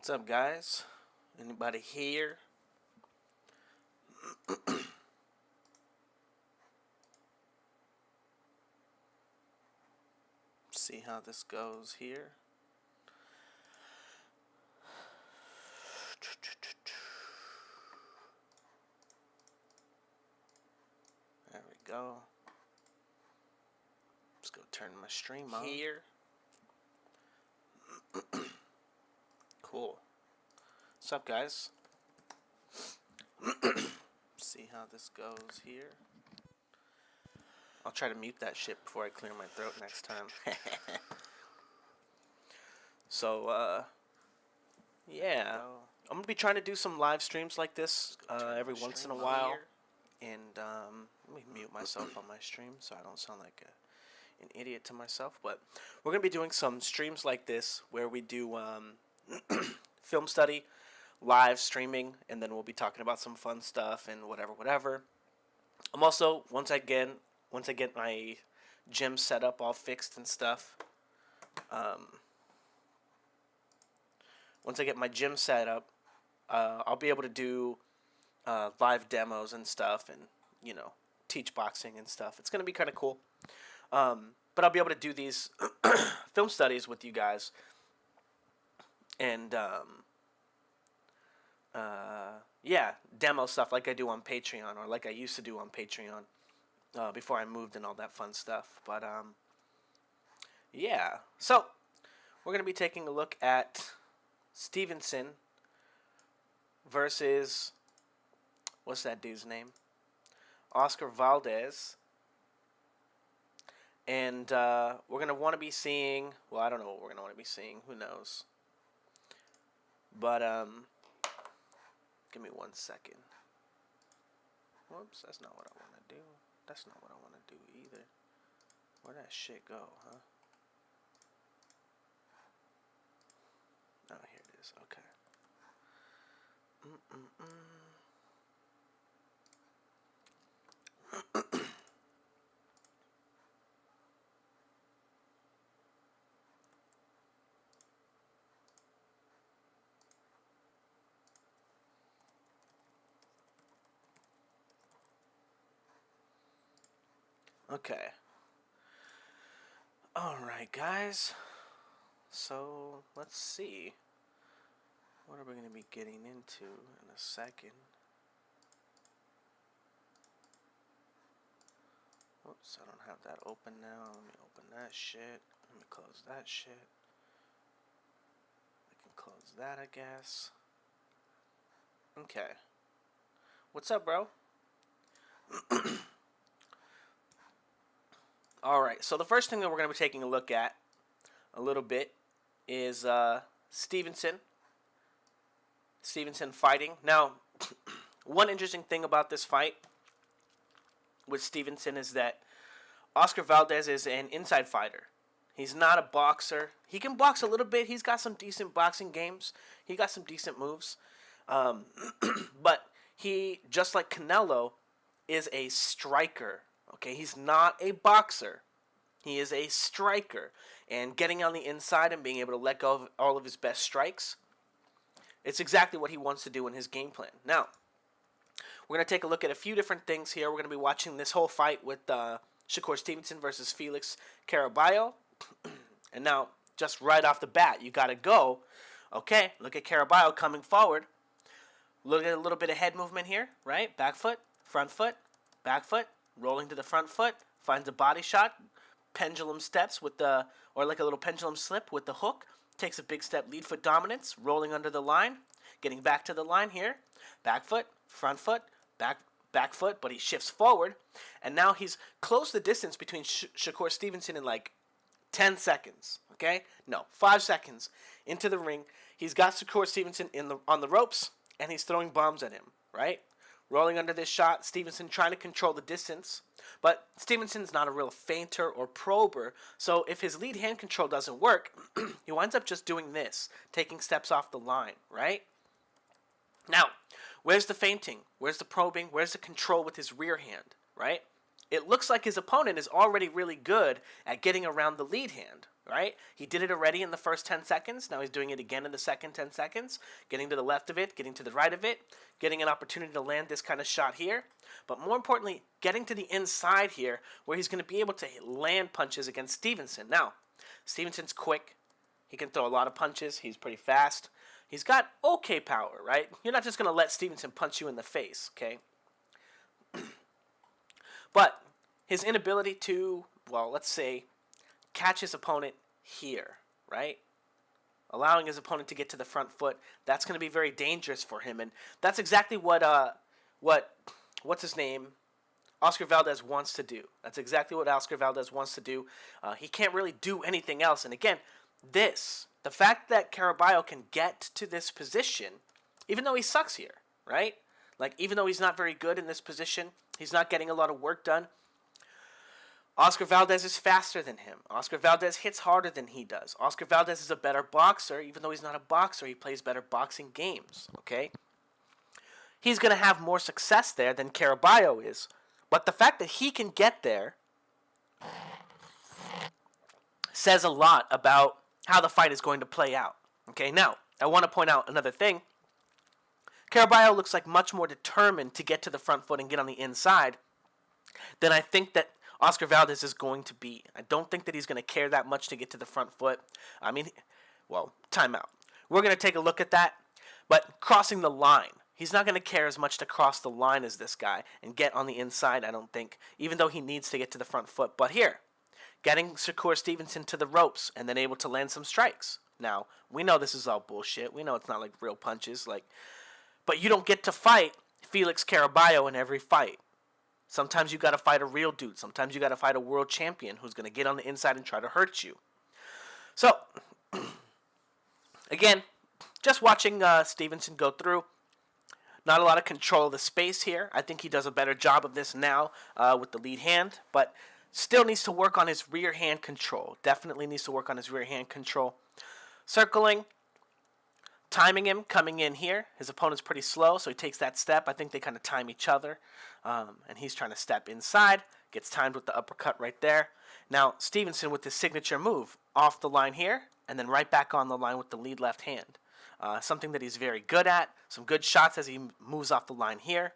What's up, guys? Anybody here? See how this goes here. There we go. Let's go turn my stream on here. Cool. What's up, guys? See how this goes here. I'll try to mute that shit before I clear my throat next time. So, yeah. I'm going to be trying to do some live streams like this every once in a while. And let me mute myself on my stream so I don't sound like an idiot to myself. But we're going to be doing some streams like this where we do film study, live streaming, and then we'll be talking about some fun stuff and whatever. I'm also, once I get my gym set up all fixed and stuff, once I get my gym set up, I'll be able to do live demos and stuff and, you know, teach boxing and stuff. It's going to be kind of cool. But I'll be able to do these film studies with you guys and, yeah, demo stuff like I do on Patreon, or like I used to do on Patreon before I moved and all that fun stuff. But, yeah. So, we're going to be taking a look at Stevenson versus, what's that dude's name? Oscar Valdez. And we're going to want to be seeing, well, I don't know what we're going to want to be seeing. Who knows? But, give me 1 second. Whoops, that's not what I want to do. That's not what I want to do either. Where'd that shit go, huh? Oh, here it is. Okay. Okay. Alright, guys. So, let's see. What are we going to be getting into in a second? Oops, I don't have that open now. Let me open that shit. Let me close that shit. I can close that, I guess. Okay. What's up, bro? Alright, so the first thing that we're going to be taking a look at a little bit is Stevenson fighting. Now, one interesting thing about this fight with Stevenson is that Oscar Valdez is an inside fighter. He's not a boxer. He can box a little bit. He's got some decent boxing games. He got some decent moves. But he, just like Canelo, is a striker. Okay, he's not a boxer. He is a striker. And getting on the inside and being able to let go of all of his best strikes, it's exactly what he wants to do in his game plan. Now, we're going to take a look at a few different things here. We're going to be watching this whole fight with Shakur Stevenson versus Felix Caraballo. And now, just right off the bat, you got to go. Okay, look at Caraballo coming forward. Look at a little bit of head movement here, right? Back foot, front foot, back foot, rolling to the front foot, finds a body shot, pendulum steps with the, or like a little pendulum slip with the hook, takes a big step, lead foot dominance, rolling under the line, getting back to the line here, back foot, front foot, back foot, but he shifts forward, and now he's closed the distance between Shakur Stevenson in like 10 seconds, okay? No, 5 seconds into the ring. He's got Shakur Stevenson on the ropes, and he's throwing bombs at him, right? Rolling under this shot, Stevenson trying to control the distance, but Stevenson's not a real feinter or prober, so if his lead hand control doesn't work, he winds up just doing this, taking steps off the line, right? Now, where's the feinting? Where's the probing? Where's the control with his rear hand, right? it looks like his opponent is already really good at getting around the lead hand, right? He did it already in the first 10 seconds. Now he's doing it again in the second 10 seconds, getting to the left of it, getting to the right of it, getting an opportunity to land this kind of shot here. But more importantly, getting to the inside here where he's going to be able to land punches against Stevenson. Now, Stevenson's quick. He can throw a lot of punches. He's pretty fast. He's got okay power, right? You're not just going to let Stevenson punch you in the face, okay? But his inability to, well, let's say, catch his opponent here, right? Allowing his opponent to get to the front foot, that's going to be very dangerous for him. And that's exactly what's his name? Oscar Valdez wants to do. That's exactly what Oscar Valdez wants to do. He can't really do anything else. And again, the fact that Caraballo can get to this position, even though he sucks here, right? Like, even though he's not very good in this position, he's not getting a lot of work done. Oscar Valdez is faster than him. Oscar Valdez hits harder than he does. Oscar Valdez is a better boxer. Even though he's not a boxer, he plays better boxing games, okay? He's going to have more success there than Caraballo is. But the fact that he can get there says a lot about how the fight is going to play out. Okay, now, I want to point out another thing. Caraballo looks like much more determined to get to the front foot and get on the inside than I think that Oscar Valdez is going to be. I don't think that he's going to care that much to get to the front foot. I mean, well, timeout. We're going to take a look at that. But crossing the line. He's not going to care as much to cross the line as this guy and get on the inside, I don't think, even though he needs to get to the front foot. But here, getting Shakur Stevenson to the ropes and then able to land some strikes. Now, we know this is all bullshit. We know it's not like real punches. But you don't get to fight Felix Caraballo in every fight. Sometimes you got to fight a real dude. Sometimes you got to fight a world champion who's going to get on the inside and try to hurt you. So, again, just watching Stevenson go through. Not a lot of control of the space here. I think he does a better job of this now with the lead hand, but still needs to work on his rear hand control. Definitely needs to work on his rear hand control. Circling, timing him, coming in here. His opponent's pretty slow, so he takes that step. I think they kind of time each other, and he's trying to step inside. Gets timed with the uppercut right there. Now, Stevenson with his signature move, off the line here, and then right back on the line with the lead left hand. Something that he's very good at. Some good shots as he moves off the line here.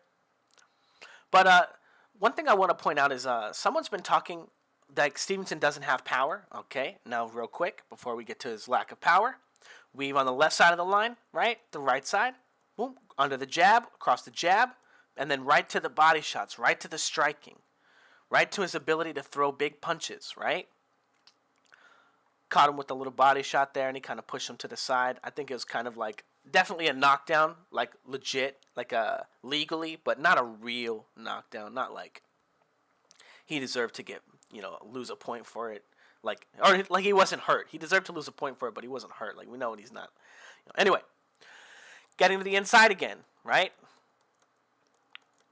But one thing I want to point out is someone's been talking like Stevenson doesn't have power. Okay, now real quick before we get to his lack of power. Weave on the left side of the line, right? The right side. Boom, under the jab, across the jab, and then right to the body shots, right to the striking, right to his ability to throw big punches, right? Caught him with a little body shot there, and he kind of pushed him to the side. I think it was kind of like definitely a knockdown, like legit, like legally, but not a real knockdown. Not like he deserved to get, lose a point for it. Like he wasn't hurt. He deserved to lose a point for it, but he wasn't hurt. Like, we know he's not. Anyway, getting to the inside again, right?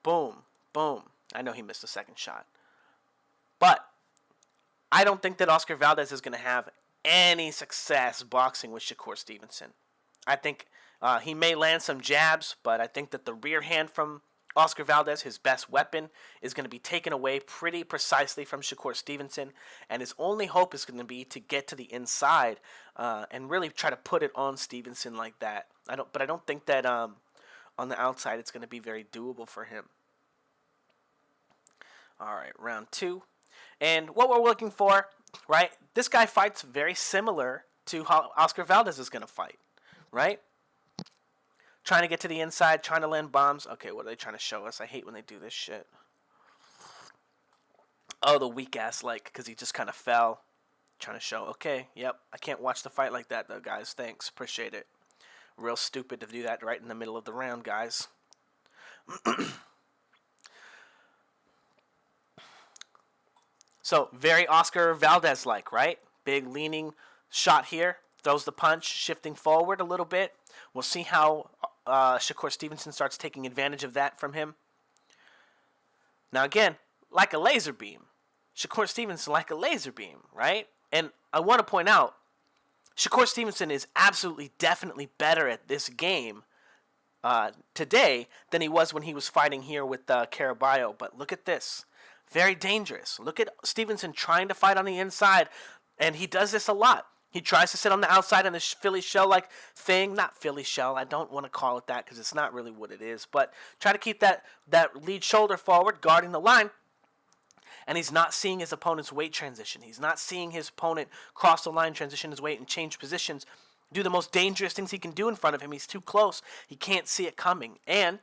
Boom, boom. I know he missed the second shot. But I don't think that Oscar Valdez is going to have any success boxing with Shakur Stevenson. I think he may land some jabs, but I think that the rear hand from Oscar Valdez, his best weapon, is going to be taken away pretty precisely from Shakur Stevenson, and his only hope is going to be to get to the inside and really try to put it on Stevenson like that. I don't think that on the outside it's going to be very doable for him. All right, round 2. And what we're looking for, right? This guy fights very similar to how Oscar Valdez is going to fight, right? Trying to get to the inside, trying to land bombs. Okay, what are they trying to show us? I hate when they do this shit. Oh, the weak ass, because he just kind of fell. Trying to show, okay, yep, I can't watch the fight like that, though, guys. Thanks, appreciate it. Real stupid to do that right in the middle of the round, guys. So, very Oscar Valdez-like, right? Big leaning shot here. Throws the punch, shifting forward a little bit. We'll see how Shakur Stevenson starts taking advantage of that from him. Now, again, like a laser beam. Shakur Stevenson like a laser beam, right? And I want to point out, Shakur Stevenson is absolutely, definitely better at this game today than he was when he was fighting here with Caraballo. But look at this. Very dangerous. Look at Stevenson trying to fight on the inside, and he does this a lot. He tries to sit on the outside in this Philly shell-like thing. Not Philly shell. I don't want to call it that because it's not really what it is. But try to keep that lead shoulder forward, guarding the line. And he's not seeing his opponent's weight transition. He's not seeing his opponent cross the line, transition his weight, and change positions. Do the most dangerous things he can do in front of him. He's too close. He can't see it coming. And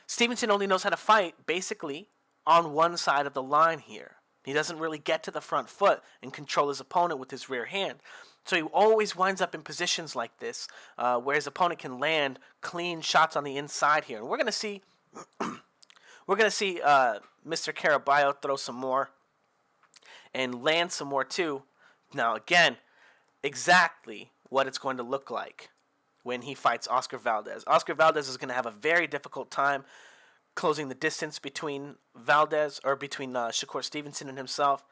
Stevenson only knows how to fight, basically, on one side of the line here. He doesn't really get to the front foot and control his opponent with his rear hand. So he always winds up in positions like this where his opponent can land clean shots on the inside here. And we're going to see Mr. Caraballo throw some more and land some more too. Now again, exactly what it's going to look like when he fights Oscar Valdez. Oscar Valdez is going to have a very difficult time closing the distance between Shakur Stevenson and himself.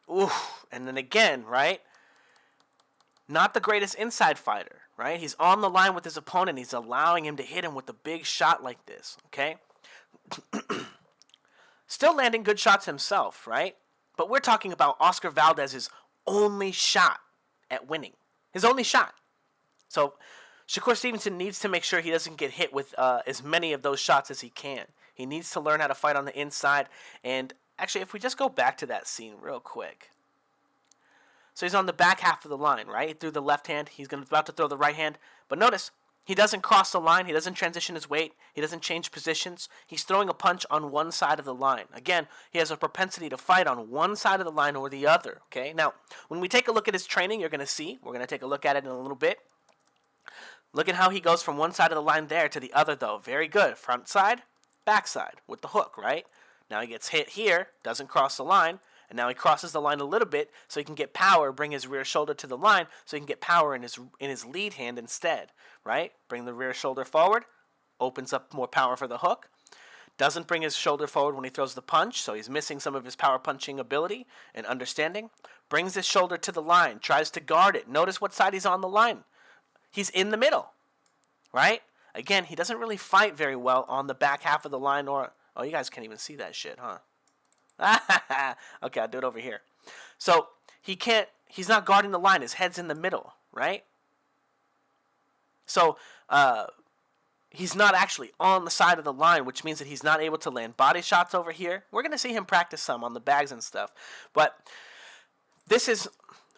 Ooh, and then again, right? Not the greatest inside fighter, right? He's on the line with his opponent. He's allowing him to hit him with a big shot like this, okay? Still landing good shots himself, right? But we're talking about Oscar Valdez's only shot at winning. His only shot. So Shakur Stevenson needs to make sure he doesn't get hit with as many of those shots as he can. He needs to learn how to fight on the inside. And actually, if we just go back to that scene real quick. So he's on the back half of the line, right? He threw the left hand. He's about to throw the right hand. But notice, he doesn't cross the line. He doesn't transition his weight. He doesn't change positions. He's throwing a punch on one side of the line. Again, he has a propensity to fight on one side of the line or the other, okay? Now, when we take a look at his training, you're going to see, we're going to take a look at it in a little bit. Look at how he goes from one side of the line there to the other, though. Very good. Front side, back side with the hook, right? Now he gets hit here, doesn't cross the line, and now he crosses the line a little bit so he can get power, bring his rear shoulder to the line so he can get power in his lead hand instead, right? Bring the rear shoulder forward, opens up more power for the hook. Doesn't bring his shoulder forward when he throws the punch, so he's missing some of his power punching ability and understanding. Brings his shoulder to the line, tries to guard it. Notice what side he's on the line. He's in the middle, right? Again, he doesn't really fight very well on the back half of the line or... Oh, you guys can't even see that shit, huh? Okay, I'll do it over here. So he's not guarding the line. His head's in the middle, right? So he's not actually on the side of the line, which means that he's not able to land body shots over here. We're going to see him practice some on the bags and stuff. But this is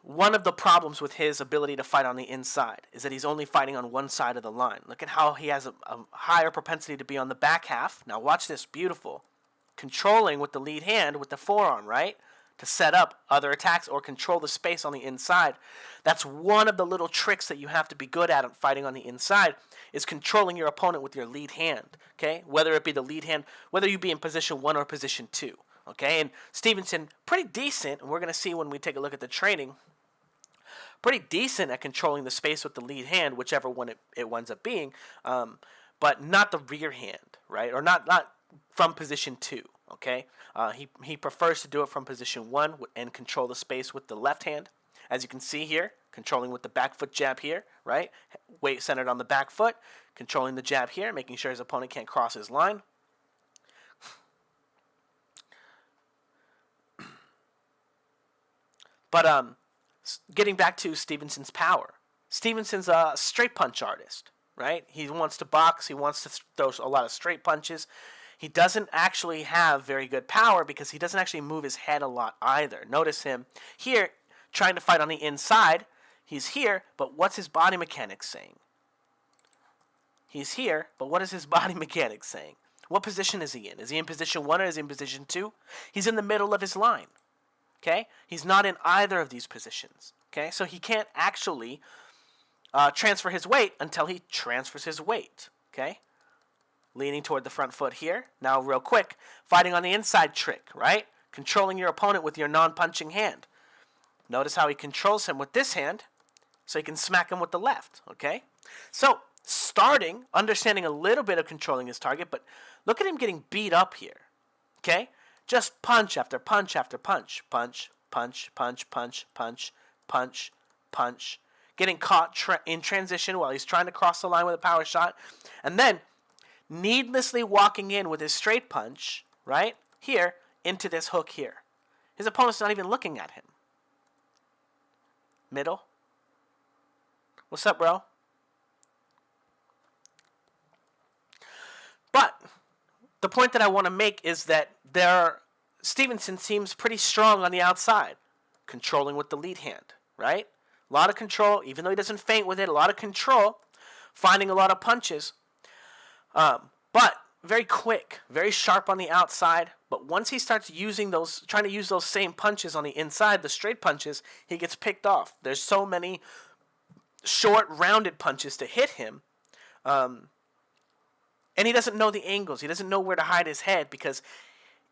one of the problems with his ability to fight on the inside, is that he's only fighting on one side of the line. Look at how he has a higher propensity to be on the back half. Now watch this, beautiful. Controlling with the lead hand, with the forearm, right? To set up other attacks or control the space on the inside. That's one of the little tricks that you have to be good at fighting on the inside, is controlling your opponent with your lead hand, okay? Whether it be the lead hand, whether you be in position 1 or position 2, okay? And Stevenson, pretty decent, and we're going to see when we take a look at the training, pretty decent at controlling the space with the lead hand, whichever one it winds up being, but not the rear hand, right? Or not from position 2, okay? He prefers to do it from position 1 and control the space with the left hand. As you can see here, controlling with the back foot jab here, right? Weight centered on the back foot, controlling the jab here, making sure his opponent can't cross his line. But getting back to Stevenson's power. Stevenson's a straight punch artist, right? He wants to box. He wants to throw a lot of straight punches. He doesn't actually have very good power because he doesn't actually move his head a lot either. Notice him here trying to fight on the inside. He's here, but what's his body mechanics saying? He's here, but what is his body mechanics saying? What position is he in? Is he in position 1 or is he in position 2? He's in the middle of his line. Okay? He's not in either of these positions. Okay? So he can't actually transfer his weight until he transfers his weight. Okay? Leaning toward the front foot here. Now, real quick, fighting on the inside trick, right? Controlling your opponent with your non-punching hand. Notice how he controls him with this hand so he can smack him with the left, okay? So, starting, understanding a little bit of controlling his target, but look at him getting beat up here, okay? Just punch after punch after punch. Punch, punch, punch, punch, punch, punch, punch. getting caught in transition while he's trying to cross the line with a power shot, and then needlessly walking in with his straight punch, right, here, into this hook here. His opponent's not even looking at him. Middle. What's up, bro? But the point that I want to make is that Stevenson seems pretty strong on the outside, controlling with the lead hand, right? A lot of control, even though he doesn't feint with it, a lot of control, finding a lot of punches. But very quick, very sharp on the outside. But once he starts trying to use those same punches on the inside, the straight punches, he gets picked off. There's so many short, rounded punches to hit him. And he doesn't know the angles. He doesn't know where to hide his head because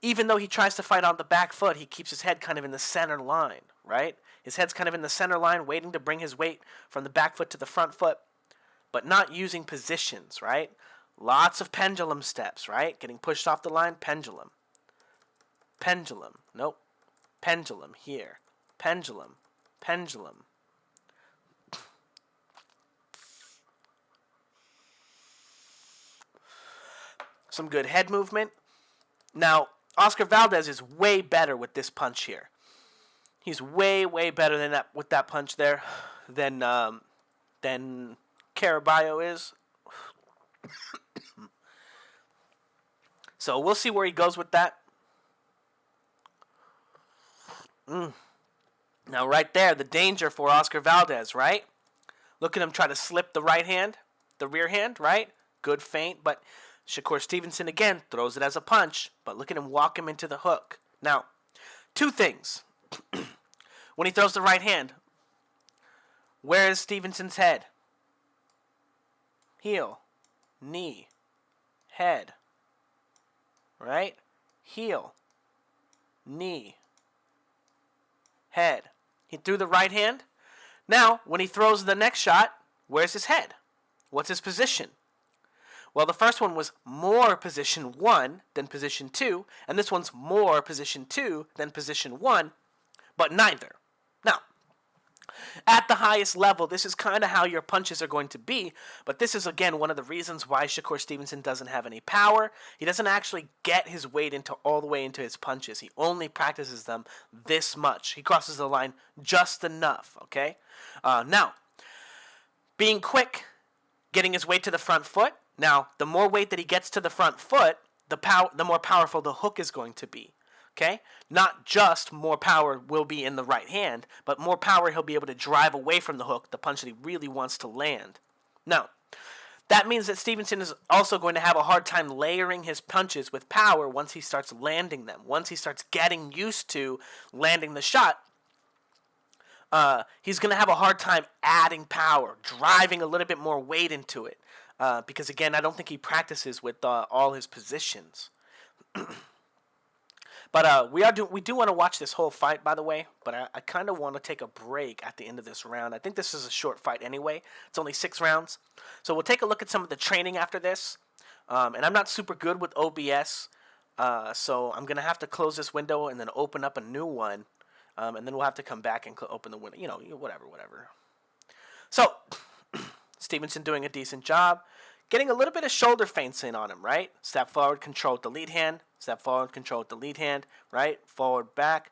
even though he tries to fight on the back foot, he keeps his head kind of in the center line, right? His head's kind of in the center line, waiting to bring his weight from the back foot to the front foot, but not using positions, right? Lots of pendulum steps, right? Getting pushed off the line, pendulum. Pendulum. Nope. Pendulum here. Pendulum. Pendulum. Some good head movement. Now, Oscar Valdez is way better with this punch here. He's way, way better than that with that punch there than Caraballo is. So we'll see where he goes with that. Now right there, the danger for Oscar Valdez, right? Look at him try to slip the right hand, the rear hand, right? Good feint, but Shakur Stevenson again throws it as a punch, but look at him walk him into the hook. Now, two things. When he throws the right hand, where is Stevenson's head? Heel, knee, head, right? Heel, knee, head. He threw the right hand. Now, when he throws the next shot, where's his head? What's his position? Well, the first one was more position 1 than position 2, and this one's more position 2 than position 1, but neither. Now, at the highest level, this is kind of how your punches are going to be, but this is, again, one of the reasons why Shakur Stevenson doesn't have any power. He doesn't actually get his weight all the way into his punches. He only practices them this much. He crosses the line just enough, okay? Now, being quick, getting his weight to the front foot. Now, the more weight that he gets to the front foot, the more powerful the hook is going to be. Okay? Not just more power will be in the right hand, but more power he'll be able to drive away from the hook, the punch that he really wants to land. Now, that means that Stevenson is also going to have a hard time layering his punches with power once he starts landing them. Once he starts getting used to landing the shot, he's going to have a hard time adding power, driving a little bit more weight into it. Because, again, I don't think he practices with all his positions. But we do want to watch this whole fight, by the way. But I kind of want to take a break at the end of this round. I think this is a short fight anyway. It's only 6 rounds. So we'll take a look at some of the training after this. And I'm not super good with OBS. So I'm going to have to close this window and then open up a new one. And then we'll have to come back and open the window. You know, whatever. So, Stevenson doing a decent job. Getting a little bit of shoulder feints in on him, right? Step forward, control with the lead hand. Step forward, control with the lead hand, right? Forward, back,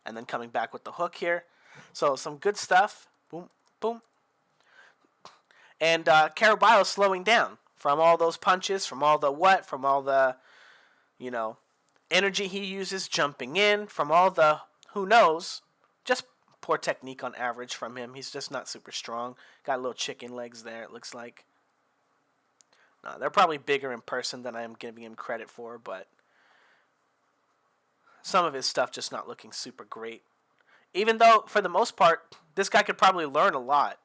and then coming back with the hook here. So some good stuff. Boom, boom. And Caraballo slowing down from all those punches, from all the, energy he uses jumping in, from all the, who knows, just poor technique on average from him. He's just not super strong. Got little chicken legs there, it looks like. No, they're probably bigger in person than I am giving him credit for, but some of his stuff just not looking super great. Even though, for the most part, this guy could probably learn a lot.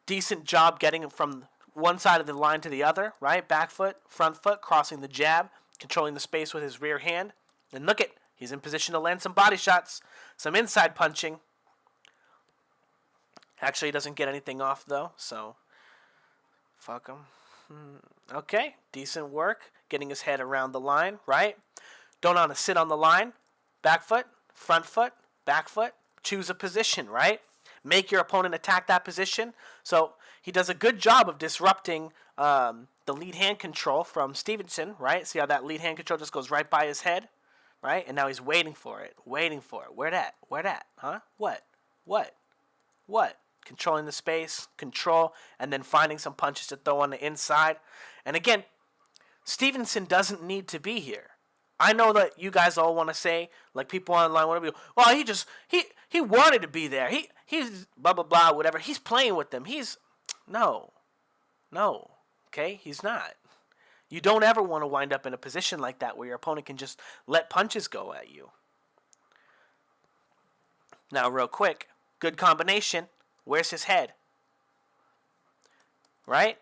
Decent job getting from one side of the line to the other, right? Back foot, front foot, crossing the jab, controlling the space with his rear hand. And look at, he's in position to land some body shots, some inside punching. Actually, he doesn't get anything off, though, so fuck him. Okay, decent work. Getting his head around the line, right? Don't want to sit on the line. Back foot, front foot, back foot. Choose a position, right? make your opponent attack that position. So he does a good job of disrupting the lead hand control from Stevenson, right? See how that lead hand control just goes right by his head, right? And now he's waiting for it. Where that? Where that? Huh? What? Controlling the space, control, and then finding some punches to throw on the inside. And again, Stevenson doesn't need to be here. I know that you guys all want to say, like people online want to be, well, he wanted to be there. He's blah blah blah, whatever. He's playing with them. No. Okay, he's not. You don't ever want to wind up in a position like that where your opponent can just let punches go at you. Now, real quick, good combination. Where's his head? Right?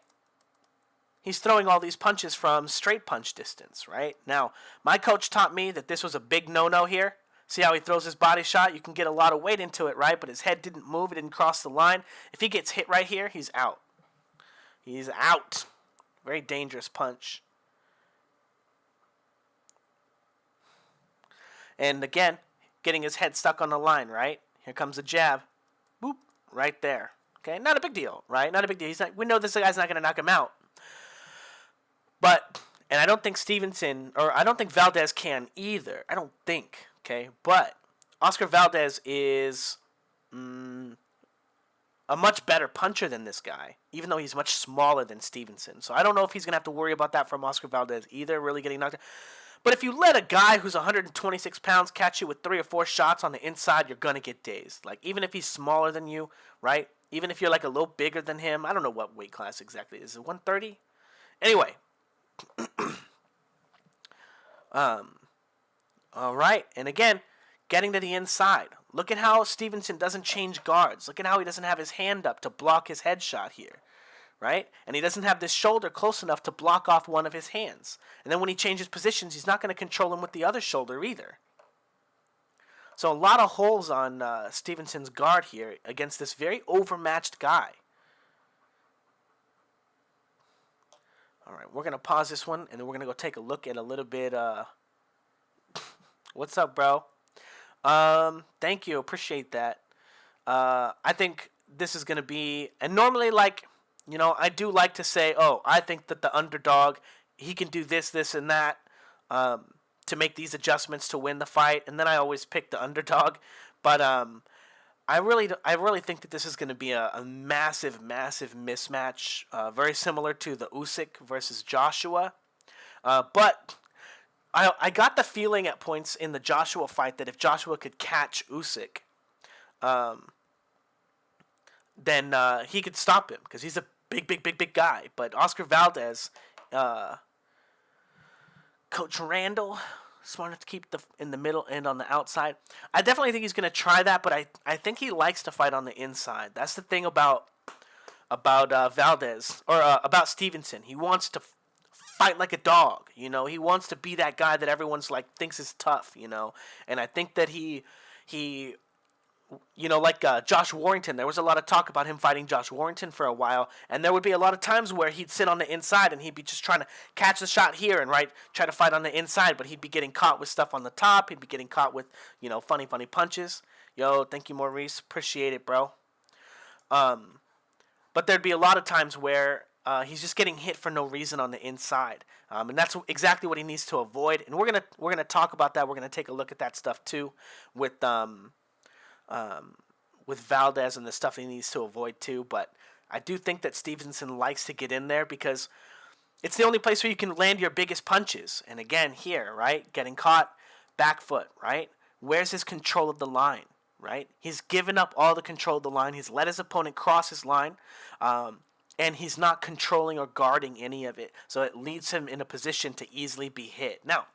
He's throwing all these punches from straight punch distance, right? Now, my coach taught me that this was a big no-no here. See how he throws his body shot? You can get a lot of weight into it, right? But his head didn't move. It didn't cross the line. If he gets hit right here, he's out. He's out. Very dangerous punch. And again, getting his head stuck on the line, right? Here comes a jab. Boop. Right there. Okay? Not a big deal, right? Not a big deal. We know this guy's not going to knock him out. But, and I don't think I don't think Valdez can either. I don't think, okay? But Oscar Valdez is a much better puncher than this guy, even though he's much smaller than Stevenson. So I don't know if he's going to have to worry about that from Oscar Valdez either, really getting knocked out. But if you let a guy who's 126 pounds catch you with 3 or 4 shots on the inside, you're going to get dazed. Like, even if he's smaller than you, right? Even if you're like a little bigger than him. I don't know what weight class exactly. Is it 130? Anyway. All right, and again, getting to the inside. Look at how Stevenson doesn't change guards. Look at how he doesn't have his hand up to block his headshot here, right? And he doesn't have this shoulder close enough to block off one of his hands. And then when he changes positions, he's not going to control him with the other shoulder either. So a lot of holes on Stevenson's guard here against this very overmatched guy. All right, we're going to pause this one, and then we're going to go take a look at a little bit. What's up, bro? Thank you. Appreciate that. I think this is going to be, and normally, like, you know, I do like to say, oh, I think that the underdog, he can do this, this, and that to make these adjustments to win the fight, and then I always pick the underdog. But I really think that this is going to be a massive, massive mismatch, very similar to the Usyk versus Joshua. But I got the feeling at points in the Joshua fight that if Joshua could catch Usyk, then he could stop him because he's a big guy. But Oscar Valdez, Coach Randall, smart enough to keep in the middle and on the outside. I definitely think he's going to try that, but I think he likes to fight on the inside. That's the thing about Valdez, or about Stevenson. He wants to fight like a dog, you know. He wants to be that guy that everyone's like thinks is tough, you know. And I think that he you know, like Josh Warrington, there was a lot of talk about him fighting Josh Warrington for a while, and there would be a lot of times where he'd sit on the inside and he'd be just trying to catch the shot here and try to fight on the inside, but he'd be getting caught with stuff on the top. He'd be getting caught with, you know, funny punches. Yo, thank you, Maurice. Appreciate it, bro. But there'd be a lot of times where he's just getting hit for no reason on the inside, and that's exactly what he needs to avoid. And we're gonna talk about that. We're gonna take a look at that stuff too, with Valdez and the stuff he needs to avoid too. But I do think that Stevenson likes to get in there because it's the only place where you can land your biggest punches. And again, here, right, getting caught, back foot, right? Where's his control of the line, right? He's given up all the control of the line. He's let his opponent cross his line, and he's not controlling or guarding any of it. So it leaves him in a position to easily be hit. Now,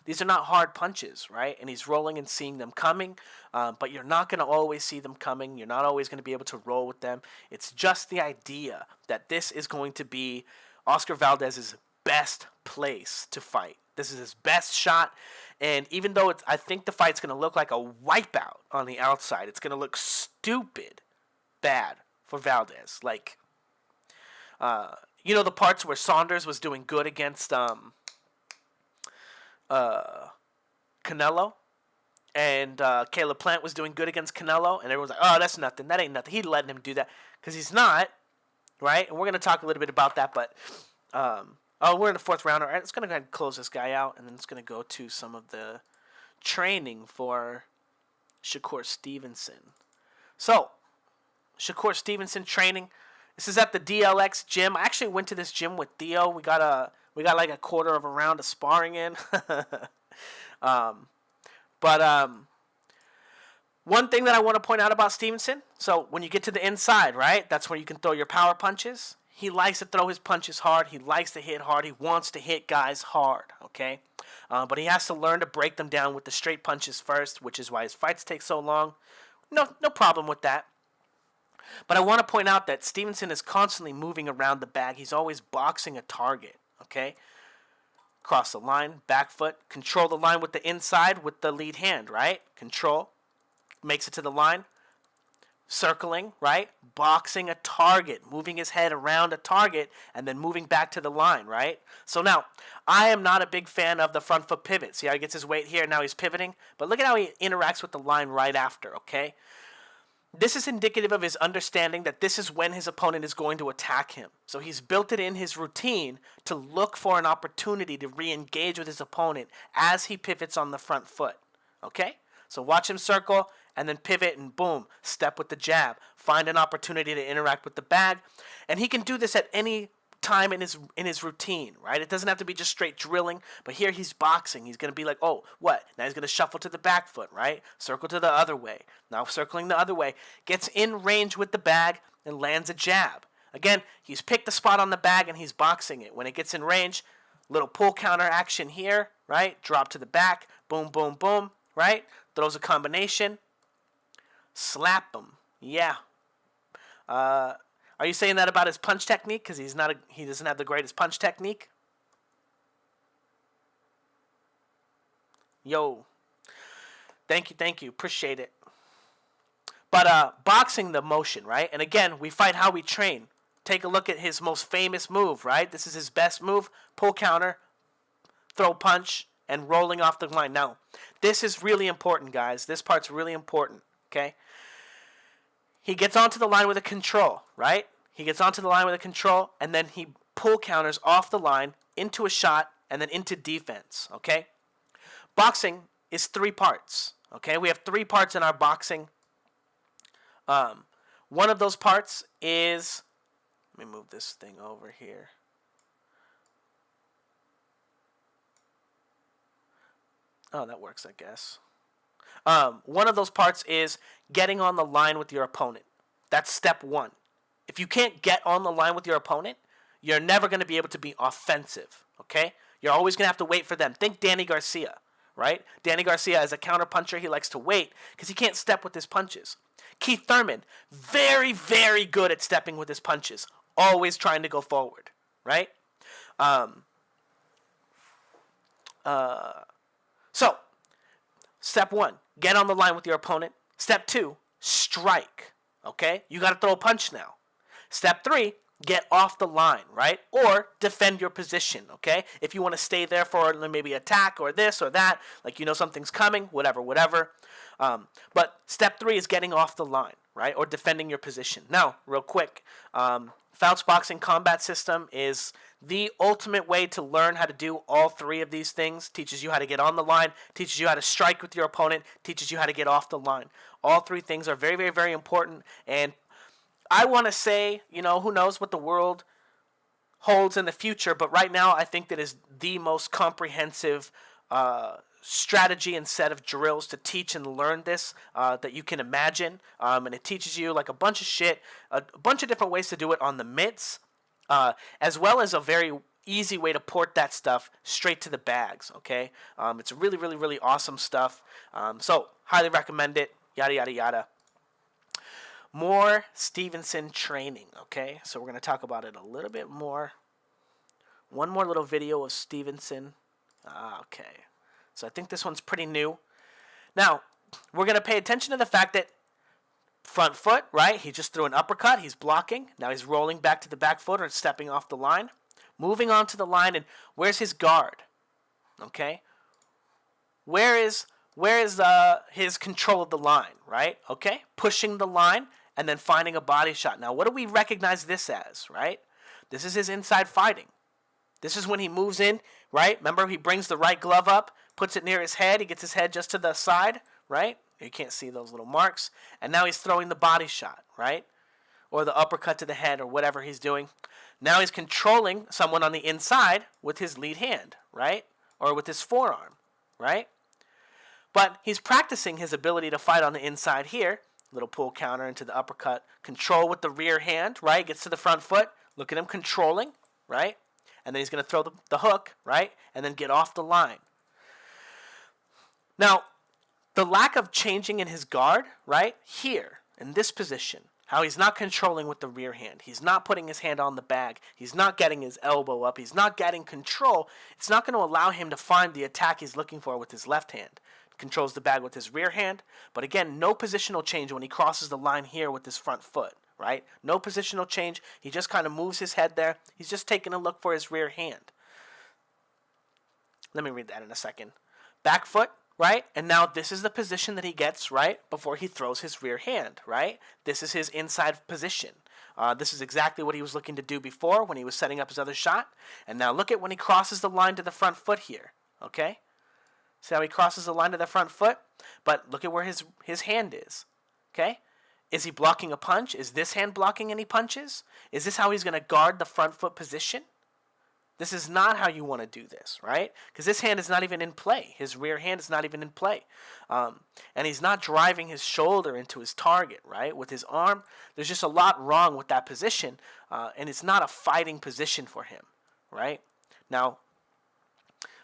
these are not hard punches, right? And he's rolling and seeing them coming, but you're not going to always see them coming. You're not always going to be able to roll with them. It's just the idea that this is going to be Oscar Valdez's best place to fight. This is his best shot, and even though I think the fight's going to look like a wipeout on the outside, it's going to look stupid bad for Valdez. Like, you know, the parts where Saunders was doing good against Canelo, And Caleb Plant was doing good against Canelo, and everyone's like, oh, that's nothing. That ain't nothing. He's letting him do that because he's not, right? And we're going to talk a little bit about that, but we're in the fourth round. All right, let's go ahead and close this guy out, and then it's going to go to some of the training for Shakur Stevenson. So, Shakur Stevenson training. This is at the DLX gym. I actually went to this gym with Theo. We got like a quarter of a round of sparring in. But one thing that I want to point out about Stevenson, so when you get to the inside, right, that's where you can throw your power punches. He likes to throw his punches hard. He likes to hit hard. He wants to hit guys hard, okay? But he has to learn to break them down with the straight punches first, which is why his fights take so long. No problem with that. But I want to point out that Stevenson is constantly moving around the bag. He's always boxing a target, okay? Cross the line, back foot, control the line with the inside with the lead hand, right? Control, makes it to the line, circling, right? Boxing a target, moving his head around a target, and then moving back to the line, right? So now, I am not a big fan of the front foot pivot. See how he gets his weight here, now he's pivoting? But look at how he interacts with the line right after, okay? This is indicative of his understanding that this is when his opponent is going to attack him. So he's built it in his routine to look for an opportunity to re-engage with his opponent as he pivots on the front foot. Okay? So watch him circle and then pivot and boom, step with the jab. Find an opportunity to interact with the bag. And he can do this at any time in his routine, right? It doesn't have to be just straight drilling, but here he's boxing. He's going to be like, oh, what? Now he's going to shuffle to the back foot, right? Circle to the other way. Now circling the other way. Gets in range with the bag and lands a jab. Again, he's picked the spot on the bag and he's boxing it. When it gets in range, little pull counter action here, right? Drop to the back, boom, boom, boom, right? Throws a combination. Slap him. Yeah. Are you saying that about his punch technique? Because he doesn't have the greatest punch technique? Yo. Thank you. Appreciate it. But boxing the motion, right? And again, we fight how we train. Take a look at his most famous move, right? This is his best move. Pull counter, throw punch, and rolling off the line. Now, this is really important, guys. This part's really important, okay? He gets onto the line with a control, right? He gets onto the line with a control, and then he pull counters off the line into a shot and then into defense, okay? Boxing is 3 parts, okay? We have 3 parts in our boxing. One of those parts is... Let me move this thing over here. Oh, that works, I guess. One of those parts is getting on the line with your opponent. That's step 1. If you can't get on the line with your opponent, you're never going to be able to be offensive, okay? You're always going to have to wait for them. Think Danny Garcia, right? Danny Garcia, as a counter puncher, he likes to wait because he can't step with his punches. Keith Thurman, very, very good at stepping with his punches. Always trying to go forward, right? So, step 1, get on the line with your opponent. Step 2, strike, okay? You got to throw a punch now. Step 3, get off the line, right? Or defend your position, okay? If you want to stay there for maybe attack or this or that, like you know something's coming, whatever. But step 3 is getting off the line, right? Or defending your position. Now, real quick, Fouts Boxing Combat System is the ultimate way to learn how to do all 3 of these things. Teaches you how to get on the line, teaches you how to strike with your opponent, teaches you how to get off the line. All 3 things are very, very, very important. And I want to say, you know, who knows what the world holds in the future, but right now I think that is the most comprehensive strategy and set of drills to teach and learn this that you can imagine. And it teaches you like a bunch of shit, a bunch of different ways to do it on the mitts, as well as a very easy way to port that stuff straight to the bags, okay? It's really, really, really awesome stuff. So, highly recommend it, yada, yada, yada. More Stevenson training, okay? So we're going to talk about it a little bit more. One more little video of Stevenson. Okay. So I think this one's pretty new. Now, we're going to pay attention to the fact that front foot, right? He just threw an uppercut. He's blocking. Now he's rolling back to the back foot or stepping off the line. Moving on to the line, and where's his guard? Okay? Where is where is his control of the line, right? Okay, pushing the line and then finding a body shot. Now, what do we recognize this as, right? This is his inside fighting. This is when he moves in, right? Remember, he brings the right glove up, puts it near his head. He gets his head just to the side, right? You can't see those little marks. And now he's throwing the body shot, right? Or the uppercut to the head or whatever he's doing. Now he's controlling someone on the inside with his lead hand, right? Or with his forearm, right? But he's practicing his ability to fight on the inside here. Little pull counter into the uppercut. Control with the rear hand, right? Gets to the front foot. Look at him controlling, right? And then he's going to throw the hook, right? And then get off the line. Now, the lack of changing in his guard, right? Here, in this position, how he's not controlling with the rear hand. He's not putting his hand on the bag. He's not getting his elbow up. He's not getting control. It's not going to allow him to find the attack he's looking for with his left hand. Controls the bag with his rear hand. But again, no positional change when he crosses the line here with his front foot, right? No positional change. He just kind of moves his head there. He's just taking a look for his rear hand. Let me read that in a second. Back foot, right? And now this is the position that he gets, right, before he throws his rear hand, right? This is his inside position. This is exactly what he was looking to do before when he was setting up his other shot. And now look at when he crosses the line to the front foot here, okay? See how he crosses the line to the front foot? But look at where his hand is, okay? Is he blocking a punch? Is this hand blocking any punches? Is this how he's going to guard the front foot position? This is not how you want to do this, right? Because this hand is not even in play. His rear hand is not even in play. And he's not driving his shoulder into his target, right? With his arm, there's just a lot wrong with that position. And it's not a fighting position for him, right? Now,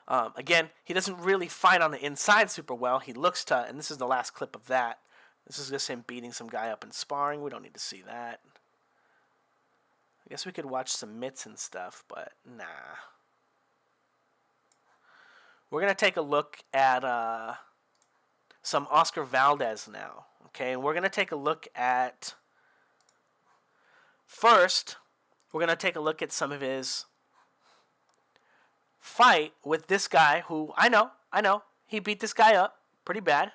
again, he doesn't really fight on the inside super well. He looks to, and this is the last clip of that. This is just him beating some guy up in sparring. We don't need to see that. I guess we could watch some mitts and stuff, but nah. We're going to take a look at some Oscar Valdez now. Okay, and we're going to take a look at... First, we're going to take a look at some of his fight with this guy who, I know, he beat this guy up pretty bad.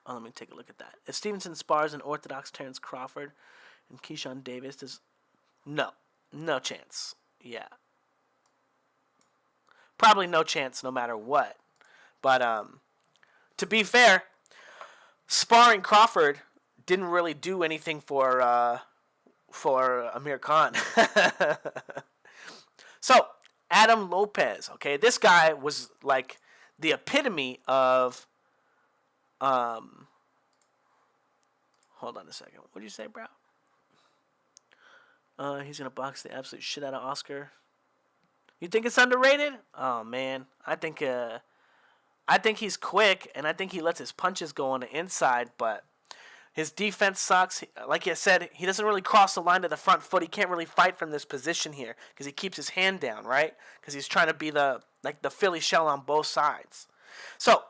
Oh, let me take a look at that. If Stevenson spars an orthodox Terrence Crawford and Keyshawn Davis, does... No chance. Yeah. Probably no chance no matter what. But to be fair, sparring Crawford didn't really do anything for Amir Khan. So, Adam Lopez, okay, this guy was like the epitome of hold on a second. What did you say, bro? He's going to box the absolute shit out of Oscar. You think it's underrated? Oh, man. I think he's quick, and I think he lets his punches go on the inside, but his defense sucks. Like I said, he doesn't really cross the line to the front foot. He can't really fight from this position here because he keeps his hand down, right? Because he's trying to be the Philly shell on both sides. So,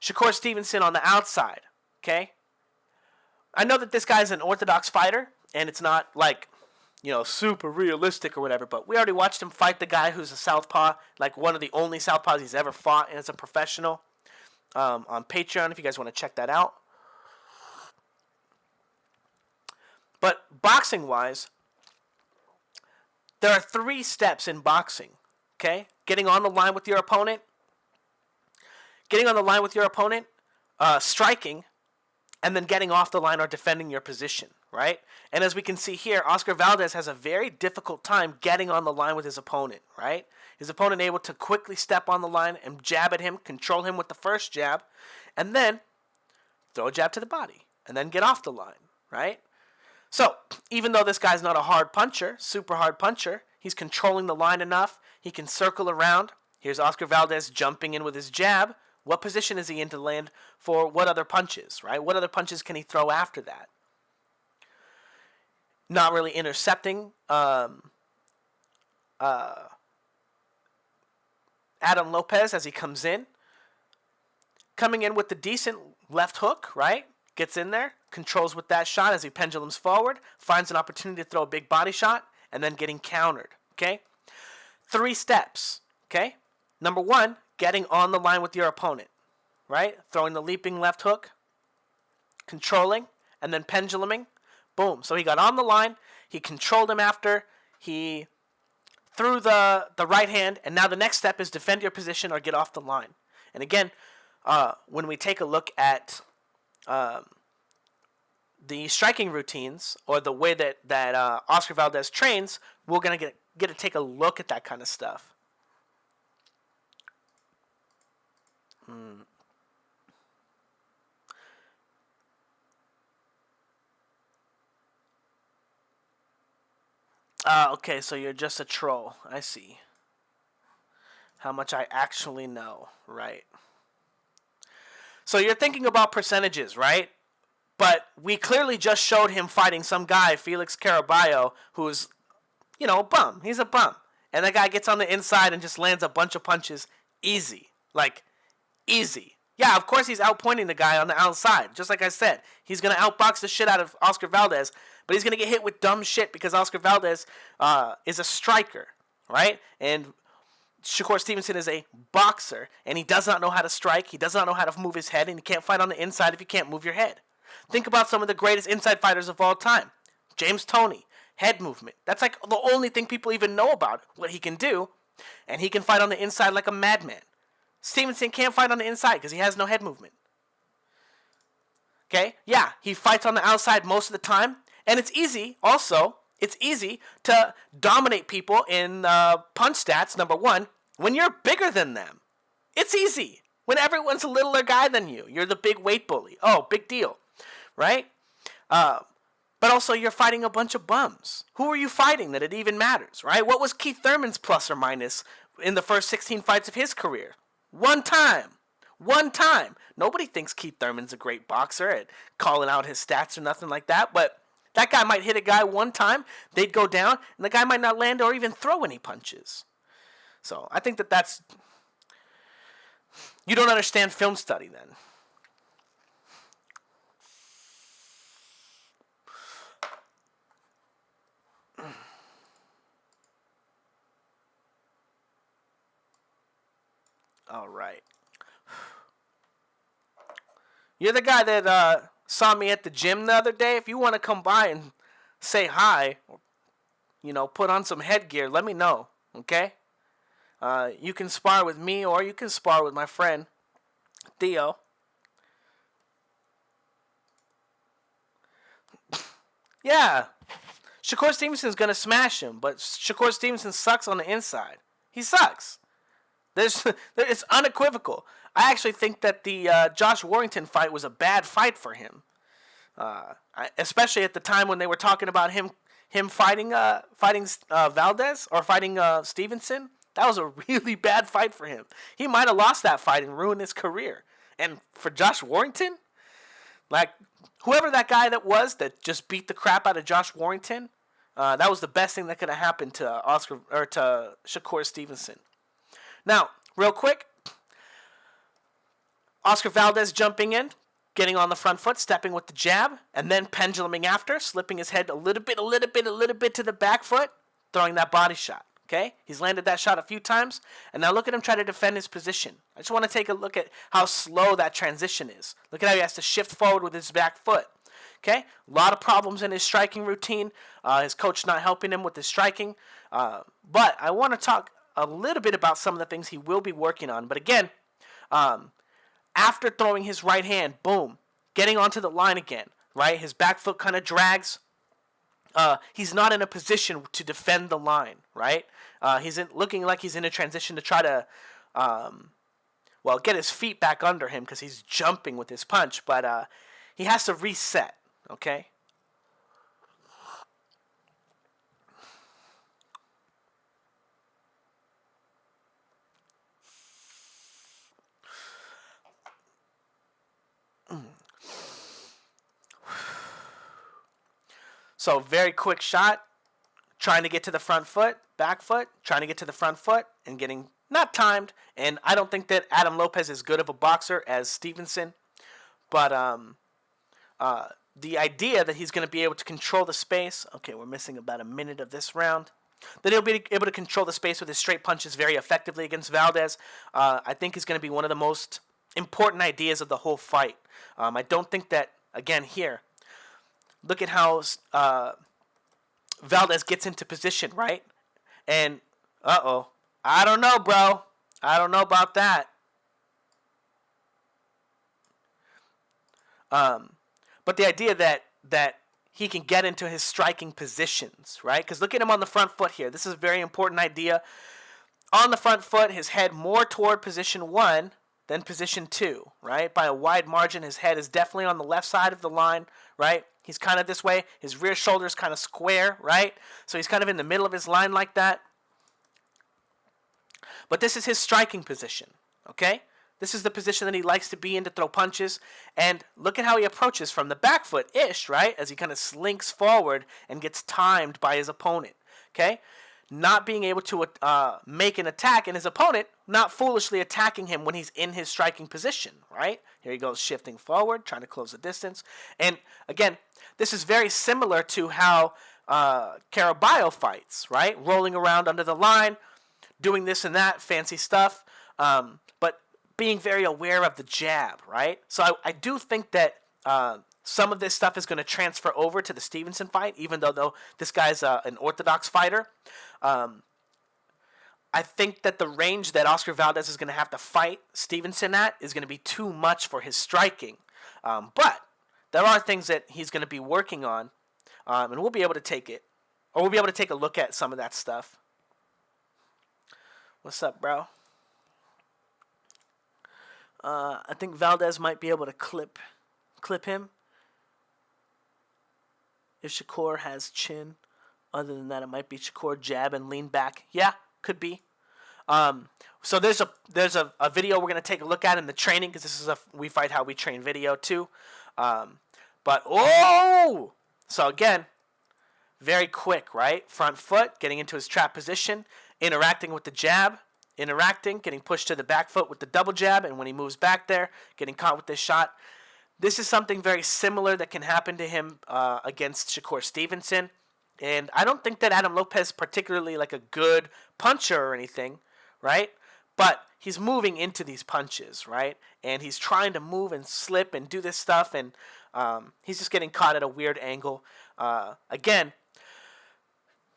Shakur Stevenson on the outside, okay? I know that this guy's an orthodox fighter, and it's not like, super realistic or whatever, but we already watched him fight the guy who's a southpaw, like one of the only southpaws he's ever fought, and as a professional, on Patreon, if you guys want to check that out. But boxing-wise, there are 3 steps in boxing, okay? Getting on the line with your opponent, striking, and then getting off the line or defending your position, right? And as we can see here, Oscar Valdez has a very difficult time getting on the line with his opponent, right? His opponent able to quickly step on the line and jab at him, control him with the first jab, and then throw a jab to the body, and then get off the line, right? So, even though this guy's not a hard puncher, super hard puncher, he's controlling the line enough, he can circle around. Here's Oscar Valdez jumping in with his jab. What position is he in to land for what other punches, right? What other punches can he throw after that? Not really intercepting Adam Lopez as he comes in. Coming in with the decent left hook, right? Gets in there, controls with that shot as he pendulums forward, finds an opportunity to throw a big body shot, and then getting countered, okay? 3 steps, okay? Number 1, getting on the line with your opponent, right? Throwing the leaping left hook, controlling, and then penduluming. Boom. So he got on the line. He controlled him after. He threw the right hand. And now the next step is defend your position or get off the line. And again, when we take a look at the striking routines or the way that Oscar Valdez trains, we're going to get to take a look at that kind of stuff. Okay, so you're just a troll. I see. How much I actually know, right? So you're thinking about percentages, right? But we clearly just showed him fighting some guy, Felix Caraballo, who's, a bum. He's a bum. And that guy gets on the inside and just lands a bunch of punches easy. Like, easy. Yeah, of course he's outpointing the guy on the outside. Just like I said, he's going to outbox the shit out of Oscar Valdez, but he's going to get hit with dumb shit because Oscar Valdez is a striker, right? And Shakur Stevenson is a boxer, and he does not know how to strike. He does not know how to move his head, and you can't fight on the inside if you can't move your head. Think about some of the greatest inside fighters of all time. James Toney, head movement. That's like the only thing people even know about what he can do, and he can fight on the inside like a madman. Stevenson can't fight on the inside because he has no head movement. Okay? Yeah, he fights on the outside most of the time, and it's easy, also, it's easy to dominate people in punch stats, number one, when you're bigger than them. It's easy. When everyone's a littler guy than you, you're the big weight bully. Oh, big deal, right? But also, you're fighting a bunch of bums. Who are you fighting that it even matters, right? What was Keith Thurman's plus or minus in the first 16 fights of his career? One time. Nobody thinks Keith Thurman's a great boxer at calling out his stats or nothing like that, but that guy might hit a guy one time, they'd go down, and the guy might not land or even throw any punches. So I think that's... You don't understand film study then. All right. You're the guy that saw me at the gym the other day. If you want to come by and say hi, put on some headgear, let me know, okay? You can spar with me or you can spar with my friend, Theo. Yeah. Shakur Stevenson's going to smash him, but Shakur Stevenson sucks on the inside. He sucks. It's unequivocal. I actually think that the Josh Warrington fight was a bad fight for him, especially at the time when they were talking about him fighting Valdez or fighting Stevenson. That was a really bad fight for him. He might have lost that fight and ruined his career. And for Josh Warrington, like whoever that guy that was that just beat the crap out of Josh Warrington, that was the best thing that could have happened to Shakur Stevenson. Now, real quick, Oscar Valdez jumping in, getting on the front foot, stepping with the jab, and then penduluming after, slipping his head a little bit to the back foot, throwing that body shot. Okay? He's landed that shot a few times, and now look at him try to defend his position. I just want to take a look at how slow that transition is. Look at how he has to shift forward with his back foot. Okay? A lot of problems in his striking routine. His coach not helping him with his striking. But I want to talk a little bit about some of the things he will be working on. But again, after throwing his right hand, boom, getting onto the line again, right? His back foot kind of drags. He's not in a position to defend the line, right? Looking like he's in a transition to try to, get his feet back under him because he's jumping with his punch. But he has to reset, okay? So very quick shot, trying to get to the front foot, back foot, trying to get to the front foot, and getting not timed. And I don't think that Adam Lopez is good of a boxer as Stevenson. But the idea that he's going to be able to control the space. Okay, we're missing about a minute of this round. that he'll be able to control the space with his straight punches very effectively against Valdez, I think is going to be one of the most important ideas of the whole fight. I don't think that, again, here, look at how Valdez gets into position, right? And, I don't know, bro. I don't know about that. But the idea that he can get into his striking positions, right? Because look at him on the front foot here. This is a very important idea. On the front foot, his head more toward position 1 than position 2, right? By a wide margin, his head is definitely on the left side of the line, right? He's kind of this way. His rear shoulder is kind of square, right? So he's kind of in the middle of his line like that. But this is his striking position, okay? This is the position that he likes to be in to throw punches. And look at how he approaches from the back foot-ish, right? As he kind of slinks forward and gets timed by his opponent, okay? Not being able to make an attack, and his opponent not foolishly attacking him when he's in his striking position, right? Here he goes shifting forward, trying to close the distance. And again, this is very similar to how Caraballo fights, right? Rolling around under the line, doing this and that, fancy stuff, but being very aware of the jab, right? So I do think that some of this stuff is going to transfer over to the Stevenson fight, even though this guy's an orthodox fighter. I think that the range that Oscar Valdez is going to have to fight Stevenson at is going to be too much for his striking. But there are things that he's going to be working on, and we'll be able to take it, or we'll be able to take a look at some of that stuff. What's up, bro? I think Valdez might be able to clip him if Shakur has chin. Other than that, it might be Shakur jab and lean back. Yeah, could be. So there's a video we're gonna take a look at in the training, because this is a We Fight How We Train video too. So again, very quick, right? Front foot, getting into his trap position, interacting with the jab, getting pushed to the back foot with the double jab, and when he moves back there, getting caught with this shot. This is something very similar that can happen to him against Shakur Stevenson. And I don't think that Adam Lopez is particularly like a good puncher or anything, right? But he's moving into these punches, right? And he's trying to move and slip and do this stuff, and he's just getting caught at a weird angle. Again,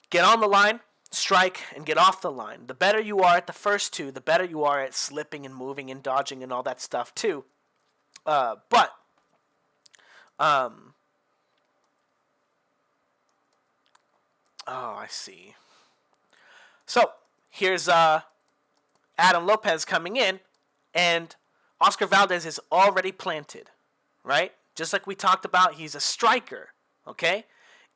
get on the line, strike, and get off the line. The better you are at the first two, the better you are at slipping and moving and dodging and all that stuff too. Oh, I see. So here's Adam Lopez coming in, and Oscar Valdez is already planted, right? Just like we talked about, he's a striker, okay?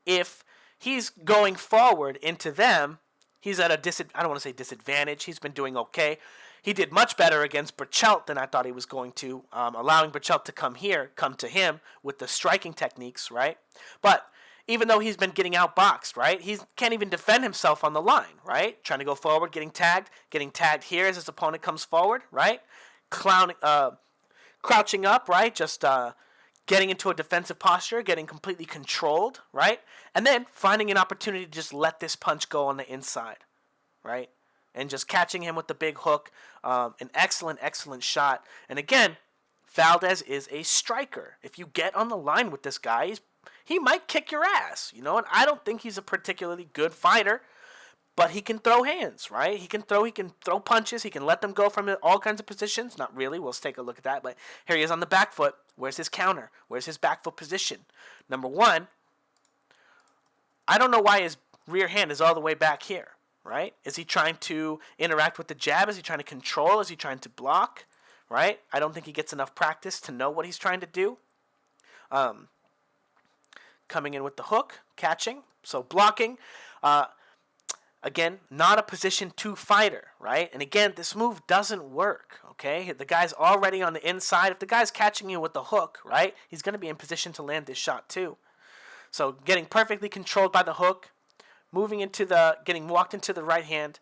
If he's going forward into them, he's at a I don't want to say disadvantage. He's been doing okay. He did much better against Burchelt than I thought he was going to, allowing Burchelt to come to him with the striking techniques, right? But even though he's been getting outboxed, right? He can't even defend himself on the line, right? Trying to go forward, getting tagged here as his opponent comes forward, right? Crouching up, right? Just getting into a defensive posture, getting completely controlled, right? And then finding an opportunity to just let this punch go on the inside, right? And just catching him with the big hook. An excellent, excellent shot. And again, Valdez is a striker. If you get on the line with this guy, he might kick your ass, you know? And I don't think he's a particularly good fighter, but he can throw hands, right? He can throw punches. He can let them go from all kinds of positions. Not really. We'll take a look at that. But here he is on the back foot. Where's his counter? Where's his back foot position? Number one, I don't know why his rear hand is all the way back here, right? Is he trying to interact with the jab? Is he trying to control? Is he trying to block, right? I don't think he gets enough practice to know what he's trying to do. Coming in with the hook, catching, so blocking. Again, not a position 2 fighter, right? And again, this move doesn't work, okay? The guy's already on the inside. If the guy's catching you with the hook, right, he's going to be in position to land this shot too. So getting perfectly controlled by the hook, getting walked into the right hand,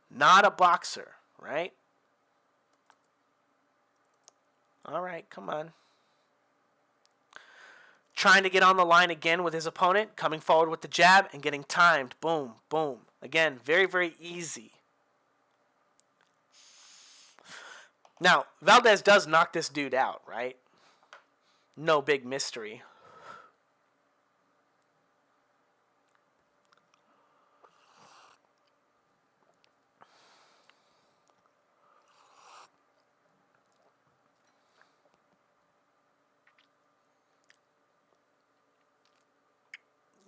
not a boxer, right? All right, come on. trying to get on the line again with his opponent, coming forward with the jab and getting timed. Boom, boom. Again, very, very easy. Now, Valdez does knock this dude out, right? No big mystery.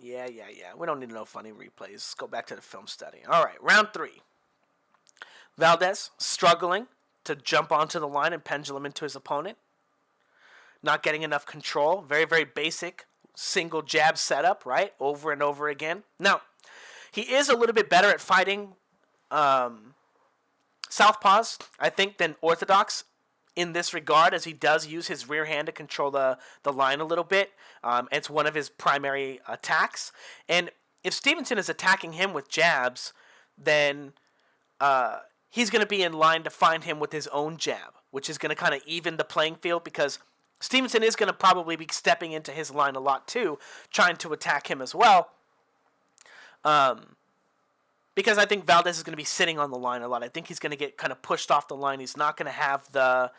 Yeah. We don't need no funny replays. Let's go back to the film study. All right, round 3. Valdez struggling to jump onto the line and pendulum into his opponent. Not getting enough control. Very, very basic single jab setup, right? Over and over again. Now, he is a little bit better at fighting southpaws, I think, than orthodox in this regard, as he does use his rear hand to control the line a little bit. It's one of his primary attacks. And if Stevenson is attacking him with jabs, then he's going to be in line to find him with his own jab, which is going to kind of even the playing field, because Stevenson is going to probably be stepping into his line a lot too, trying to attack him as well. Because I think Valdez is going to be sitting on the line a lot. I think he's going to get kind of pushed off the line. He's not going to have the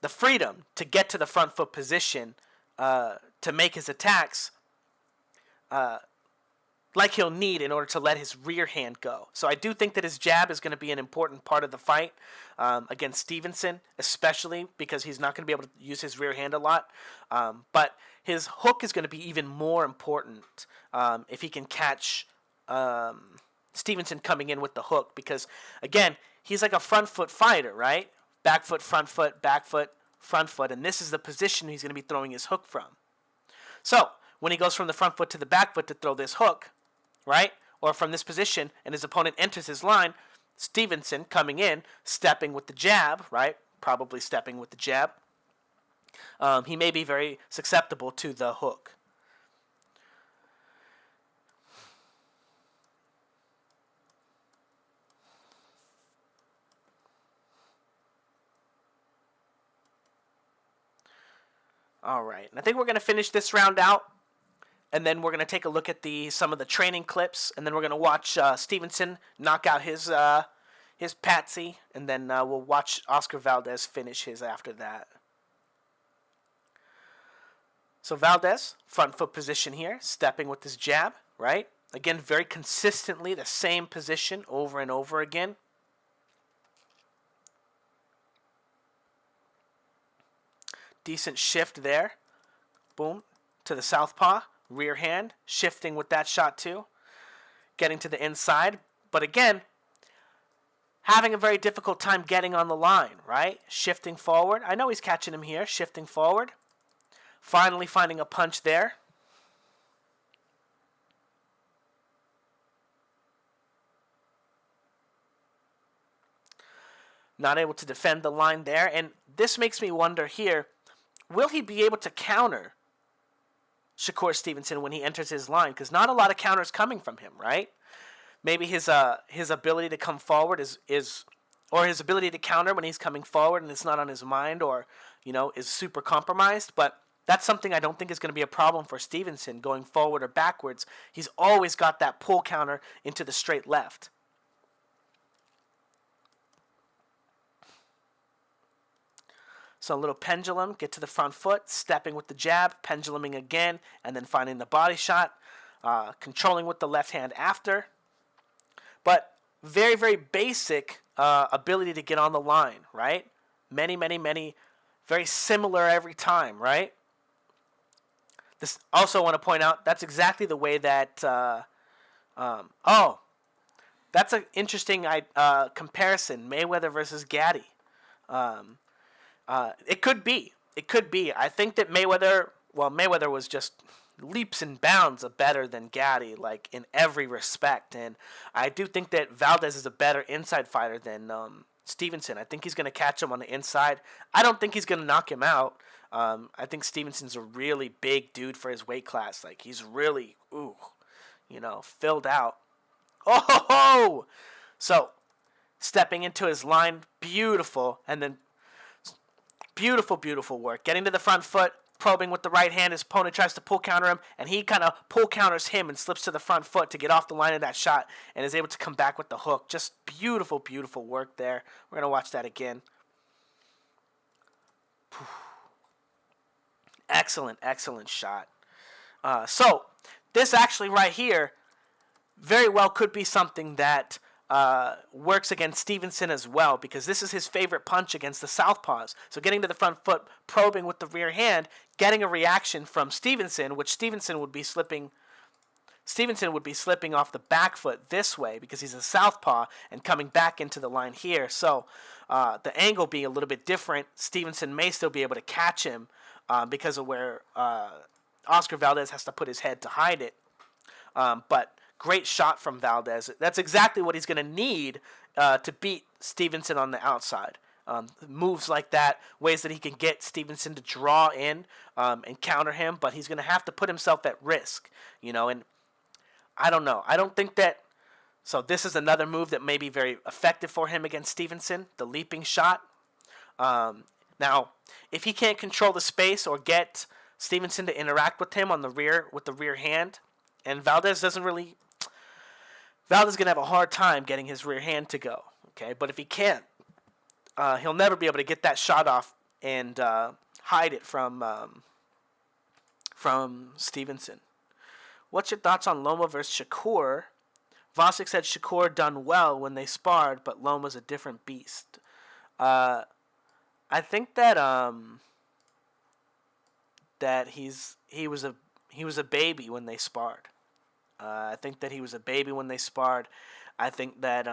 freedom to get to the front foot position to make his attacks like he'll need in order to let his rear hand go. So I do think that his jab is going to be an important part of the fight against Stevenson, especially because he's not going to be able to use his rear hand a lot. But his hook is going to be even more important if he can catch Stevenson coming in with the hook, because, again, he's like a front foot fighter, right? Back foot, front foot, back foot, front foot, and this is the position he's going to be throwing his hook from. So when he goes from the front foot to the back foot to throw this hook, right, or from this position, and his opponent enters his line, Stevenson coming in, stepping with the jab, right, probably stepping with the jab, he may be very susceptible to the hook. All right, and I think we're going to finish this round out, and then we're going to take a look at some of the training clips, and then we're going to watch Stevenson knock out his patsy, and then we'll watch Oscar Valdez finish his after that. So Valdez, front foot position here, stepping with his jab, right? Again, very consistently the same position over and over again. Decent shift there. Boom. To the southpaw. Rear hand. Shifting with that shot too. Getting to the inside. But again, having a very difficult time getting on the line, right? Shifting forward. I know he's catching him here. Shifting forward. Finally finding a punch there. Not able to defend the line there. And this makes me wonder here, will he be able to counter Shakur Stevenson when he enters his line? Because not a lot of counters coming from him, right? Maybe his ability to come forward or his ability to counter when he's coming forward and it's not on his mind, or, is super compromised. But that's something I don't think is going to be a problem for Stevenson going forward or backwards. He's always got that pull counter into the straight left. So a little pendulum, get to the front foot, stepping with the jab, penduluming again, and then finding the body shot, controlling with the left hand after. But very, very basic ability to get on the line, right? Many, very similar every time, right? This also want to point out, that's exactly the way that, that's an interesting comparison, Mayweather versus Gaddy. It could be. I think that Mayweather was just leaps and bounds better than Gaddy, like in every respect. And I do think that Valdez is a better inside fighter than Stevenson. I think he's going to catch him on the inside. I don't think he's going to knock him out. I think Stevenson's a really big dude for his weight class. Like, he's really, filled out. Oh! So, stepping into his line, beautiful, and then beautiful work. Getting to the front foot, probing with the right hand. His opponent tries to pull counter him, and he kind of pull counters him and slips to the front foot to get off the line of that shot and is able to come back with the hook. Just beautiful, beautiful work there. We're going to watch that again. Excellent, excellent shot. So this actually right here very well could be something that works against Stevenson as well, because this is his favorite punch against the southpaws. So getting to the front foot, probing with the rear hand, getting a reaction from Stevenson, which Stevenson would be slipping off the back foot this way because he's a southpaw and coming back into the line here. So the angle being a little bit different, Stevenson may still be able to catch him because of where Oscar Valdez has to put his head to hide it. But great shot from Valdez. That's exactly what he's going to need to beat Stevenson on the outside. Moves like that, ways that he can get Stevenson to draw in and counter him, but he's going to have to put himself at risk, you know, and I don't know. I don't think that, so this is another move that may be very effective for him against Stevenson, the leaping shot. Now, if he can't control the space or get Stevenson to interact with him on the rear, with the rear hand, and Valdez is going to have a hard time getting his rear hand to go, okay? But if he can't, he'll never be able to get that shot off and hide it from Stevenson. What's your thoughts on Loma versus Shakur? Vosik said Shakur done well when they sparred, but Loma's a different beast. I think that he was a baby when they sparred. I think that he was a baby when they sparred. I think that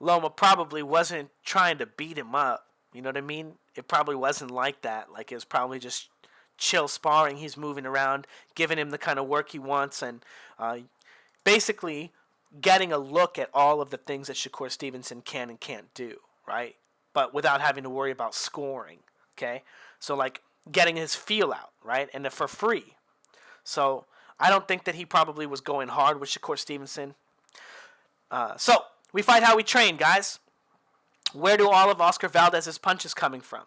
Loma probably wasn't trying to beat him up. You know what I mean? It probably wasn't like that. Like, it was probably just chill sparring. He's moving around, giving him the kind of work he wants, and basically getting a look at all of the things that Shakur Stevenson can and can't do, right? But without having to worry about scoring, okay? So, like, getting his feel out, right? And for free. So, I don't think that he probably was going hard with Shakur Stevenson. So, we fight how we train, guys. Where do all of Oscar Valdez's punches coming from?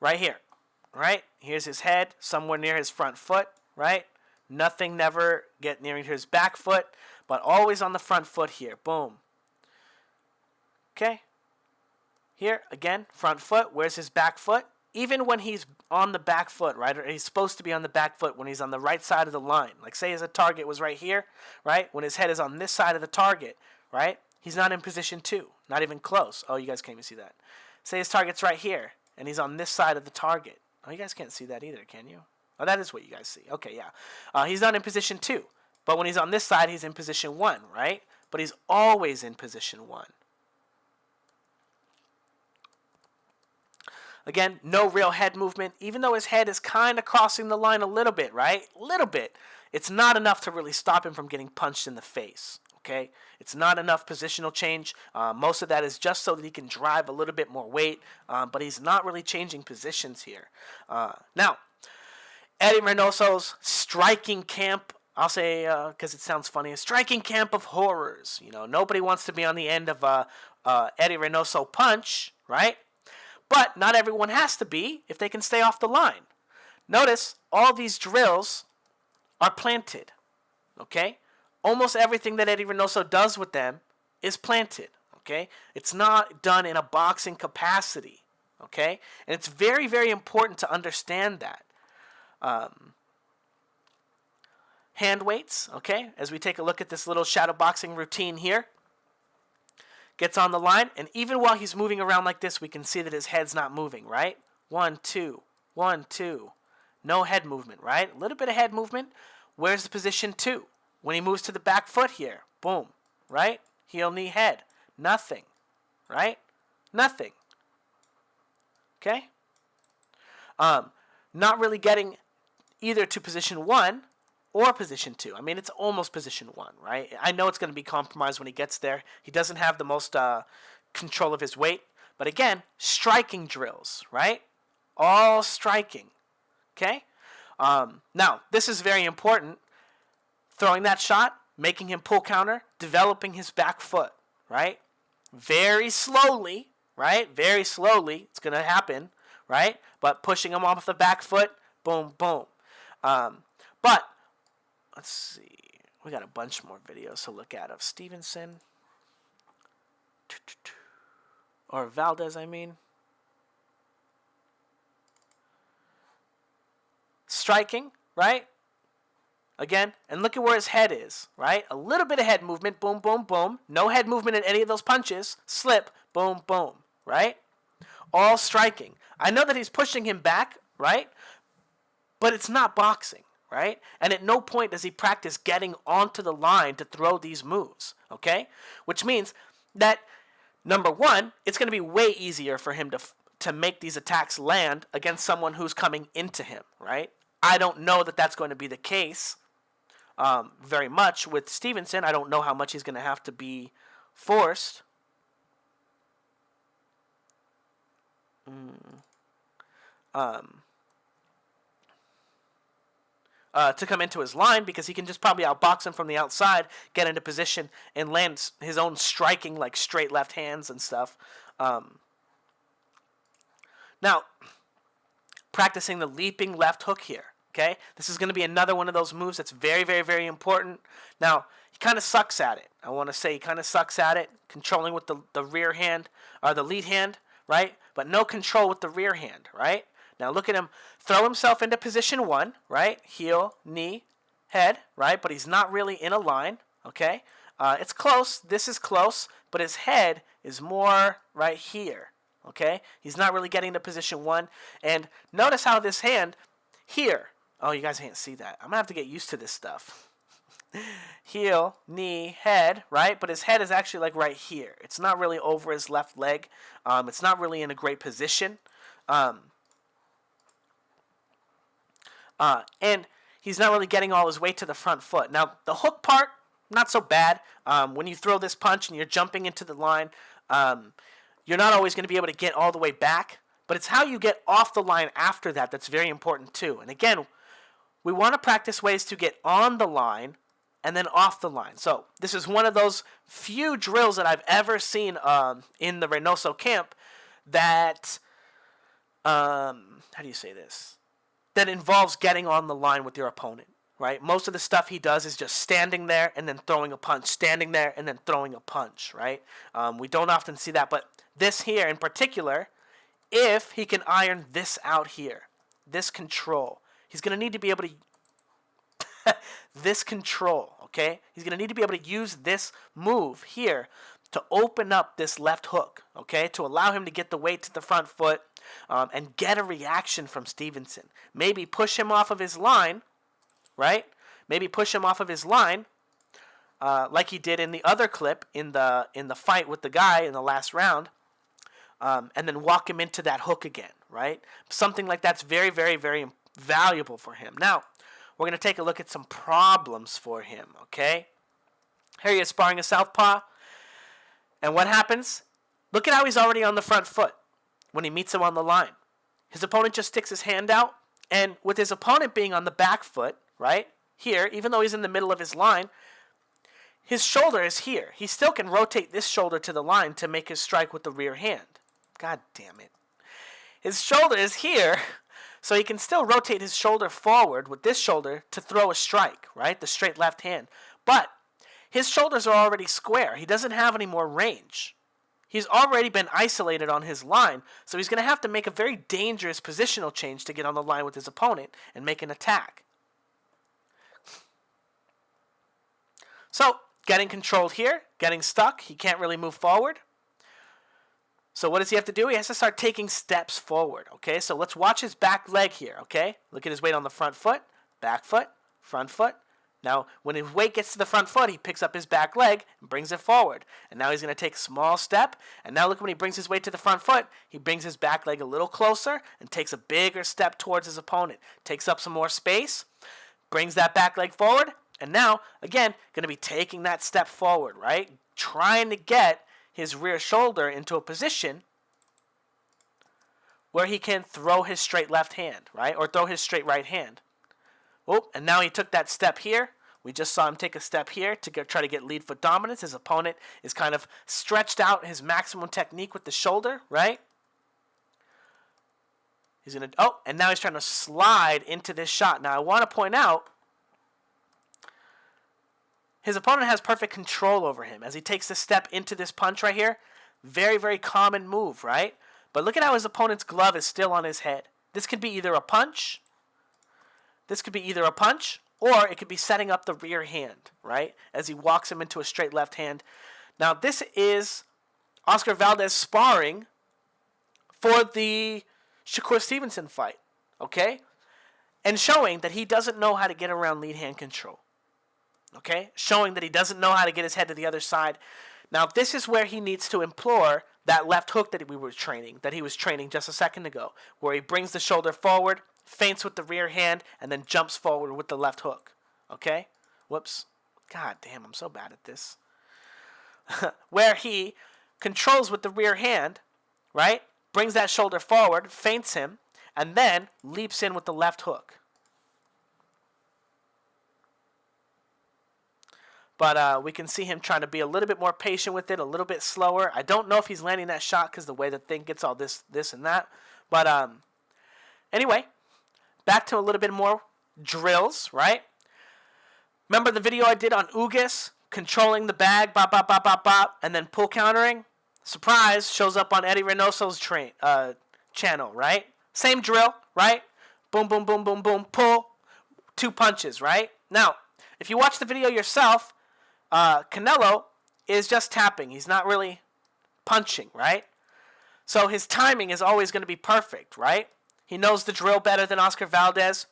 Right here, right? Here's his head, somewhere near his front foot, right? Nothing never get near his back foot, but always on the front foot here. Boom. Okay. Here, again, front foot. Where's his back foot? Even when he's on the back foot, right? Or he's supposed to be on the back foot when he's on the right side of the line. Like, say his target was right here, right? When his head is on this side of the target, right? He's not in position 2. Not even close. Oh, you guys can't even see that. Say his target's right here, and he's on this side of the target. Oh, you guys can't see that either, can you? Oh, that is what you guys see. Okay, yeah. He's not in position 2. But when he's on this side, he's in position 1, right? But he's always in position 1. Again, no real head movement. Even though his head is kind of crossing the line a little bit, right? A little bit. It's not enough to really stop him from getting punched in the face. Okay, it's not enough positional change. Most of that is just so that he can drive a little bit more weight, but he's not really changing positions here. Now, Eddie Reynoso's striking camp, I'll say, because it sounds funny, a striking camp of horrors. You know, nobody wants to be on the end of Eddie Reynoso punch, right? But not everyone has to be if they can stay off the line. Notice all these drills are planted, okay? Almost everything that Eddie Reynoso does with them is planted, okay? It's not done in a boxing capacity, okay? And it's very, very important to understand that. Hand weights, okay? As we take a look at this little shadow boxing routine here. Gets on the line, and even while he's moving around like this, we can see that his head's not moving, right? 1, 2, 1, 2. No head movement, right? A little bit of head movement. Where's the position 2? When he moves to the back foot here, boom, right? Heel, knee, head. Nothing, right? Nothing. Okay? Not really getting either to position 1 or position 2. I mean, it's almost position 1, right? I know it's going to be compromised when he gets there. He doesn't have the most control of his weight. But again, striking drills, right? All striking, okay? Now, this is very important. Throwing that shot, making him pull counter, developing his back foot, right? Very slowly, right? Very slowly, it's going to happen, right? But pushing him off the back foot, boom, boom. But let's see. We got a bunch more videos to look at of Stevenson. Or Valdez, I mean. Striking, right? Again, and look at where his head is, right? A little bit of head movement, boom, boom, boom. No head movement in any of those punches. Slip, boom, boom, right? All striking. I know that he's pushing him back, right? But it's not boxing, right? And at no point does he practice getting onto the line to throw these moves, okay? Which means that, number one, it's going to be way easier for him to make these attacks land against someone who's coming into him, right? I don't know that that's going to be the case very much with Stevenson. I don't know how much he's going to have to be forced. To come into his line, because he can just probably outbox him from the outside, get into position, and land his own striking, like straight left hands and stuff. Now, practicing the leaping left hook here. Okay, this is going to be another one of those moves that's very, very, very important. Now, he kind of sucks at it. I want to say he kind of sucks at it, controlling with the rear hand, or the lead hand, right? But no control with the rear hand, right? Now, look at him throw himself into position one, right? Heel, knee, head, right? But he's not really in a line, okay? It's close. This is close, but his head is more right here, okay? He's not really getting to position one. And notice how this hand here, oh, you guys can't see that. I'm going to have to get used to this stuff. Heel, knee, head, right? But his head is actually like right here. It's not really over his left leg. It's not really in a great position. And he's not really getting all his weight to the front foot. Now, the hook part, not so bad. When you throw this punch and you're jumping into the line, you're not always going to be able to get all the way back. But it's how you get off the line after that that's very important too. And again, we want to practice ways to get on the line and then off the line. So this is one of those few drills that I've ever seen in the Reynoso camp that, how do you say this? That involves getting on the line with your opponent, right? Most of the stuff he does is just standing there and then throwing a punch, standing there and then throwing a punch, right? We don't often see that, but this here in particular, if he can iron this out here, this control, he's going to need to be able to, this control, okay? He's going to need to be able to use this move here to open up this left hook, okay? To allow him to get the weight to the front foot and get a reaction from Stevenson. Maybe push him off of his line, right? Maybe push him off of his line like he did in the other clip in the fight with the guy in the last round. And then walk him into that hook again, right? Something like that's very, very, very valuable for him. Now, we're going to take a look at some problems for him, okay? Here he is sparring a southpaw. And what happens? Look at how he's already on the front foot when he meets him on the line. His opponent just sticks his hand out. And with his opponent being on the back foot, right, here, even though he's in the middle of his line, his shoulder is here. He still can rotate this shoulder to the line to make his strike with the rear hand. God damn it. His shoulder is here, so he can still rotate his shoulder forward with this shoulder to throw a strike, right? The straight left hand. But his shoulders are already square. He doesn't have any more range. He's already been isolated on his line, so he's going to have to make a very dangerous positional change to get on the line with his opponent and make an attack. So, getting controlled here, getting stuck. He can't really move forward. So what does he have to do? He has to start taking steps forward, okay? So let's watch his back leg here, okay? Look at his weight on the front foot, back foot, front foot. Now, when his weight gets to the front foot, he picks up his back leg and brings it forward. And now he's going to take a small step. And now look when he brings his weight to the front foot, he brings his back leg a little closer and takes a bigger step towards his opponent. Takes up some more space, brings that back leg forward. And now, again, going to be taking that step forward, right? Trying to get his rear shoulder into a position where he can throw his straight left hand, right? Or throw his straight right hand. Oh, and now he took that step here We just saw him take a step here to try to get lead foot dominance. His opponent is kind of stretched out his maximum technique with the shoulder, right? He's going to, oh, and now he's trying to slide into this shot. Now, I want to point out, his opponent has perfect control over him as he takes this step into this punch right here. Very, very common move, right? But look at how his opponent's glove is still on his head. This could be either a punch. This could be either a punch, or it could be setting up the rear hand, right? As he walks him into a straight left hand. Now, this is Oscar Valdez sparring for the Shakur Stevenson fight, okay? And showing that he doesn't know how to get around lead hand control, okay? Showing that he doesn't know how to get his head to the other side. Now, this is where he needs to employ that left hook that he was training just a second ago, where he brings the shoulder forward, feints with the rear hand, and then jumps forward with the left hook. Okay? Whoops. God damn, I'm so bad at this. Where he controls with the rear hand, right? Brings that shoulder forward, feints him, and then leaps in with the left hook. But we can see him trying to be a little bit more patient with it, a little bit slower. I don't know if he's landing that shot because the way the thing gets all this and that. But anyway, back to a little bit more drills, right? Remember the video I did on Ugis, controlling the bag, bop, bop, bop, bop, bop, and then pull countering? Surprise, shows up on Eddie Reynoso's channel, right? Same drill, right? Boom, boom, boom, boom, boom, pull, 2 punches, right? Now, if you watch the video yourself, Canelo is just tapping. He's not really punching, right? So his timing is always going to be perfect, right? He knows the drill better than Oscar Valdez.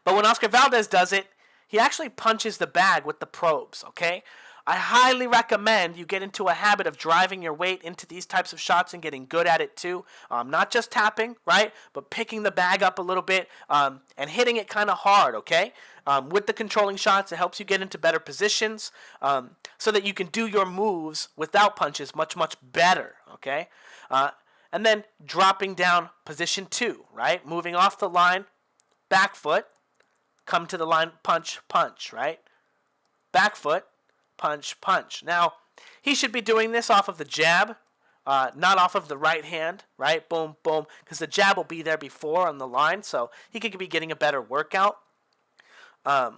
But when Oscar Valdez does it, he actually punches the bag with the probes, okay? I highly recommend you get into a habit of driving your weight into these types of shots and getting good at it too. Not just tapping, right? But picking the bag up a little bit and hitting it kind of hard, okay? With the controlling shots, it helps you get into better positions so that you can do your moves without punches much, much better, okay? And then dropping down position 2, right? Moving off the line, back foot, come to the line, punch, punch, right? Back foot, punch, punch. Now, he should be doing this off of the jab, not off of the right hand, right? Boom, boom, because the jab will be there before on the line, so he could be getting a better workout. But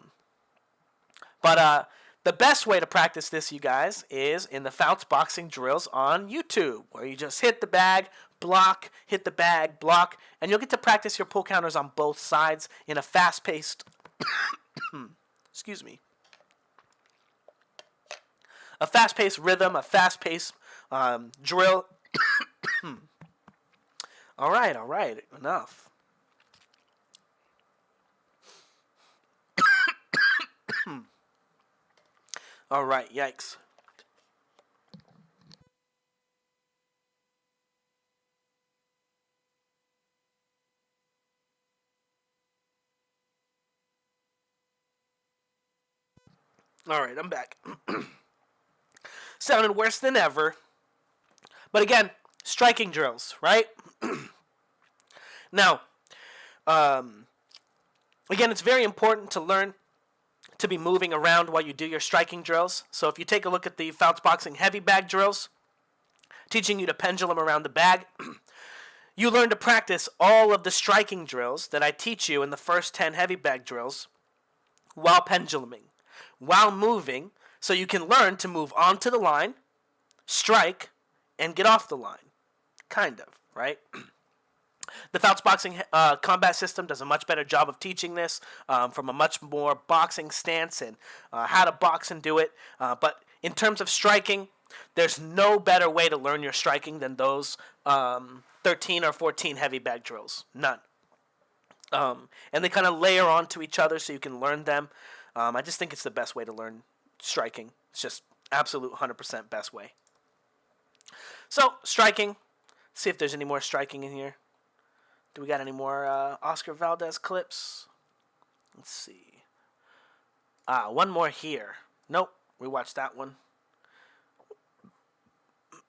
the best way to practice this, you guys, is in the Fouts boxing drills on YouTube, where you just hit the bag, block, hit the bag, block, and you'll get to practice your pull counters on both sides in a fast-paced, excuse me, a fast-paced rhythm, a fast-paced drill. All right, enough. All right, yikes. All right, I'm back. Sounded worse than ever. But again, striking drills, right? Now, again, it's very important to learn to be moving around while you do your striking drills. So if you take a look at the Fouts Boxing heavy bag drills, teaching you to pendulum around the bag, you learn to practice all of the striking drills that I teach you in the first 10 heavy bag drills while penduluming, while moving, so you can learn to move onto the line, strike, and get off the line. Kind of, right? The Fouts Boxing combat system does a much better job of teaching this from a much more boxing stance and how to box and do it. But in terms of striking, there's no better way to learn your striking than those 13 or 14 heavy bag drills. None. And they kind of layer onto each other so you can learn them. I just think it's the best way to learn striking. It's just absolute 100% best way. So, striking. See if there's any more striking in here. Do we got any more Oscar Valdez clips? Let's see. One more here. Nope, we watched that one.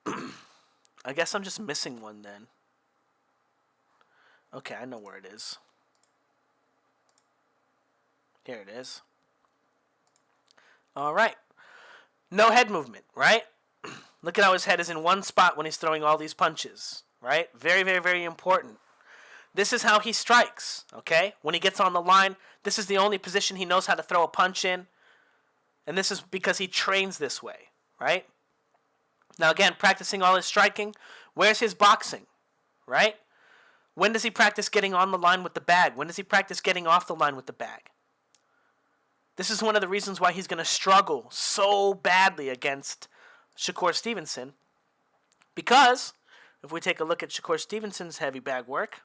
I guess I'm just missing one then. Okay, I know where it is. Here it is. All right. No head movement, right? Look at how his head is in one spot when he's throwing all these punches, right? Very, very, very important. This is how he strikes, okay? When he gets on the line, this is the only position he knows how to throw a punch in. And this is because he trains this way, right? Now, again, practicing all his striking. Where's his boxing, right? When does he practice getting on the line with the bag? When does he practice getting off the line with the bag? This is one of the reasons why he's going to struggle so badly against Shakur Stevenson. Because if we take a look at Shakur Stevenson's heavy bag work,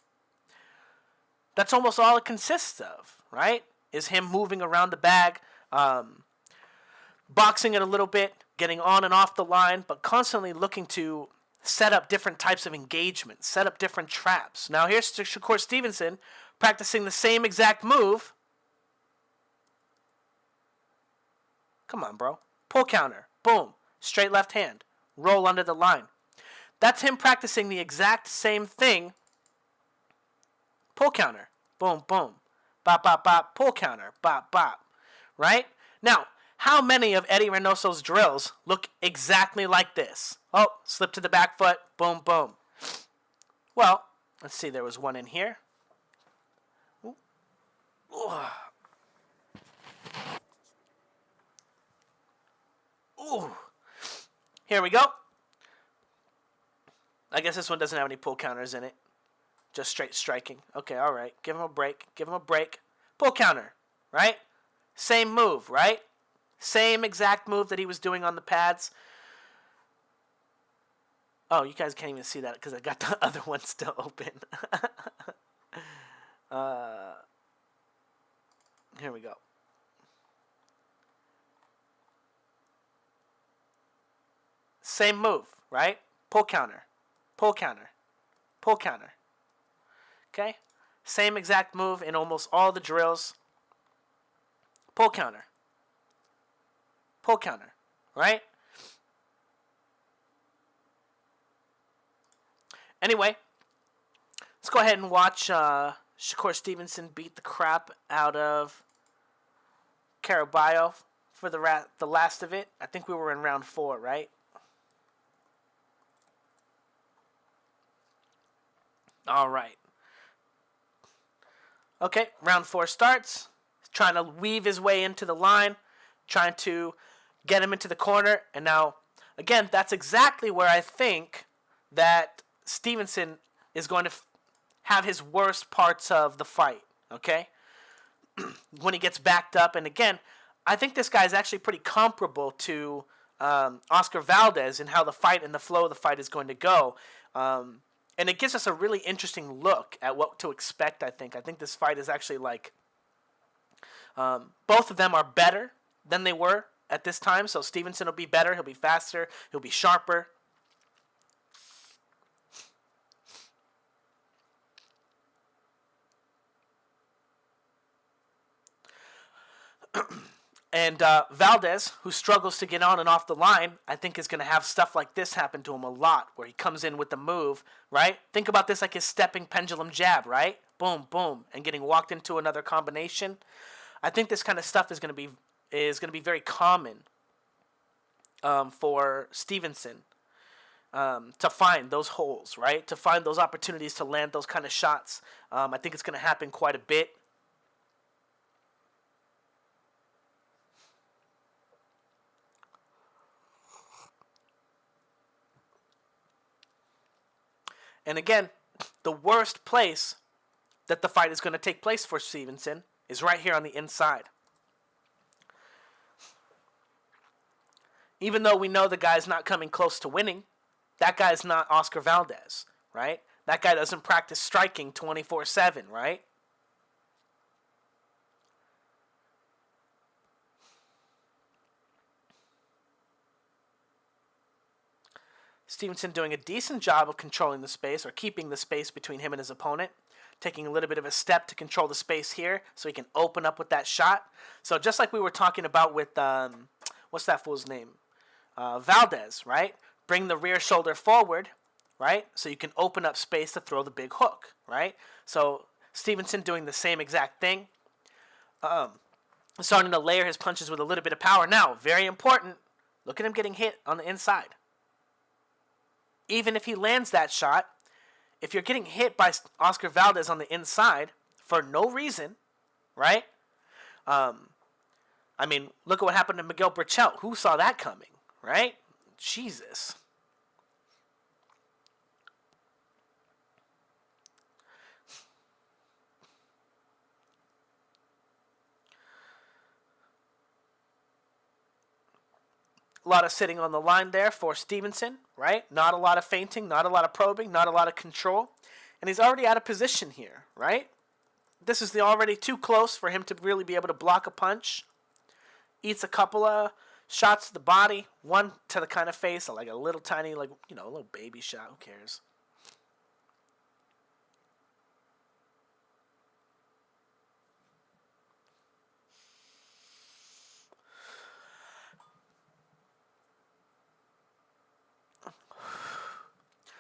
that's almost all it consists of, right? Is him moving around the bag, boxing it a little bit, getting on and off the line, but constantly looking to set up different types of engagements, set up different traps. Now here's Shakur Stevenson practicing the same exact move. Come on, bro. Pull counter. Boom. Straight left hand. Roll under the line. That's him practicing the exact same thing. Pull counter. Boom, boom. Bop, bop, bop. Pull counter. Bop, bop. Right? Now, how many of Eddie Reynoso's drills look exactly like this? Oh, slip to the back foot. Boom, boom. Well, let's see. There was one in here. Ooh. Ooh. Here we go. I guess this one doesn't have any pull counters in it. Just straight striking. Okay, all right. Give him a break. Give him a break. Pull counter, right? Same move, right? Same exact move that he was doing on the pads. Oh, you guys can't even see that because I got the other one still open. Here we go. Same move, right? Pull counter. Pull counter. Pull counter. Okay? Same exact move in almost all the drills. Pull counter. Pull counter. Right? Anyway, let's go ahead and watch Shakur Stevenson beat the crap out of Caraballo for the last of it. I think we were in round 4, right? All right. Okay, round 4 starts. He's trying to weave his way into the line, trying to get him into the corner. And now, again, that's exactly where I think that Stevenson is going to have his worst parts of the fight, okay? When he gets backed up. And again, I think this guy is actually pretty comparable to Oscar Valdez in how the fight and the flow of the fight is going to go. And it gives us a really interesting look at what to expect, I think. I think this fight is actually like... both of them are better than they were at this time. So Stevenson will be better. He'll be faster. He'll be sharper. And Valdez, who struggles to get on and off the line, I think is going to have stuff like this happen to him a lot, where he comes in with the move, right? Think about this like his stepping pendulum jab, right? Boom, boom, and getting walked into another combination. I think this kind of stuff is going to be very common for Stevenson to find those holes, right? To find those opportunities to land those kind of shots. I think it's going to happen quite a bit. And again, the worst place that the fight is going to take place for Stevenson is right here on the inside. Even though we know the guy's not coming close to winning, that guy's not Oscar Valdez, right? That guy doesn't practice striking 24/7, right? Stevenson doing a decent job of controlling the space, or keeping the space between him and his opponent. Taking a little bit of a step to control the space here so he can open up with that shot. So just like we were talking about with, what's that fool's name? Valdez, right? Bring the rear shoulder forward, right? So you can open up space to throw the big hook, right? So Stevenson doing the same exact thing. starting to layer his punches with a little bit of power. Now, very important, look at him getting hit on the inside. Even if he lands that shot, if you're getting hit by Oscar Valdez on the inside for no reason, right? I mean, look at what happened to Miguel Berchelt. Who saw that coming, right? Jesus. A lot of sitting on the line there for Stevenson, right? Not a lot of feinting, not a lot of probing, not a lot of control. And he's already out of position here, right? This is already too close for him to really be able to block a punch. Eats a couple of shots to the body, one to the kind of face, like a little tiny, like, you know, a little baby shot. Who cares?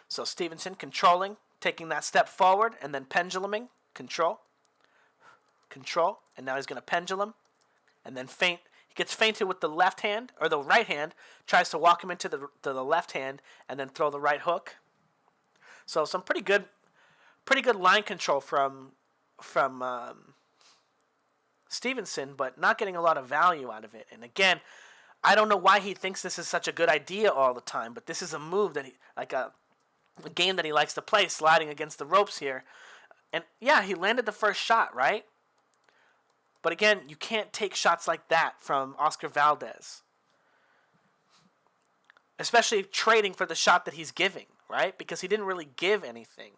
So Stevenson controlling, taking that step forward, and then penduluming. Control. Control. And now he's going to pendulum. And then feint. He gets feinted with the left hand, or the right hand. Tries to walk him into the left hand, and then throw the right hook. So some pretty good line control from Stevenson, but not getting a lot of value out of it. And again, I don't know why he thinks this is such a good idea all the time, but this is a move that he, like a game that he likes to play, sliding against the ropes here. And yeah, he landed the first shot, right? But again, you can't take shots like that from Oscar Valdez. Especially trading for the shot that he's giving, right? Because he didn't really give anything.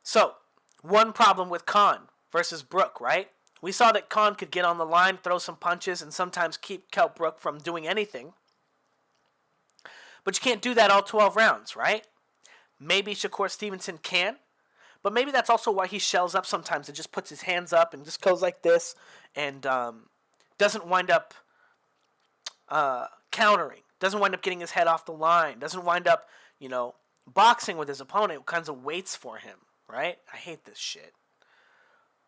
So, one problem with Khan versus Brook, right? We saw that Khan could get on the line, throw some punches, and sometimes keep Kell Brook from doing anything. But you can't do that all 12 rounds, right? Maybe Shakur Stevenson can. But maybe that's also why he shells up sometimes and just puts his hands up and just goes like this and doesn't wind up countering. Doesn't wind up getting his head off the line. Doesn't wind up, you know, boxing with his opponent. Kinds of waits for him, right? I hate this shit.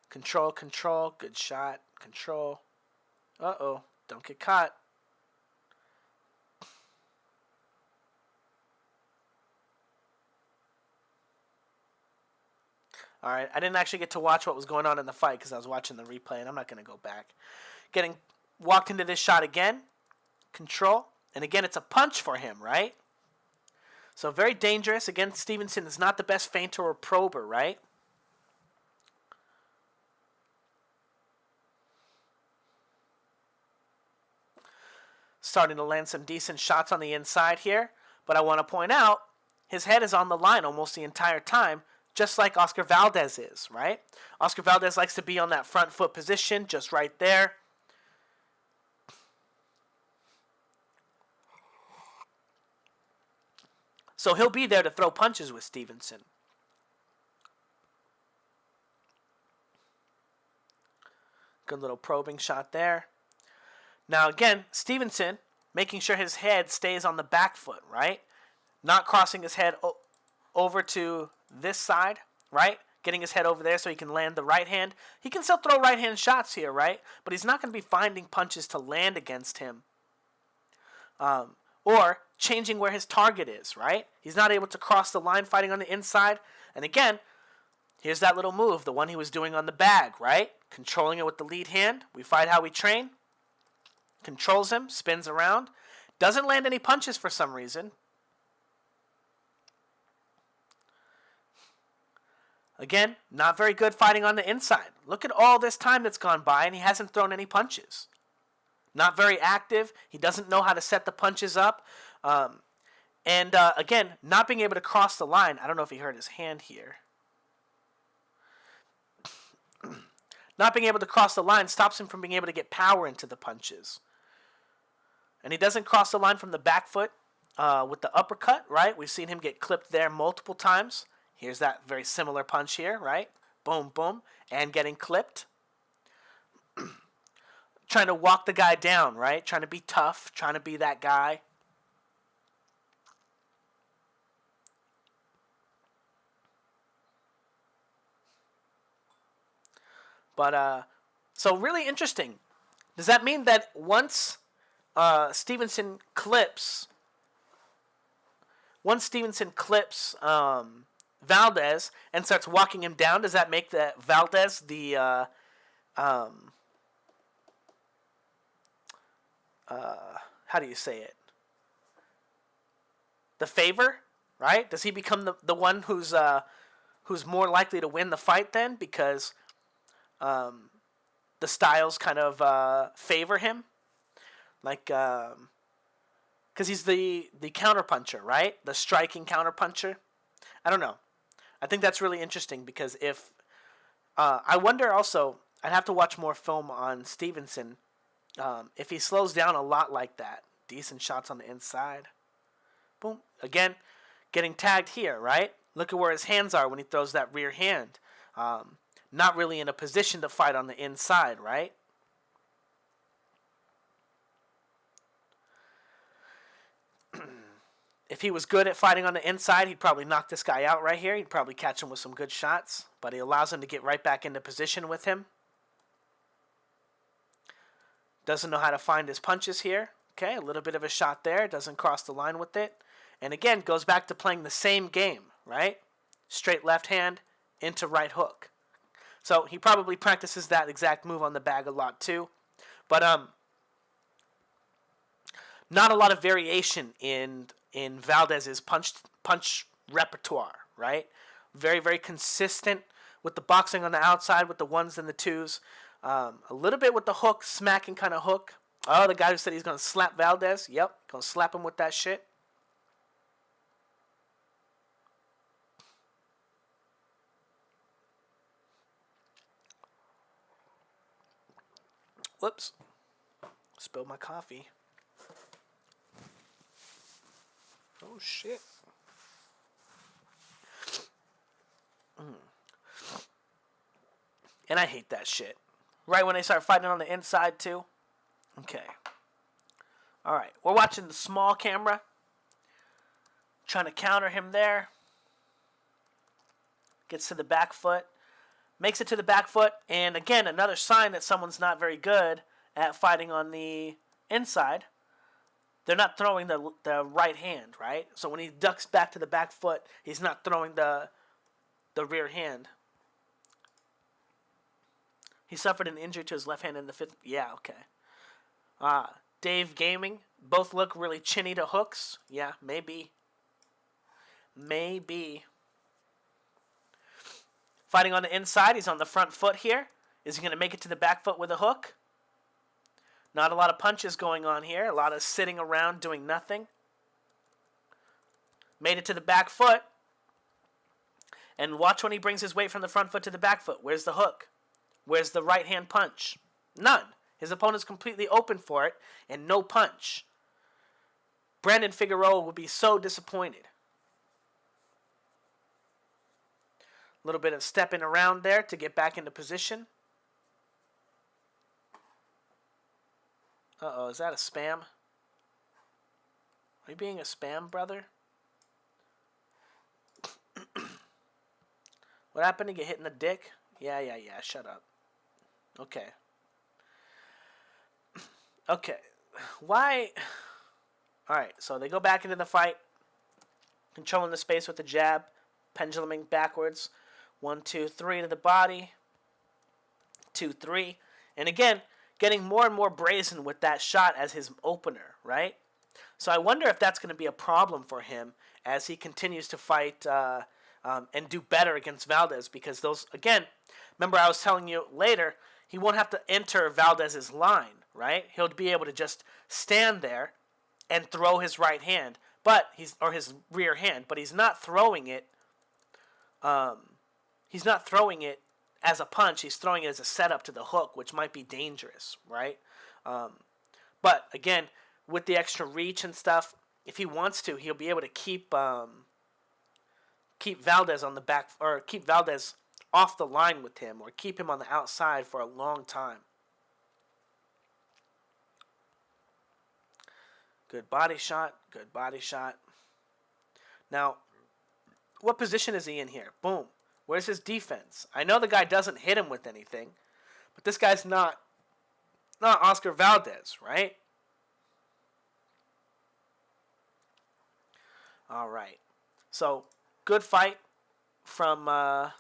Control, control, good shot, control. Uh-oh, don't get caught. All right, I didn't actually get to watch what was going on in the fight because I was watching the replay, and I'm not going to go back. Getting walked into this shot again. Control. And again, it's a punch for him, right? So very dangerous. Again, Stevenson is not the best feinter or prober, right? Starting to land some decent shots on the inside here. But I want to point out, his head is on the line almost the entire time, just like Oscar Valdez is, right? Oscar Valdez likes to be on that front foot position, just right there. So he'll be there to throw punches with Stevenson. Good little probing shot there. Now again, Stevenson making sure his head stays on the back foot, right? Not crossing his head over to this side, right? Getting his head over there so he can land the right hand. He can still throw right hand shots here, right? But he's not going to be finding punches to land against him. Or changing where his target is, right? He's not able to cross the line fighting on the inside. And again, here's that little move, the one he was doing on the bag, right? Controlling it with the lead hand. We fight how we train. Controls him, spins around. Doesn't land any punches for some reason. Again, not very good fighting on the inside. Look at all this time that's gone by and he hasn't thrown any punches. Not very active. He doesn't know how to set the punches up. Again, not being able to cross the line. I don't know if he hurt his hand here. Not being able to cross the line stops him from being able to get power into the punches. And he doesn't cross the line from the back foot with the uppercut, right? We've seen him get clipped there multiple times. Here's that very similar punch here, right? Boom, boom. And getting clipped. trying to walk the guy down, right? Trying to be tough, trying to be that guy. But so really interesting. Does that mean that once Stevenson clips Valdez and starts walking him down, does that make that Valdez the how do you say it? The favor, right? Does he become the one who's more likely to win the fight then because the styles kind of favor him? Like, because he's the counterpuncher, right? The striking counterpuncher. I don't know. I think that's really interesting because if I wonder also, I'd have to watch more film on Stevenson. If he slows down a lot like that, decent shots on the inside. Boom. Again, getting tagged here, right? Look at where his hands are when he throws that rear hand. Not really in a position to fight on the inside, right? If he was good at fighting on the inside, he'd probably knock this guy out right here. He'd probably catch him with some good shots. But he allows him to get right back into position with him. Doesn't know how to find his punches here. Okay, a little bit of a shot there. Doesn't cross the line with it. And again, goes back to playing the same game, right? Straight left hand into right hook. So he probably practices that exact move on the bag a lot too. But not a lot of variation in Valdez's punch repertoire, right? Very, very consistent with the boxing on the outside, with the ones and the twos. A little bit with the hook, smacking kind of hook. Oh, the guy who said he's going to slap Valdez. Yep, going to slap him with that shit. Whoops. Spilled my coffee. Oh, shit. And I hate that shit. Right when they start fighting on the inside, too. Okay. Alright. We're watching the small camera. Trying to counter him there. Gets to the back foot. Makes it to the back foot. And again, another sign that someone's not very good at fighting on the inside. They're not throwing the right hand, right? So when he ducks back to the back foot, he's not throwing the rear hand. He suffered an injury to his left hand in the fifth. Yeah, okay. Dave Gaming. Both look really chinny to hooks. Yeah, maybe. Maybe. Fighting on the inside. He's on the front foot here. Is he going to make it to the back foot with a hook? Not a lot of punches going on here. A lot of sitting around doing nothing. Made it to the back foot. And watch when he brings his weight from the front foot to the back foot. Where's the hook? Where's the right hand punch? None. His opponent's completely open for it and no punch. Brandon Figueroa would be so disappointed. A little bit of stepping around there to get back into position. Uh-oh, is that a spam? Are you being a spam, brother? What happened to get hit in the dick? Yeah, shut up. Okay. Okay. Why? Alright, so they go back into the fight. Controlling the space with the jab. Penduluming backwards. 1, 2, 3 to the body. 2, 3. And again, getting more and more brazen with that shot as his opener, right? So I wonder if that's going to be a problem for him as he continues to fight and do better against Valdez. Because those, again, remember I was telling you later, he won't have to enter Valdez's line, right? He'll be able to just stand there and throw his right hand, or his rear hand, but he's not throwing it. He's not throwing it as a punch. He's throwing it as a setup to the hook, which might be dangerous, right? But again, with the extra reach and stuff, if he wants to, he'll be able to keep Valdez on the back, or keep Valdez off the line with him, or keep him on the outside for a long time. Good body shot. Good body shot. Now, what position is he in here? Boom. Where's his defense? I know the guy doesn't hit him with anything, but this guy's not Oscar Valdez, right? All right. So, good fight from the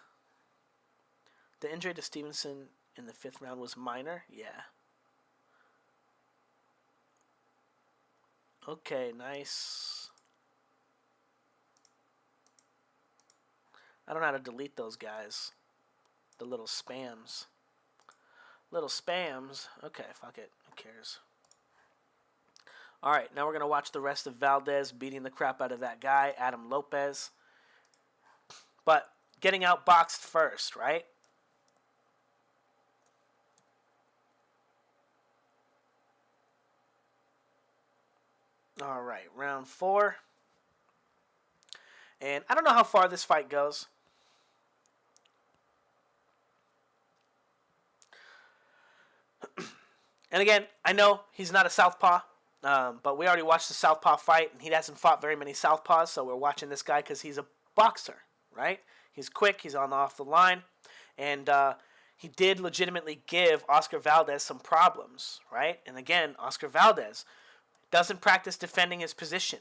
injury to Stevenson in the 5th round was minor. Yeah. Okay, nice. I don't know how to delete those guys. The little spams. Little spams. Okay, fuck it. Who cares? Alright, now we're going to watch the rest of Valdez beating the crap out of that guy, Adam Lopez. But getting outboxed first, right? Alright, round 4. And I don't know how far this fight goes. And again, I know he's not a southpaw, but we already watched the southpaw fight, and he hasn't fought very many southpaws, so we're watching this guy because he's a boxer, right? He's quick, he's on off the line, and he did legitimately give Oscar Valdez some problems, right? And again, Oscar Valdez doesn't practice defending his position,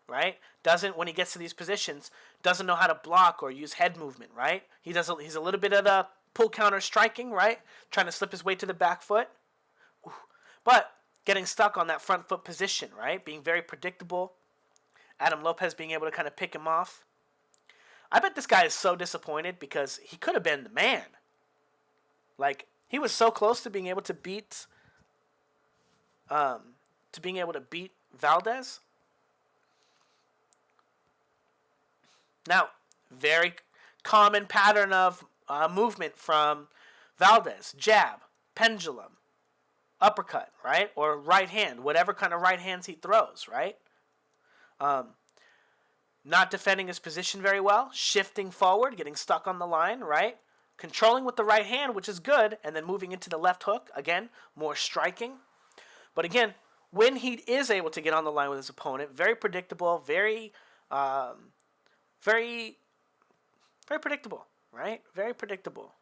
right? Doesn't, when he gets to these positions, doesn't know how to block or use head movement, right? He's a little bit of the pull counter striking, right? Trying to slip his way to the back foot. But getting stuck on that front foot position, right? Being very predictable. Adam Lopez being able to kind of pick him off. I bet this guy is so disappointed because he could have been the man. Like, he was so close to being able to beat Valdez. Now, very common pattern of movement from Valdez. Jab, pendulum, uppercut, right? Or right hand, whatever kind of right hands he throws, right? Not defending his position very well, shifting forward, getting stuck on the line, right? Controlling with the right hand, which is good, and then moving into the left hook, again, more striking. But again, when he is able to get on the line with his opponent, very predictable, very predictable, right? Very predictable.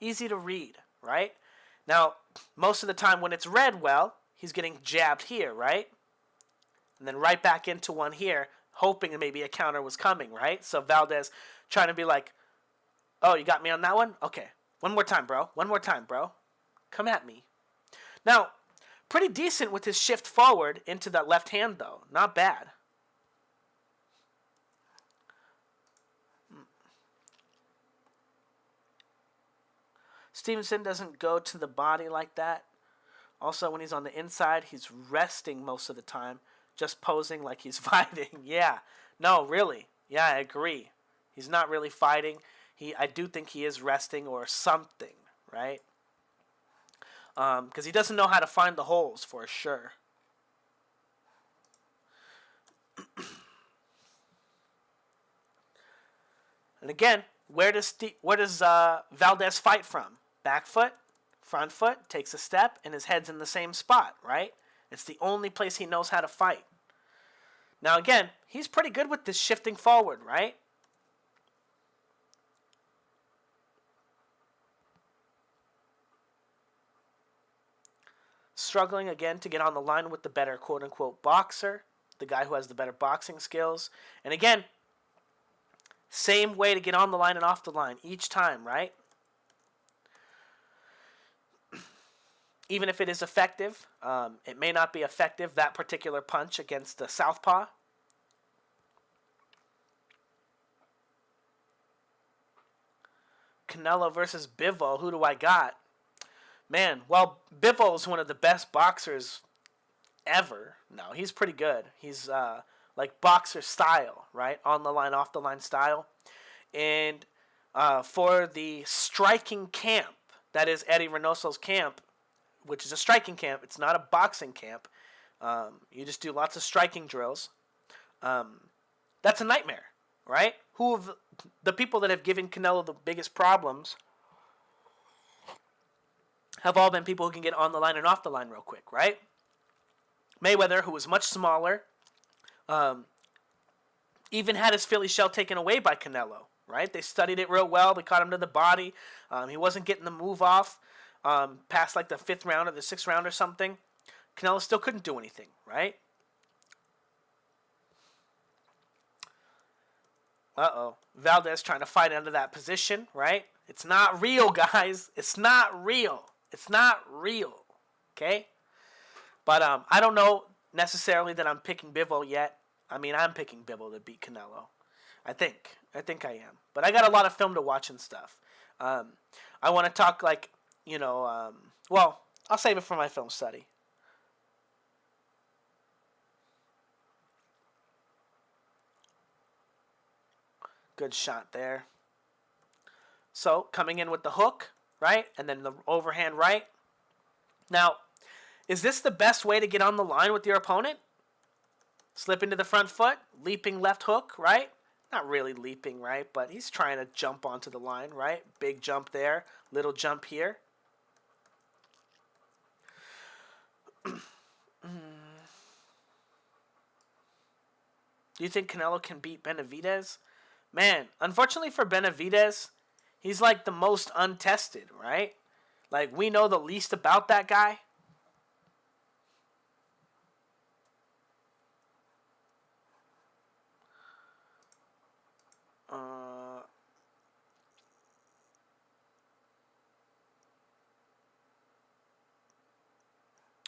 Easy to read, right? Now, most of the time when it's read well, he's getting jabbed here, right? And then right back into one here, hoping that maybe a counter was coming, right? So Valdez trying to be like, oh, you got me on that one? Okay. One more time, bro. One more time, bro. Come at me. Now, pretty decent with his shift forward into that left hand, though. Not bad. Stevenson doesn't go to the body like that. Also, when he's on the inside, he's resting most of the time, just posing like he's fighting. Yeah, no, really. Yeah, I agree. He's not really fighting. I do think he is resting or something, right? Because he doesn't know how to find the holes for sure. And again, where does Valdez fight from? Back foot, front foot, takes a step, and his head's in the same spot, right? It's the only place he knows how to fight. Now again, he's pretty good with this shifting forward, right? Struggling again to get on the line with the better quote-unquote boxer, the guy who has the better boxing skills. And again, same way to get on the line and off the line each time, right? Even if it is effective, it may not be effective, that particular punch against the southpaw. Canelo versus Bivol. Who do I got? Man, well, Bivol is one of the best boxers ever. No, he's pretty good. He's like boxer style, right? On the line, off the line style. And for the striking camp, that is Eddie Reynoso's camp, which is a striking camp. It's not a boxing camp. You just do lots of striking drills. That's a nightmare, right? Who of the people that have given Canelo the biggest problems have all been people who can get on the line and off the line real quick, right? Mayweather, who was much smaller, even had his Philly shell taken away by Canelo, right? They studied it real well. They caught him to the body. He wasn't getting the move off past like the 5th round or the 6th round or something. Canelo still couldn't do anything, right? Uh-oh. Valdez trying to fight under that position, right? It's not real, guys. It's not real. It's not real, okay? But I don't know necessarily that I'm picking Bivol yet. I mean, I'm picking Bivol to beat Canelo. I think I am. But I got a lot of film to watch and stuff. I want to talk like, well, I'll save it for my film study. Good shot there. So, coming in with the hook, right? And then the overhand right. Now, is this the best way to get on the line with your opponent? Slip into the front foot, leaping left hook, right? Not really leaping, right? But he's trying to jump onto the line, right? Big jump there, little jump here. Do you think Canelo can beat Benavidez? Man, unfortunately for Benavidez, he's like the most untested, right? Like, we know the least about that guy.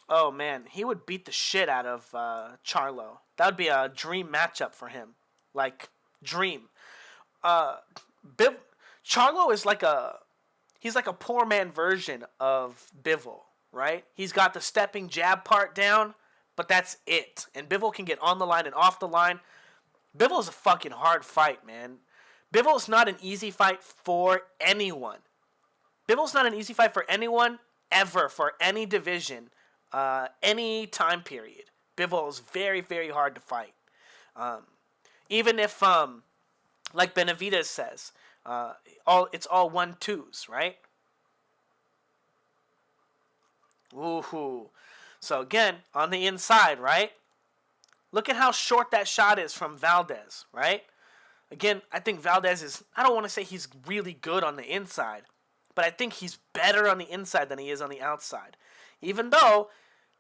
Oh, man, he would beat the shit out of Charlo. That would be a dream matchup for him. Like, dream. Charlo is like he's like a poor man version of Bivol, right? He's got the stepping jab part down, but that's it. And Bivol can get on the line and off the line. Bivol is a fucking hard fight, man. Bivol is not an easy fight for anyone. Bivol's not an easy fight for anyone ever, for any division, any time period. Bivol is very, very hard to fight. Even if, like Benavidez says, it's all 1-2s, right? Woohoo. So again, on the inside, right? Look at how short that shot is from Valdez, right? Again, I think Valdez is, I don't want to say he's really good on the inside, but I think he's better on the inside than he is on the outside. Even though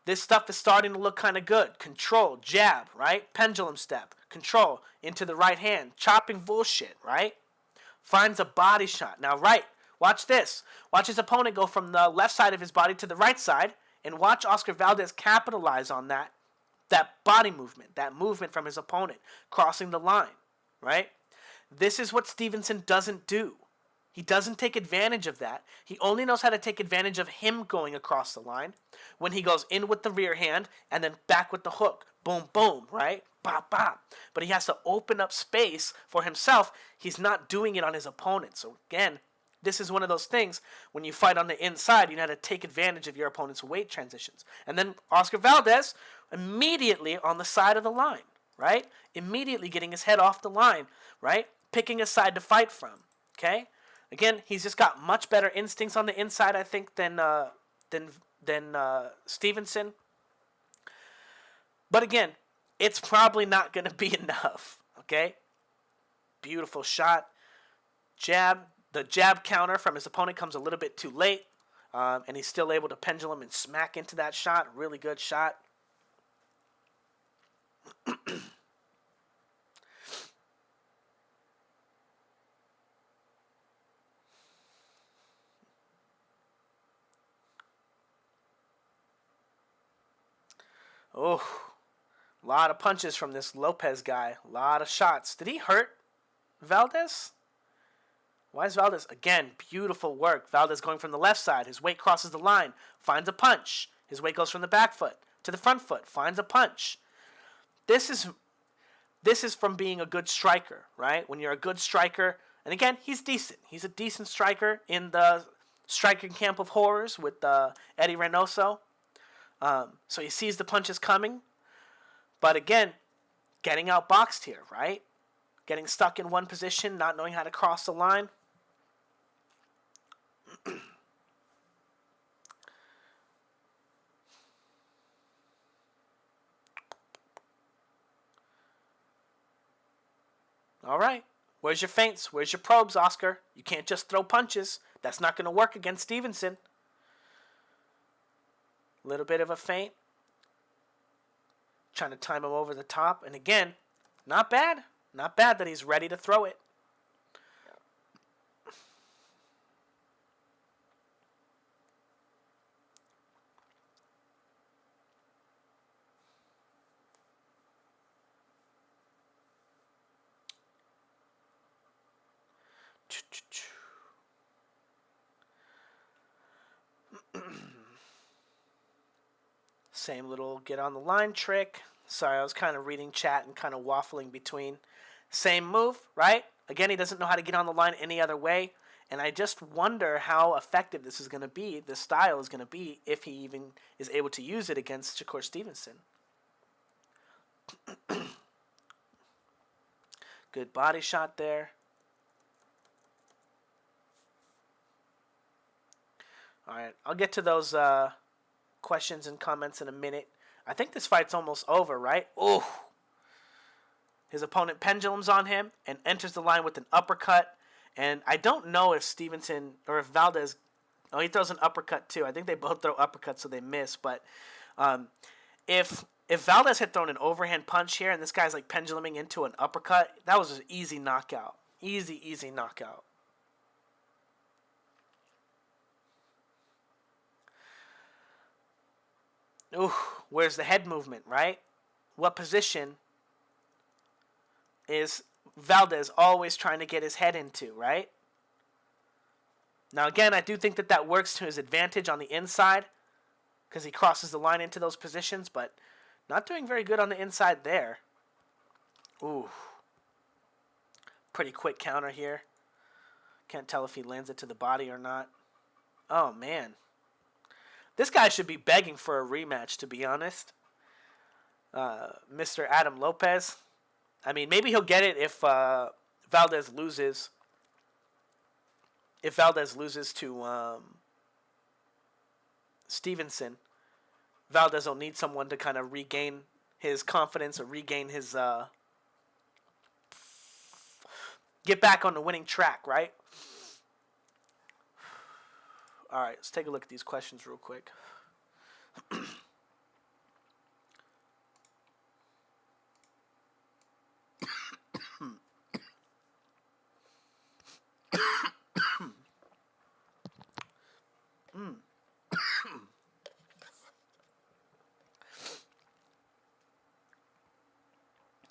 this stuff is starting to look kind of good. Control, jab, right? Pendulum step, control, into the right hand. Chopping bullshit, right? Finds a body shot. Now, right, watch this. Watch his opponent go from the left side of his body to the right side, and watch Oscar Valdez capitalize on that body movement, that movement from his opponent, crossing the line, right? This is what Stevenson doesn't do. He doesn't take advantage of that. He only knows how to take advantage of him going across the line when he goes in with the rear hand and then back with the hook. Boom, boom, right? Bop, bop. But he has to open up space for himself. He's not doing it on his opponent. So again, this is one of those things when you fight on the inside, you know how to take advantage of your opponent's weight transitions. And then Oscar Valdez immediately on the side of the line, right? Immediately getting his head off the line, right? Picking a side to fight from, okay? Again, he's just got much better instincts on the inside, I think, than Stevenson. But again, it's probably not going to be enough, okay? Beautiful shot. Jab. The jab counter from his opponent comes a little bit too late, and he's still able to pendulum and smack into that shot. Really good shot. Oh, a lot of punches from this Lopez guy. A lot of shots. Did he hurt Valdez? Why is Valdez? Again, beautiful work. Valdez going from the left side. His weight crosses the line. Finds a punch. His weight goes from the back foot to the front foot. Finds a punch. This is from being a good striker, right? When you're a good striker, and again, he's decent. He's a decent striker in the striking camp of horrors with Eddie Reynoso. So he sees the punches coming. But again, getting outboxed here, right? Getting stuck in one position, not knowing how to cross the line. All right. Where's your feints? Where's your probes, Oscar? You can't just throw punches. That's not going to work against Stevenson. Little bit of a feint. Trying to time him over the top. And again, not bad. Not bad that he's ready to throw it. Same little get on the line trick. Sorry, I was kind of reading chat and kind of waffling between. Same move, right? Again, he doesn't know how to get on the line any other way. And I just wonder how effective this is going to be, this style is going to be, if he even is able to use it against Shakur Stevenson. Good body shot there. All right, I'll get to those questions and comments in a minute. I think this fight's almost over, right? Ooh. His opponent pendulums on him and enters the line with an uppercut. And I don't know if Stevenson or if Valdez... Oh, he throws an uppercut too. I think they both throw uppercuts, so they miss. But if Valdez had thrown an overhand punch here and this guy's like penduluming into an uppercut, that was an easy knockout. Easy knockout. Ooh, where's the head movement, right? What position is Valdez always trying to get his head into, right? Now, again, I do think that works to his advantage on the inside because he crosses the line into those positions, but not doing very good on the inside there. Ooh. Pretty quick counter here. Can't tell if he lands it to the body or not. Oh, man. This guy should be begging for a rematch, to be honest. Mr. Adam Lopez. I mean, maybe he'll get it if Valdez loses. If Valdez loses to Stevenson, Valdez will need someone to kind of regain his confidence or regain his... get back on the winning track, right? All right, let's take a look at these questions real quick.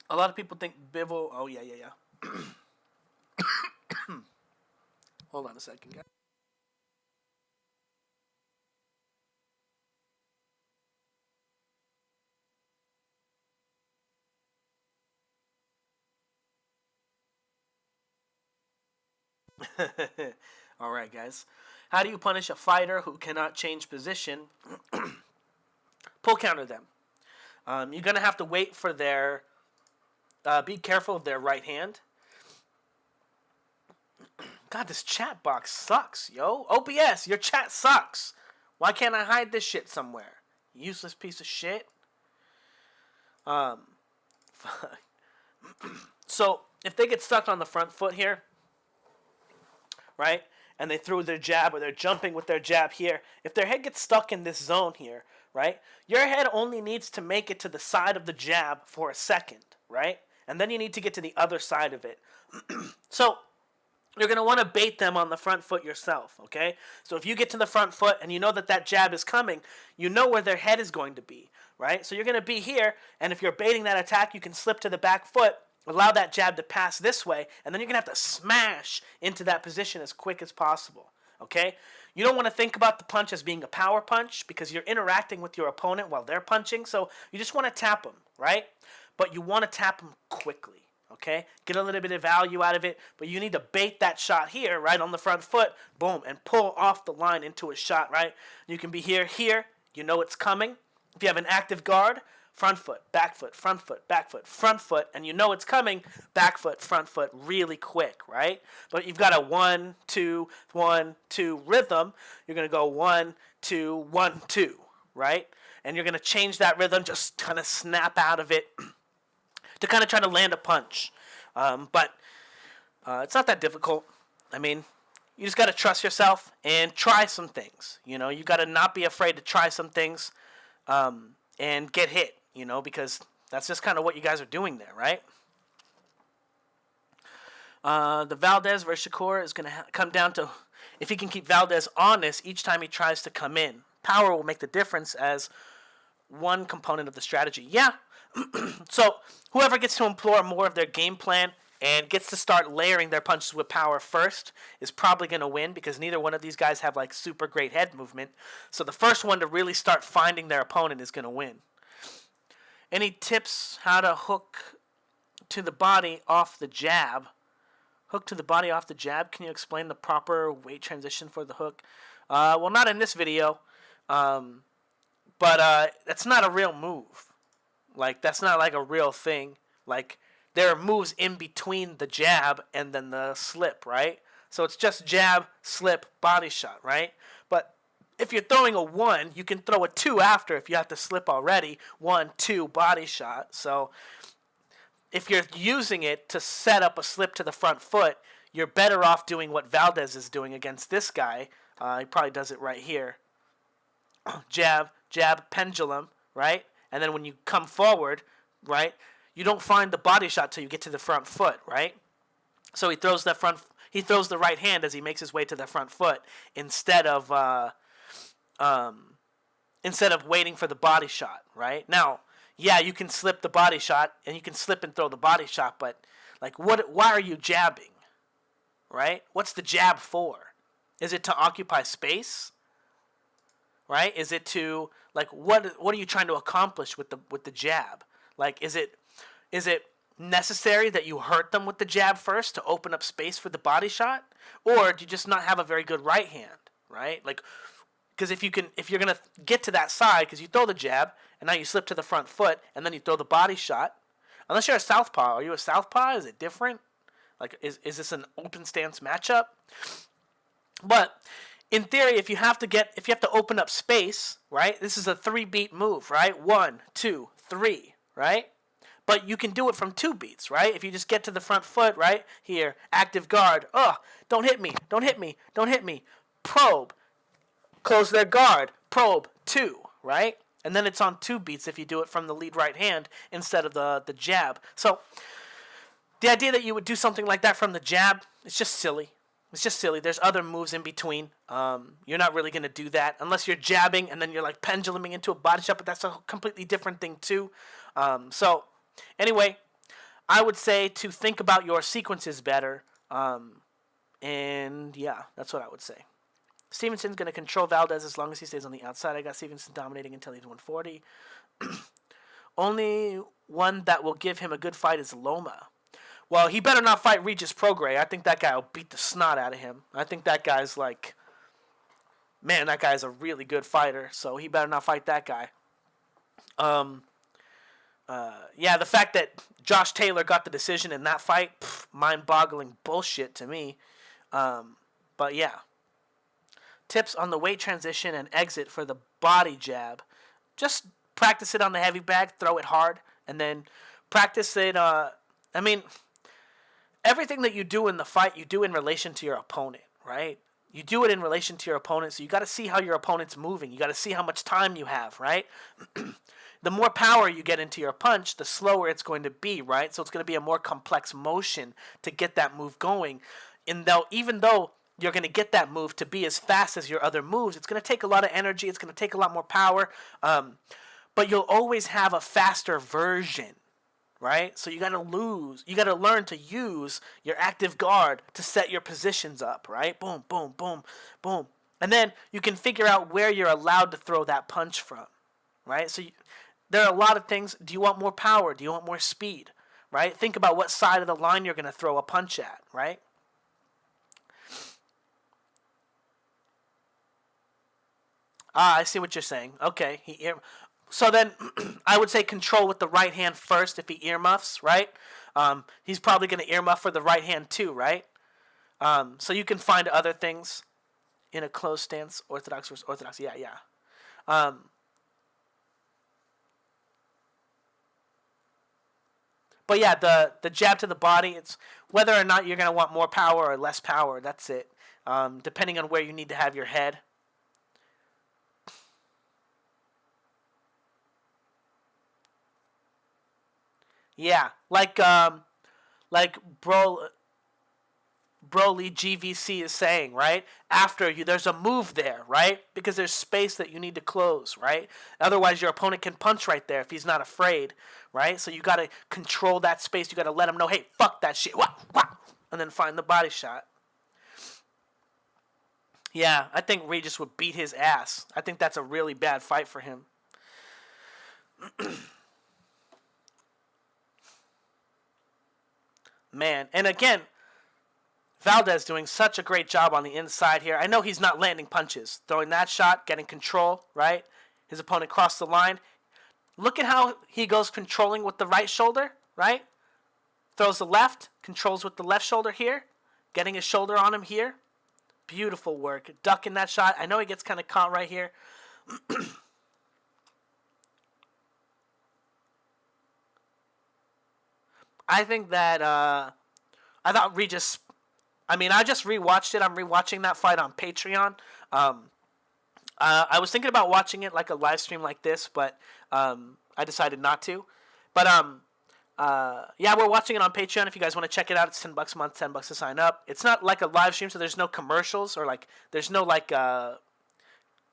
A lot of people think Bivol... Oh, yeah. Hold on a second, guys. All right, guys. How do you punish a fighter who cannot change position? Pull counter them. You're going to have to wait for their... be careful of their right hand. God, this chat box sucks, yo. OBS, your chat sucks. Why can't I hide this shit somewhere? Useless piece of shit. So, if they get stuck on the front foot here, right, and they threw their jab or they're jumping with their jab here, if their head gets stuck in this zone here, right, your head only needs to make it to the side of the jab for a second, right, and then you need to get to the other side of it. So, you're going to want to bait them on the front foot yourself, okay? So if you get to the front foot and you know that jab is coming, you know where their head is going to be, right? So you're going to be here, and if you're baiting that attack, you can slip to the back foot, allow that jab to pass this way, and then you're going to have to smash into that position as quick as possible, okay? You don't want to think about the punch as being a power punch because you're interacting with your opponent while they're punching, so you just want to tap them, right? But you want to tap them quickly. Okay, get a little bit of value out of it, but you need to bait that shot here, right, on the front foot, boom, and pull off the line into a shot, right? You can be here, you know it's coming. If you have an active guard, front foot, back foot, front foot, back foot, front foot, and you know it's coming, back foot, front foot, really quick, right? But you've got a 1, 2, 1, 2 rhythm. You're going to go 1, 2, 1, 2, right? And you're going to change that rhythm, just kind of snap out of it, to kind of try to land a punch, But it's not that difficult. I mean, you just got to trust yourself and try some things. You know, you got to not be afraid to try some things and get hit, you know, because that's just kind of what you guys are doing there, right? The Valdez versus Shakur is going to come down to if he can keep Valdez honest each time he tries to come in. Power will make the difference as one component of the strategy. Yeah. So whoever gets to employ more of their game plan and gets to start layering their punches with power first is probably going to win, because neither one of these guys have like super great head movement. So the first one to really start finding their opponent is going to win. Any tips how to hook to the body off the jab? Hook to the body off the jab. Can you explain the proper weight transition for the hook? Well, not in this video, but that's not a real move. Like, that's not like a real thing. Like, there are moves in between the jab and then the slip, right? So it's just jab, slip, body shot, right? But if you're throwing a 1, you can throw a 2 after if you have to slip already. 1, 2, body shot. So if you're using it to set up a slip to the front foot, you're better off doing what Valdez is doing against this guy. He probably does it right here. Jab, jab, pendulum, right? And then when you come forward, right, you don't find the body shot till you get to the front foot, right? So he throws the right hand as he makes his way to the front foot instead of waiting for the body shot, right? Now, yeah, you can slip the body shot and you can slip and throw the body shot, but like, why are you jabbing, right? What's the jab for? Is it to occupy space? Right? Is it to, like, what are you trying to accomplish with the jab? Like, is it necessary that you hurt them with the jab first to open up space for the body shot, or do you just not have a very good right hand, right? Like, because if you're gonna get to that side, because you throw the jab and now you slip to the front foot and then you throw the body shot, unless you're a southpaw. Are you a southpaw? Is it different? Like, is this an open stance matchup? But in theory, if you have to open up space, right? This is a 3-beat move, right? 1, 2, 3, right? But you can do it from 2 beats, right? If you just get to the front foot, right? Here, active guard. Don't hit me. Don't hit me. Don't hit me. Probe. Close their guard. Probe. 2, right? And then it's on 2 beats if you do it from the lead right hand instead of the jab. So the idea that you would do something like that from the jab, it's just silly. It's just silly. There's other moves in between. You're not really going to do that unless you're jabbing and then you're like penduluming into a body shot, but that's a completely different thing too. So anyway, I would say to think about your sequences better. And yeah, that's what I would say. Stevenson's going to control Valdez as long as he stays on the outside. I got Stevenson dominating until he's 140. Only one that will give him a good fight is Loma. Well, he better not fight Regis Prograis. I think that guy will beat the snot out of him. I think that guy's like, man, that guy's a really good fighter, so he better not fight that guy. Yeah, the fact that Josh Taylor got the decision in that fight, mind-boggling bullshit to me. But yeah. Tips on the weight transition and exit for the body jab. Just practice it on the heavy bag, throw it hard, and then practice it, everything that you do in the fight, you do in relation to your opponent, right? You do it in relation to your opponent, so you got to see how your opponent's moving. You got to see how much time you have, right? The more power you get into your punch, the slower it's going to be, right? So it's going to be a more complex motion to get that move going. And even though you're going to get that move to be as fast as your other moves, it's going to take a lot of energy. It's going to take a lot more power. But you'll always have a faster version. Right? So you got to learn to use your active guard to set your positions up, right? Boom, boom, boom, boom. And then you can figure out where you're allowed to throw that punch from, right? So there are a lot of things. Do you want more power? Do you want more speed, right? Think about what side of the line you're going to throw a punch at, right? I see what you're saying. Okay, so then I would say control with the right hand first if he earmuffs, right? He's probably going to earmuff for the right hand too, right? So you can find other things in a closed stance, orthodox versus orthodox. Yeah. But yeah, the jab to the body, it's whether or not you're going to want more power or less power. That's it. Depending on where you need to have your head. Yeah, like Broly GVC is saying, right? After you, there's a move there, right? Because there's space that you need to close, right? Otherwise, your opponent can punch right there if he's not afraid, right? So you got to control that space. You got to let him know, hey, fuck that shit, wah, wah, and then find the body shot. Yeah, I think Regis would beat his ass. I think that's a really bad fight for him. Man, and again, Valdez doing such a great job on the inside here. I know he's not landing punches. Throwing that shot, getting control, right? His opponent crossed the line. Look at how he goes controlling with the right shoulder, right? Throws the left, controls with the left shoulder here. Getting his shoulder on him here. Beautiful work. Ducking that shot. I know he gets kind of caught right here. I think that, I thought Regis, I mean, I just rewatched it. I'm rewatching that fight on Patreon. I was thinking about watching it like a live stream like this, but I decided not to. But yeah, we're watching it on Patreon. If you guys want to check it out, it's $10 a month, $10 to sign up. It's not like a live stream, so there's no commercials or like there's no like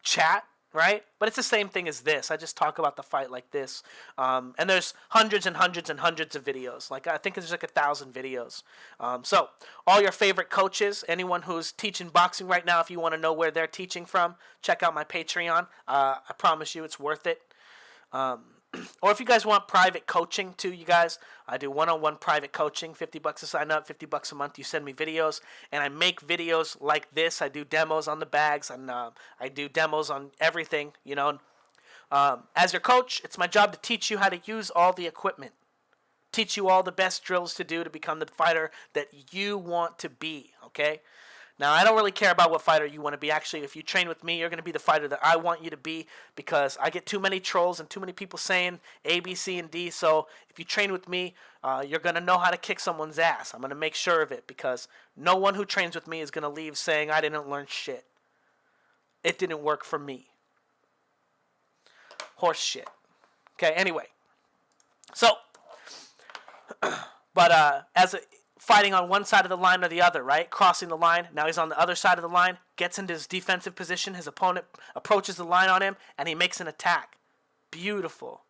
chat, right? But it's the same thing as this. I just talk about the fight like this. And there's hundreds and hundreds and hundreds of videos. Like I think there's like 1,000 videos. So all your favorite coaches, anyone who's teaching boxing right now, if you want to know where they're teaching from, check out my Patreon. I promise you, it's worth it. Or if you guys want private coaching too, you guys, I do one-on-one private coaching, $50 to sign up, $50 a month. You send me videos, and I make videos like this. I do demos on the bags, and I do demos on everything, you know. As your coach, it's my job to teach you how to use all the equipment, teach you all the best drills to do to become the fighter that you want to be, okay? Now, I don't really care about what fighter you want to be. Actually, if you train with me, you're going to be the fighter that I want you to be because I get too many trolls and too many people saying A, B, C, and D. So if you train with me, you're going to know how to kick someone's ass. I'm going to make sure of it because no one who trains with me is going to leave saying I didn't learn shit. It didn't work for me. Horse shit. Okay, anyway. So, but as a... fighting on one side of the line or the other, right? Crossing the line. Now he's on the other side of the line. Gets into his defensive position. His opponent approaches the line on him, and he makes an attack. Beautiful.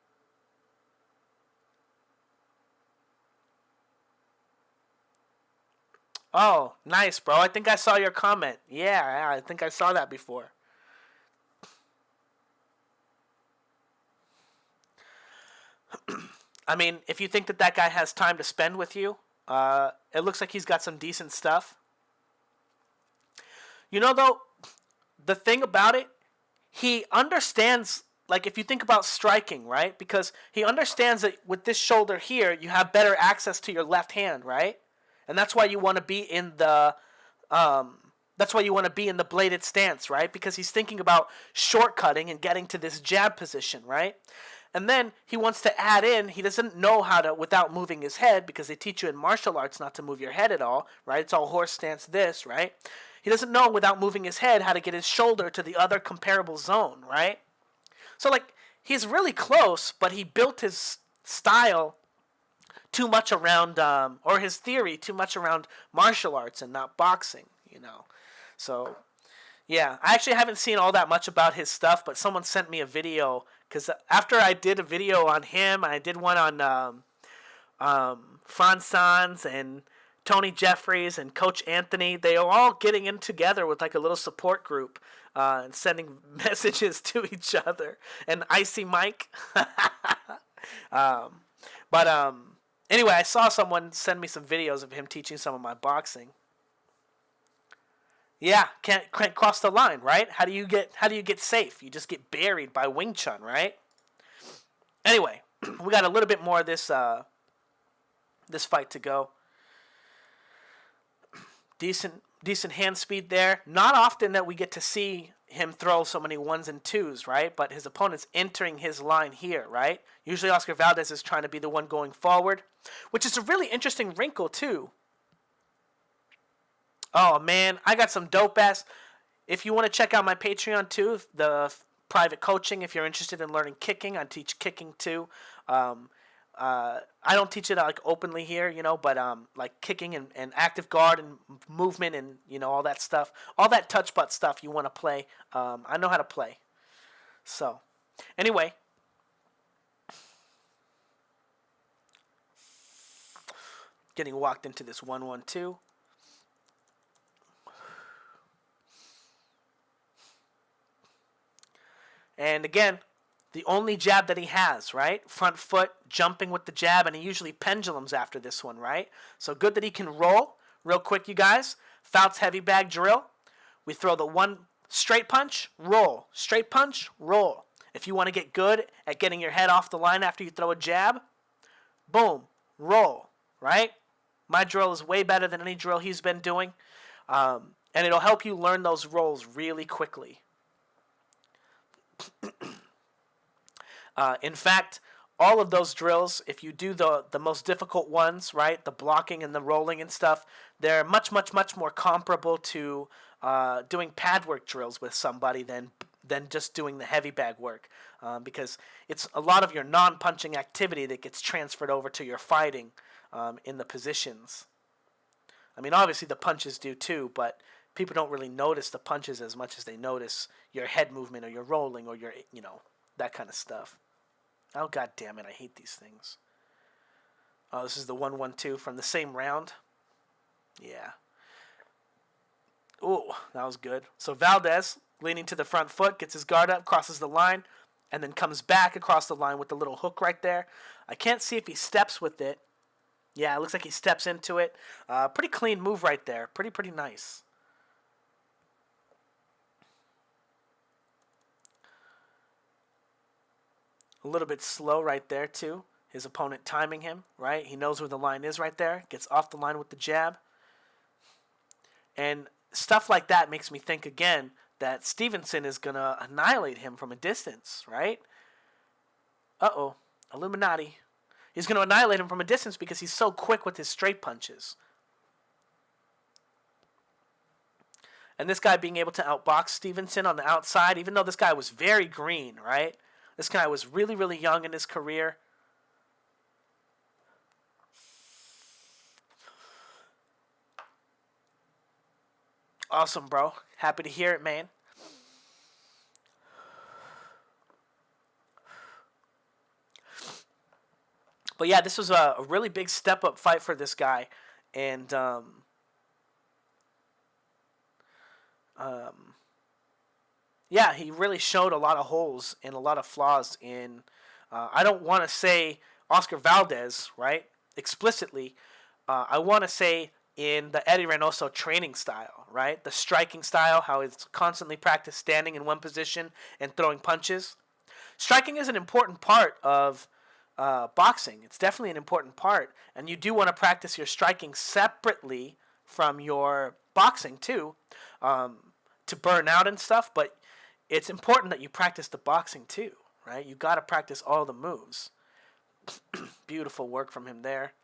Oh, nice, bro. I think I saw your comment. Yeah, I think I saw that before. I mean, if you think that that guy has time to spend with you, it looks like he's got some decent stuff. You know, though, the thing about it, he understands, like, if you think about striking, right? Because he understands that with this shoulder here, you have better access to your left hand, right? And that's why you want to be in the, that's why you want to be in the bladed stance, right? Because he's thinking about shortcutting and getting to this jab position, right? And then he wants to add in, he doesn't know how to, without moving his head, because they teach you in martial arts not to move your head at all, right? It's all horse stance this, right? He doesn't know without moving his head how to get his shoulder to the other comparable zone, right? So, like, he's really close, but he built his style too much around, or his theory too much around martial arts and not boxing, you know? So, yeah, I actually haven't seen all that much about his stuff, but someone sent me a video. Because after I did a video on him, I did one on Franz Sanz and Tony Jeffries and Coach Anthony. They are all getting in together with like a little support group and sending messages to each other. And Icy Mike. But anyway, I saw someone send me some videos of him teaching some of my boxing. Yeah, can't cross the line, right? How do you get safe? You just get buried by Wing Chun, right? Anyway, we got a little bit more of this this fight to go. Decent hand speed there. Not often that we get to see him throw so many ones and twos, right? But his opponent's entering his line here, right? Usually Oscar Valdez is trying to be the one going forward. which is a really interesting wrinkle too. Oh man, I got some dope ass. If you want to check out my Patreon too, the private coaching, if you're interested in learning kicking, I teach kicking too. I don't teach it like openly here, you know, but like kicking and active guard and movement and, you know, all that stuff, all that touch butt stuff you want to play. I know how to play. So, anyway, getting walked into this 1-1-2. And again, the only jab that he has, right? Front foot, jumping with the jab, and he usually pendulums after this one, right? So good that he can roll. Real quick, you guys. Fouts heavy bag drill. We throw the one straight punch, roll. Straight punch, roll. If you want to get good at getting your head off the line after you throw a jab, boom, roll, right? My drill is way better than any drill he's been doing. And it'll help you learn those rolls really quickly. In fact, all of those drills, if you do the most difficult ones, right, the blocking and the rolling and stuff, they're much, much, much more comparable to doing pad work drills with somebody than just doing the heavy bag work, because it's a lot of your non-punching activity that gets transferred over to your fighting in the positions. I mean, obviously the punches do too, but people don't really notice the punches as much as they notice your head movement or your rolling or your, you know, that kind of stuff. Oh, god damn it, I hate these things. Oh, this is the 1-1-2 from the same round. Yeah. Ooh, that was good. So Valdez, leaning to the front foot, gets his guard up, crosses the line, and then comes back across the line with the little hook right there. I can't see if he steps with it. Yeah, it looks like he steps into it. Pretty clean move right there. Pretty nice. A little bit slow right there, too. His opponent timing him, right? He knows where the line is right there. Gets off the line with the jab. And stuff like that makes me think again that Stevenson is going to annihilate him from a distance, right? Uh-oh. Illuminati. He's going to annihilate him from a distance because he's so quick with his straight punches. And this guy being able to outbox Stevenson on the outside, even though this guy was very green, right? This guy was really, really young in his career. Awesome, bro. Happy to hear it, man. But yeah, this was a really big step-up fight for this guy. And yeah, he really showed a lot of holes and a lot of flaws in, I don't want to say Oscar Valdez, right, explicitly. I want to say in the Eddie Reynoso training style, right, the striking style, how it's constantly practiced standing in one position and throwing punches. Striking is an important part of boxing. It's definitely an important part, and you do want to practice your striking separately from your boxing too, to burn out and stuff, but it's important that you practice the boxing too, right? You got to practice all the moves. Beautiful work from him there.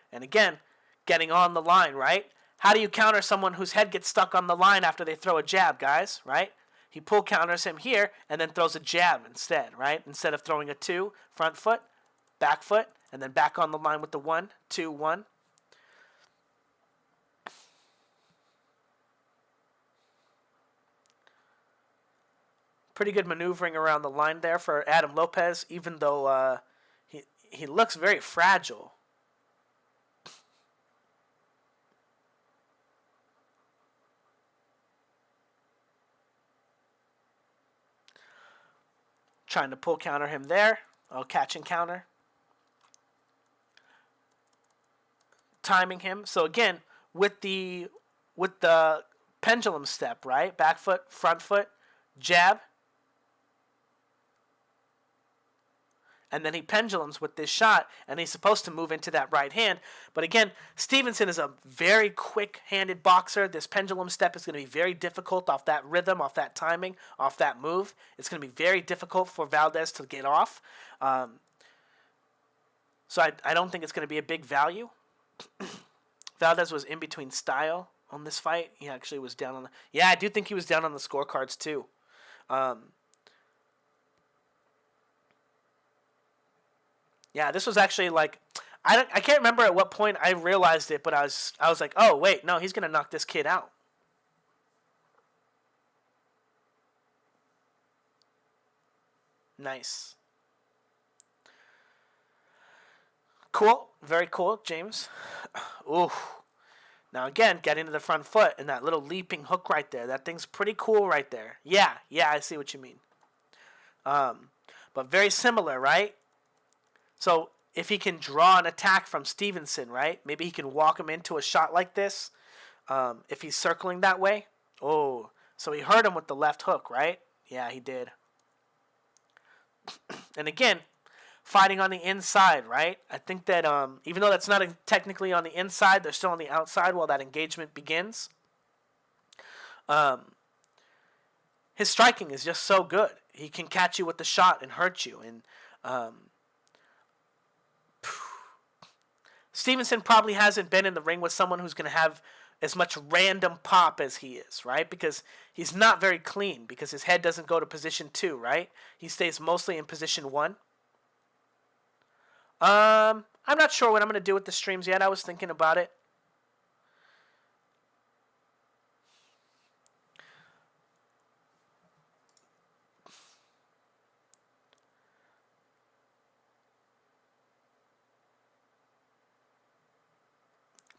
And again, getting on the line, right? How do you counter someone whose head gets stuck on the line after they throw a jab, guys, right? He pull counters him here and then throws a jab instead, right? Instead of throwing a 2, front foot, back foot, and then back on the line with the 1, 2, 1. Pretty good maneuvering around the line there for Adam Lopez, even though he looks very fragile. Trying to pull counter him there. Oh, catch and counter. Timing him. So again, with the pendulum step, right? Back foot, front foot, jab. And then he pendulums with this shot, and he's supposed to move into that right hand. But again, Stevenson is a very quick-handed boxer. This pendulum step is going to be very difficult off that rhythm, off that timing, off that move. It's going to be very difficult for Valdez to get off. So I don't think it's going to be a big value. Valdez was in between style on this fight. He actually was down on the... Yeah, I do think he was down on the scorecards too. Yeah, this was actually like... I can't remember at what point I realized it, but I was like, oh, wait, no, he's going to knock this kid out. Nice. Cool. Very cool, James. Ooh. Now, again, getting to the front foot and that little leaping hook right there. That thing's pretty cool right there. Yeah, I see what you mean. But very similar, right? So, if he can draw an attack from Stevenson, right? Maybe he can walk him into a shot like this if he's circling that way. Oh, so he hurt him with the left hook, right? Yeah, he did. And again, fighting on the inside, right? I think that even though that's not technically on the inside, they're still on the outside while that engagement begins. His striking is just so good. He can catch you with the shot and hurt you. And Stevenson probably hasn't been in the ring with someone who's going to have as much random pop as he is, right? Because he's not very clean because his head doesn't go to position 2, right? He stays mostly in position 1. I'm not sure what I'm going to do with the streams yet. I was thinking about it.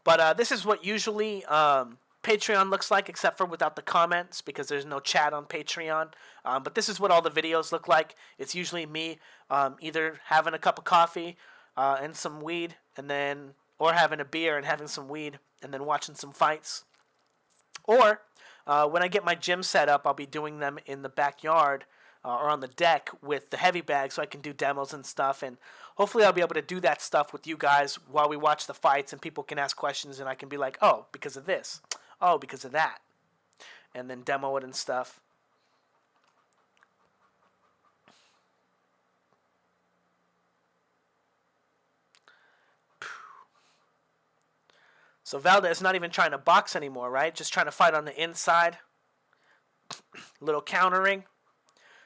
But this is what usually Patreon looks like, except for without the comments, because there's no chat on Patreon. But this is what all the videos look like. It's usually me either having a cup of coffee and some weed, or having a beer and having some weed, and then watching some fights. Or when I get my gym set up, I'll be doing them in the backyard or on the deck with the heavy bag, so I can do demos and stuff. And hopefully I'll be able to do that stuff with you guys while we watch the fights, and people can ask questions, and I can be like, oh, because of this. Oh, because of that. And then demo it and stuff. So Valdez is not even trying to box anymore, right? Just trying to fight on the inside. Little countering.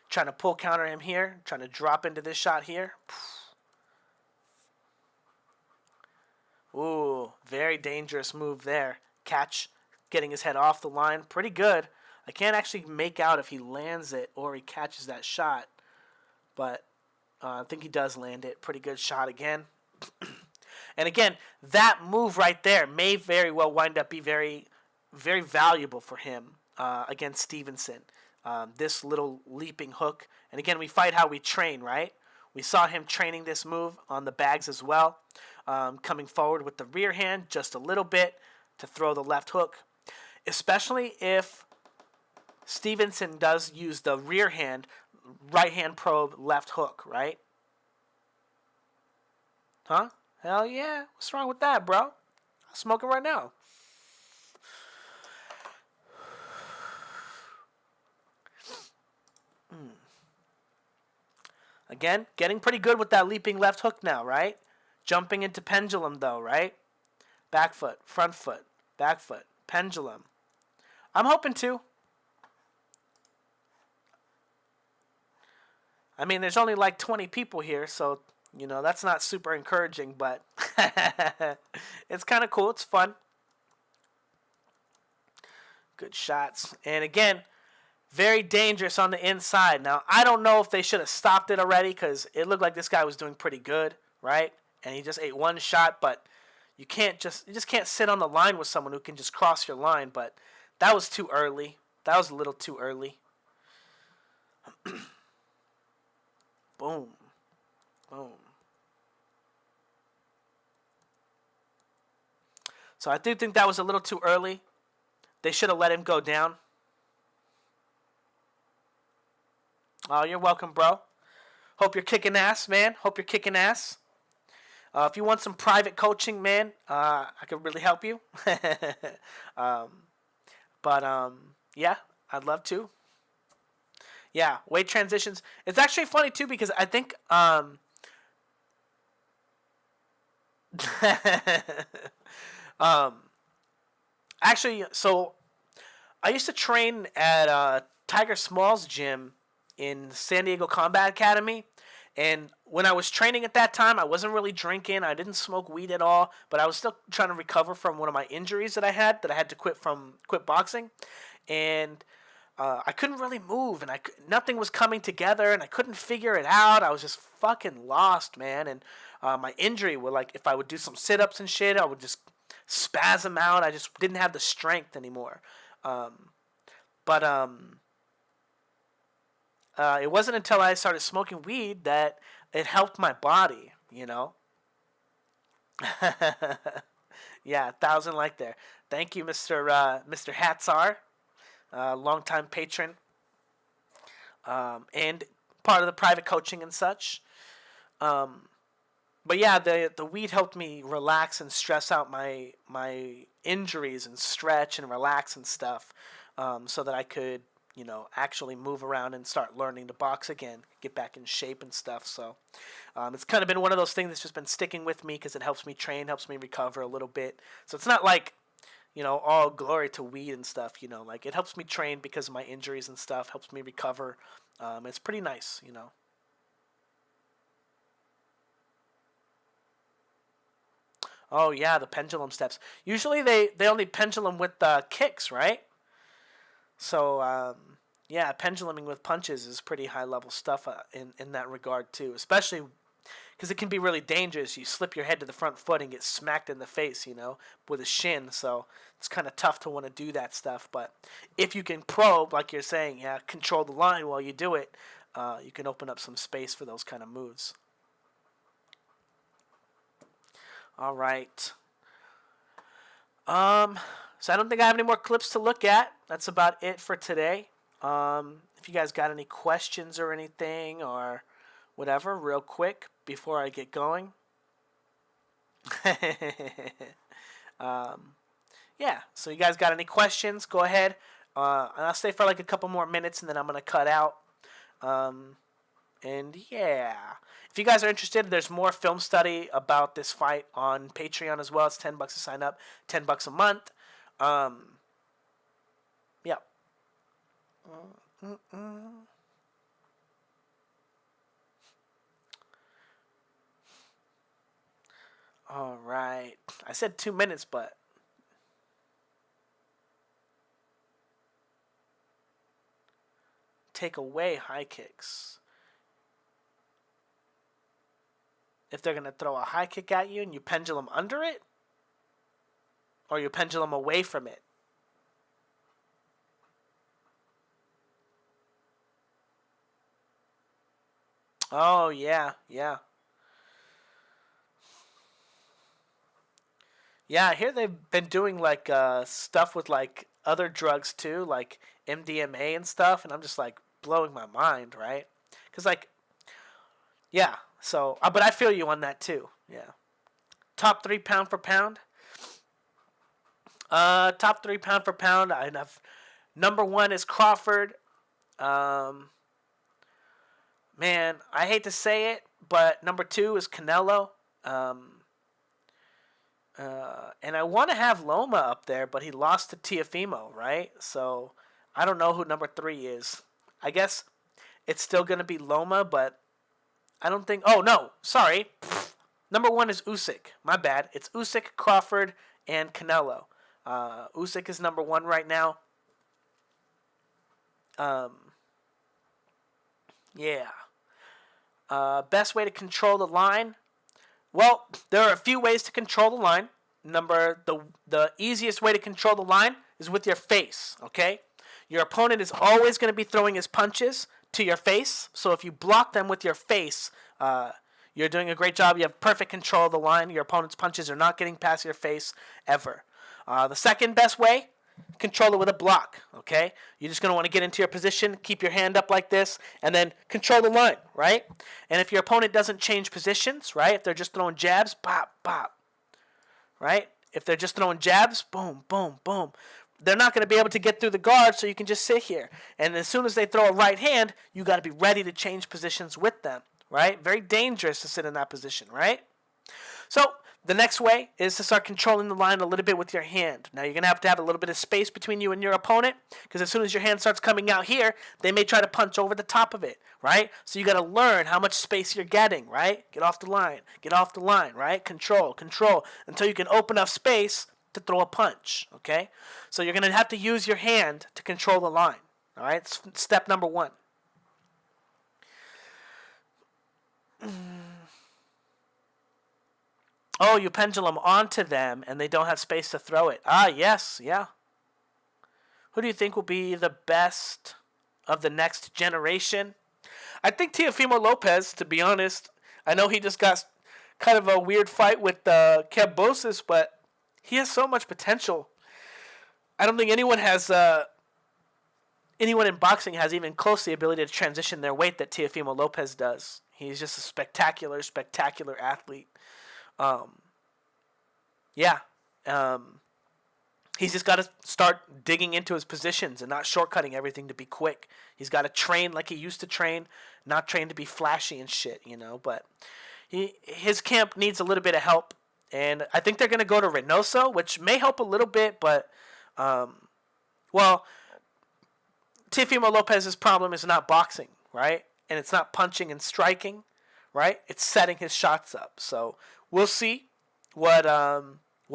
Trying to pull counter him here. Trying to drop into this shot here. Ooh, very dangerous move there. Catch, getting his head off the line. Pretty good. I can't actually make out if he lands it or he catches that shot. But I think he does land it. Pretty good shot again. And again, that move right there may very well wind up be very, very valuable for him against Stevenson. This little leaping hook. And again, we fight how we train, right? We saw him training this move on the bags as well. Coming forward with the rear hand just a little bit to throw the left hook. Especially if Stevenson does use the rear hand, right hand probe, left hook, right? Huh? Hell yeah. What's wrong with that, bro? I'm smoking right now. Again, getting pretty good with that leaping left hook now, right? Jumping into pendulum, though, right? Back foot, front foot, back foot, pendulum. I'm hoping to. I mean, there's only like 20 people here, so, you know, that's not super encouraging, but it's kind of cool. It's fun. Good shots. And again, very dangerous on the inside. Now, I don't know if they should have stopped it already because it looked like this guy was doing pretty good, right? And he just ate one shot, but you just can't sit on the line with someone who can just cross your line. But that was too early. That was a little too early. Boom. Boom. So I do think that was a little too early. They should have let him go down. Oh, you're welcome, bro. Hope you're kicking ass, man. Hope you're kicking ass. If you want some private coaching, man, I could really help you. Yeah, I'd love to. Yeah, weight transitions. It's actually funny, too, because I think um, actually, so I used to train at Tiger Small's gym in San Diego Combat Academy. And when I was training at that time, I wasn't really drinking. I didn't smoke weed at all, but I was still trying to recover from one of my injuries that I had to quit boxing. And I couldn't really move, and nothing was coming together, and I couldn't figure it out. I was just fucking lost, man. And my injury would, like, if I would do some sit-ups and shit, I would just spasm out. I just didn't have the strength anymore. But it wasn't until I started smoking weed that it helped my body, you know? Yeah, 1,000 like there. Thank you, Mr. Hatzar, longtime patron, and part of the private coaching and such. But yeah, the weed helped me relax and stress out my injuries and stretch and relax and stuff, so that I could, actually move around and start learning to box again, get back in shape and stuff. So it's kind of been one of those things that's just been sticking with me because it helps me train, helps me recover a little bit. So it's not like, all glory to weed and stuff, like it helps me train because of my injuries and stuff, helps me recover. It's pretty nice. Oh yeah, the pendulum steps. Usually they only pendulum with kicks, right? So yeah, penduluming with punches is pretty high level stuff in that regard too, especially because it can be really dangerous. You slip your head to the front foot and get smacked in the face, with a shin. So it's kind of tough to want to do that stuff. But if you can probe, like you're saying, yeah, control the line while you do it, you can open up some space for those kind of moves. All right. So I don't think I have any more clips to look at. That's about it for today. If you guys got any questions or anything or whatever, real quick before I get going. Yeah, so you guys got any questions, go ahead. And I'll stay for like a couple more minutes and then I'm going to cut out. And yeah, if you guys are interested, there's more film study about this fight on Patreon as well. It's $10 to sign up, $10 a month. Yeah. All right. I said 2 minutes, but take away high kicks. If they're going to throw a high kick at you and you pendulum under it, or you pendulum away from it. Oh, yeah, yeah. Yeah, I hear they've been doing like stuff with like other drugs too, like MDMA and stuff, and I'm just like blowing my mind, right? Because like, yeah, so, but I feel you on that too, yeah. Top 3 pound for pound? Top 3 pound for pound, I have, number 1 is Crawford. Man, I hate to say it, but number 2 is Canelo. And I want to have Loma up there, but he lost to Tiafimo, right? So I don't know who number 3 is. I guess it's still going to be Loma, but I don't think... Oh, no. Sorry. Number 1 is Usyk. My bad. It's Usyk, Crawford, and Canelo. Usyk is number 1 right now. Yeah. Best way to control the line? Well, there are a few ways to control the line. The easiest way to control the line is with your face, okay? Your opponent is always going to be throwing his punches to your face, so if you block them with your face, you're doing a great job. You have perfect control of the line. Your opponent's punches are not getting past your face ever. The second best way, control it with a block, okay? You're just going to want to get into your position, keep your hand up like this, and then control the line, right? And if your opponent doesn't change positions, right? If they're just throwing jabs, pop, pop, right? If they're just throwing jabs, boom, boom, boom. They're not going to be able to get through the guard, so you can just sit here. And as soon as they throw a right hand, you got to be ready to change positions with them, right? Very dangerous to sit in that position, right? So The next way is to start controlling the line a little bit with your hand. Now, you're going to have a little bit of space between you and your opponent, because as soon as your hand starts coming out here, they may try to punch over the top of it, right? So you got to learn how much space you're getting, right? Get off the line, right? Control, until you can open up space to throw a punch, okay? So you're going to have to use your hand to control the line, all right? Step number 1. Oh, you pendulum onto them and they don't have space to throw it. Ah, yes, yeah. Who do you think will be the best of the next generation? I think Teofimo Lopez, to be honest. I know he just got kind of a weird fight with Kambosos, but he has so much potential. I don't think anyone in boxing has even close to the ability to transition their weight that Teofimo Lopez does. He's just a spectacular athlete. He's just got to start digging into his positions and not shortcutting everything to be quick. He's got to train like he used to train, not train to be flashy and shit, But his camp needs a little bit of help, and I think they're going to go to Reynoso, which may help a little bit, but, Teofimo Lopez's problem is not boxing, right? And it's not punching and striking, right? It's setting his shots up. So we'll see what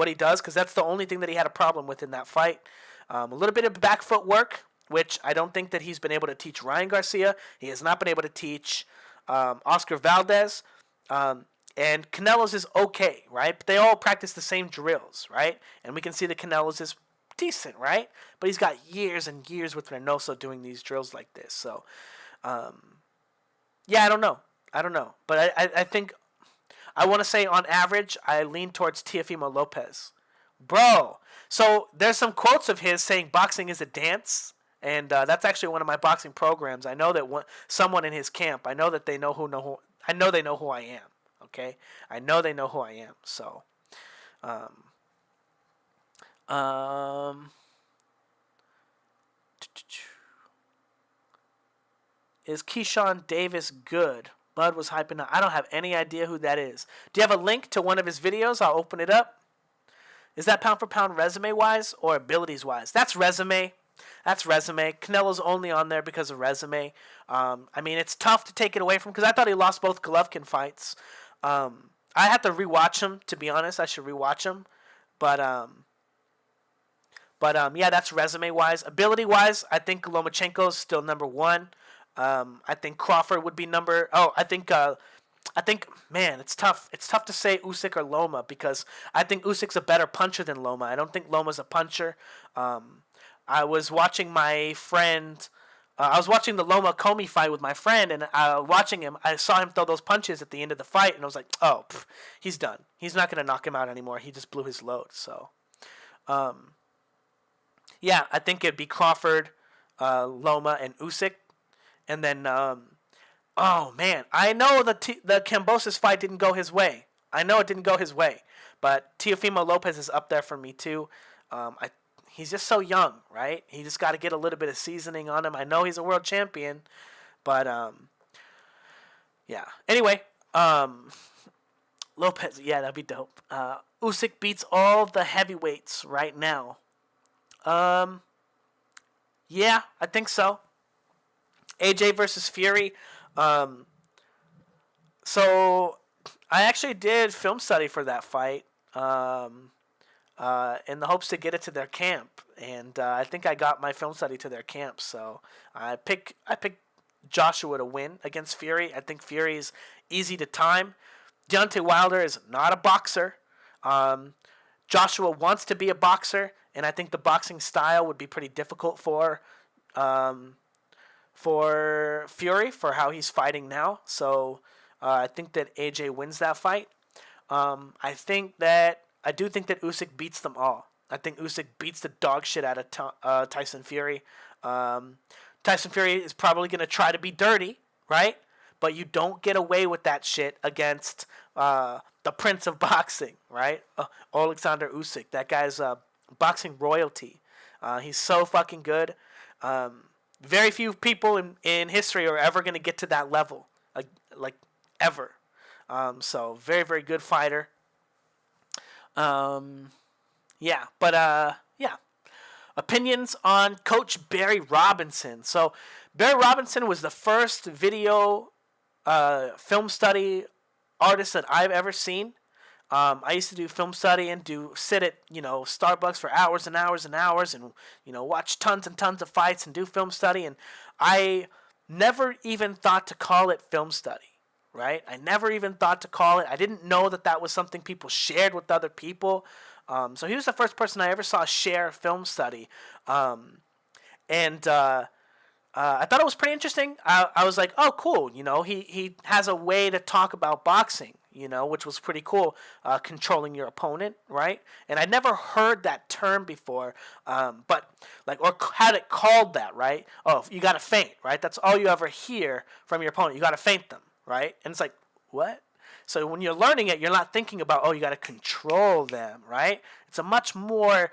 he does, because that's the only thing that he had a problem with in that fight. A little bit of back foot work, which I don't think that he's been able to teach Ryan Garcia. He has not been able to teach Oscar Valdez. And Canelo's is okay, right? But they all practice the same drills, right? And we can see that Canelo's is decent, right? But he's got years and years with Reynoso doing these drills like this. So, I don't know. But I think, I want to say on average, I lean towards Teofimo Lopez. Bro, so there's some quotes of his saying boxing is a dance. And that's actually one of my boxing programs. I know that someone in his camp, I know that they know I know they know who I am. Okay? I know they know who I am. So, is Keyshawn Davis good? Bud was hyping up. I don't have any idea who that is. Do you have a link to one of his videos? I'll open it up. Is that pound for pound resume wise or abilities wise? That's resume. Canelo's only on there because of resume. It's tough to take it away from, because I thought he lost both Golovkin fights. I have to rewatch him, to be honest. I should rewatch him. But that's resume wise. Ability wise, I think Lomachenko's still number 1. I think Crawford would be man, it's tough. It's tough to say Usyk or Loma, because I think Usyk's a better puncher than Loma. I don't think Loma's a puncher. I was watching my friend. I was watching the Loma Comey fight with my friend, and watching him, I saw him throw those punches at the end of the fight, and I was like, oh, he's done. He's not going to knock him out anymore. He just blew his load. So, I think it'd be Crawford, Loma, and Usyk. And then, I know the Kambosos fight didn't go his way. I know it didn't go his way. But Teofimo Lopez is up there for me, too. He's just so young, right? He just got to get a little bit of seasoning on him. I know he's a world champion. But, Anyway, Lopez, that'd be dope. Usyk beats all the heavyweights right now. I think so. AJ versus Fury. So I actually did film study for that fight, in the hopes to get it to their camp, and I think I got my film study to their camp. So I picked Joshua to win against Fury. I think Fury's easy to time. Deontay Wilder is not a boxer. Joshua wants to be a boxer, and I think the boxing style would be pretty difficult for Fury, for how he's fighting now. So I think that AJ wins that fight. I do think that Usyk beats them all. I think Usyk beats the dog shit out of Tyson Fury. Tyson Fury is probably going to try to be dirty, right? But you don't get away with that shit against the prince of boxing, right? Alexander Usyk. That guy's boxing royalty. He's so fucking good. Very few people in history are ever going to get to that level, like ever. So very, very good fighter. Yeah, but yeah. Opinions on Coach Barry Robinson. So Barry Robinson was the first video film study artist that I've ever seen. I used to do film study and sit at Starbucks for hours and hours and hours and watch tons and tons of fights and do film study, and I never even thought to call it film study. Right? I never even thought to call it. I didn't know that was something people shared with other people. So he was the first person I ever saw share film study. And I thought it was pretty interesting. I was like, oh, cool. He has a way to talk about boxing, which was pretty cool. Controlling your opponent, right? And I'd never heard that term before, but or had it called that, right? Oh, you got to feint, right? That's all you ever hear from your opponent. You got to feint them. Right? And it's like, what? So when you're learning it, you're not thinking about, oh, you got to control them, right? It's a much more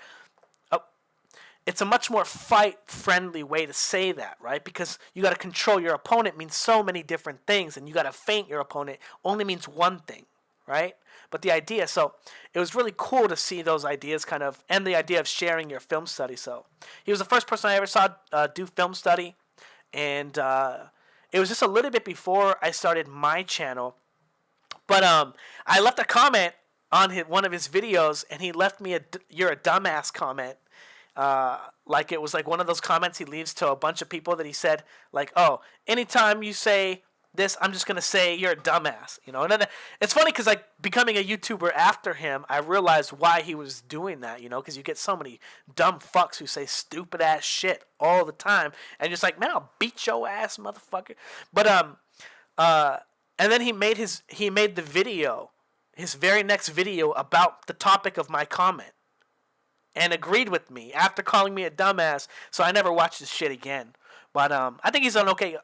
fight-friendly way to say that, right? Because you got to control your opponent means so many different things, and you got to feint your opponent only means one thing, right? But the idea, so it was really cool to see those ideas and the idea of sharing your film study. So he was the first person I ever saw do film study, and it was just a little bit before I started my channel, but I left a comment on one of his videos, and he left me "you're a dumbass" comment. It was one of those comments he leaves to a bunch of people that he said, oh, anytime you say this, I'm just gonna say you're a dumbass, And then it's funny because becoming a YouTuber after him, I realized why he was doing that, because you get so many dumb fucks who say stupid ass shit all the time, and just man, I'll beat your ass, motherfucker. But and then he made the video, his very next video about the topic of my comment, and agreed with me after calling me a dumbass. So I never watched this shit again. But I think he's an okay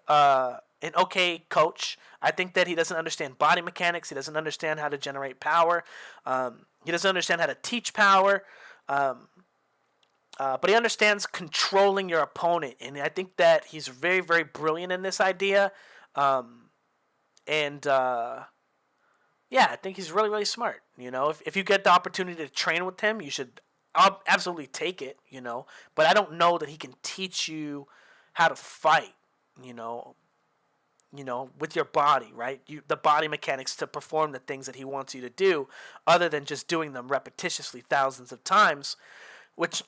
coach. I think that he doesn't understand body mechanics. He doesn't understand how to generate power. He doesn't understand how to teach power. But he understands controlling your opponent. And I think that he's very, very brilliant in this idea. Yeah, I think he's really, really smart. If you get the opportunity to train with him, you should absolutely take it, But I don't know that he can teach you how to fight, with your body, right? The body mechanics to perform the things that he wants you to do, other than just doing them repetitiously thousands of times, which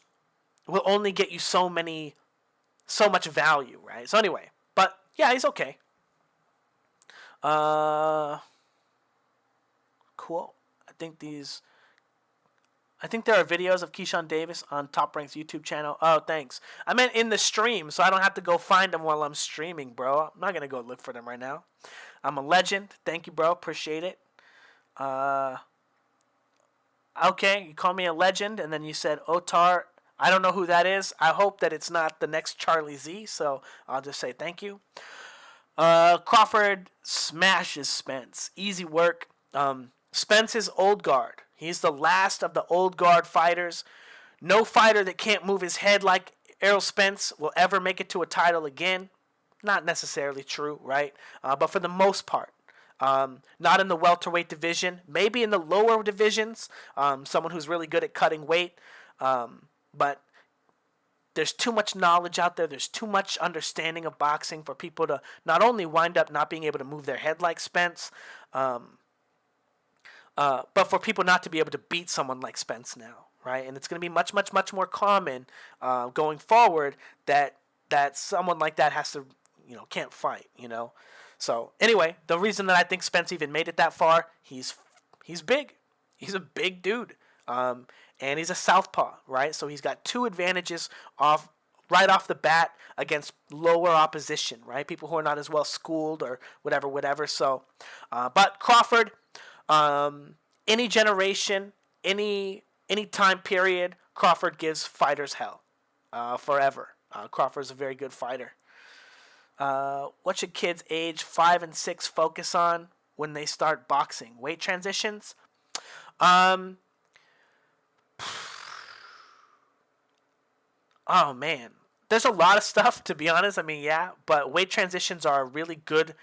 will only get you so much value, right? So anyway, but yeah, he's okay. Cool. I think there are videos of Keyshawn Davis on Top Rank's YouTube channel. Oh, thanks. I meant in the stream, so I don't have to go find them while I'm streaming, bro. I'm not going to go look for them right now. I'm a legend. Thank you, bro. Appreciate it. Okay, you call me a legend, and then you said Otar. I don't know who that is. I hope that it's not the next Charlie Z, so I'll just say thank you. Crawford smashes Spence. Easy work. Spence is old guard. He's the last of the old guard fighters. No fighter that can't move his head like Errol Spence will ever make it to a title again. Not necessarily true, right? But for the most part. Not in the welterweight division. Maybe in the lower divisions. Someone who's really good at cutting weight. But there's too much knowledge out there. There's too much understanding of boxing for people to not only wind up not being able to move their head like Spence, but for people not to be able to beat someone like Spence now, right? And it's going to be much, much, much more common going forward that someone like that has to, can't fight, So anyway, the reason that I think Spence even made it that far, he's big. He's a big dude. And he's a southpaw, right? So he's got two advantages right off the bat against lower opposition, right? People who are not as well schooled or whatever. So, but Crawford, any generation, any time period, Crawford gives fighters hell, forever. Crawford's a very good fighter. What should kids age 5 and 6 focus on when they start boxing? Weight transitions? Oh man, there's a lot of stuff, to be honest. I mean, yeah, but weight transitions are a really good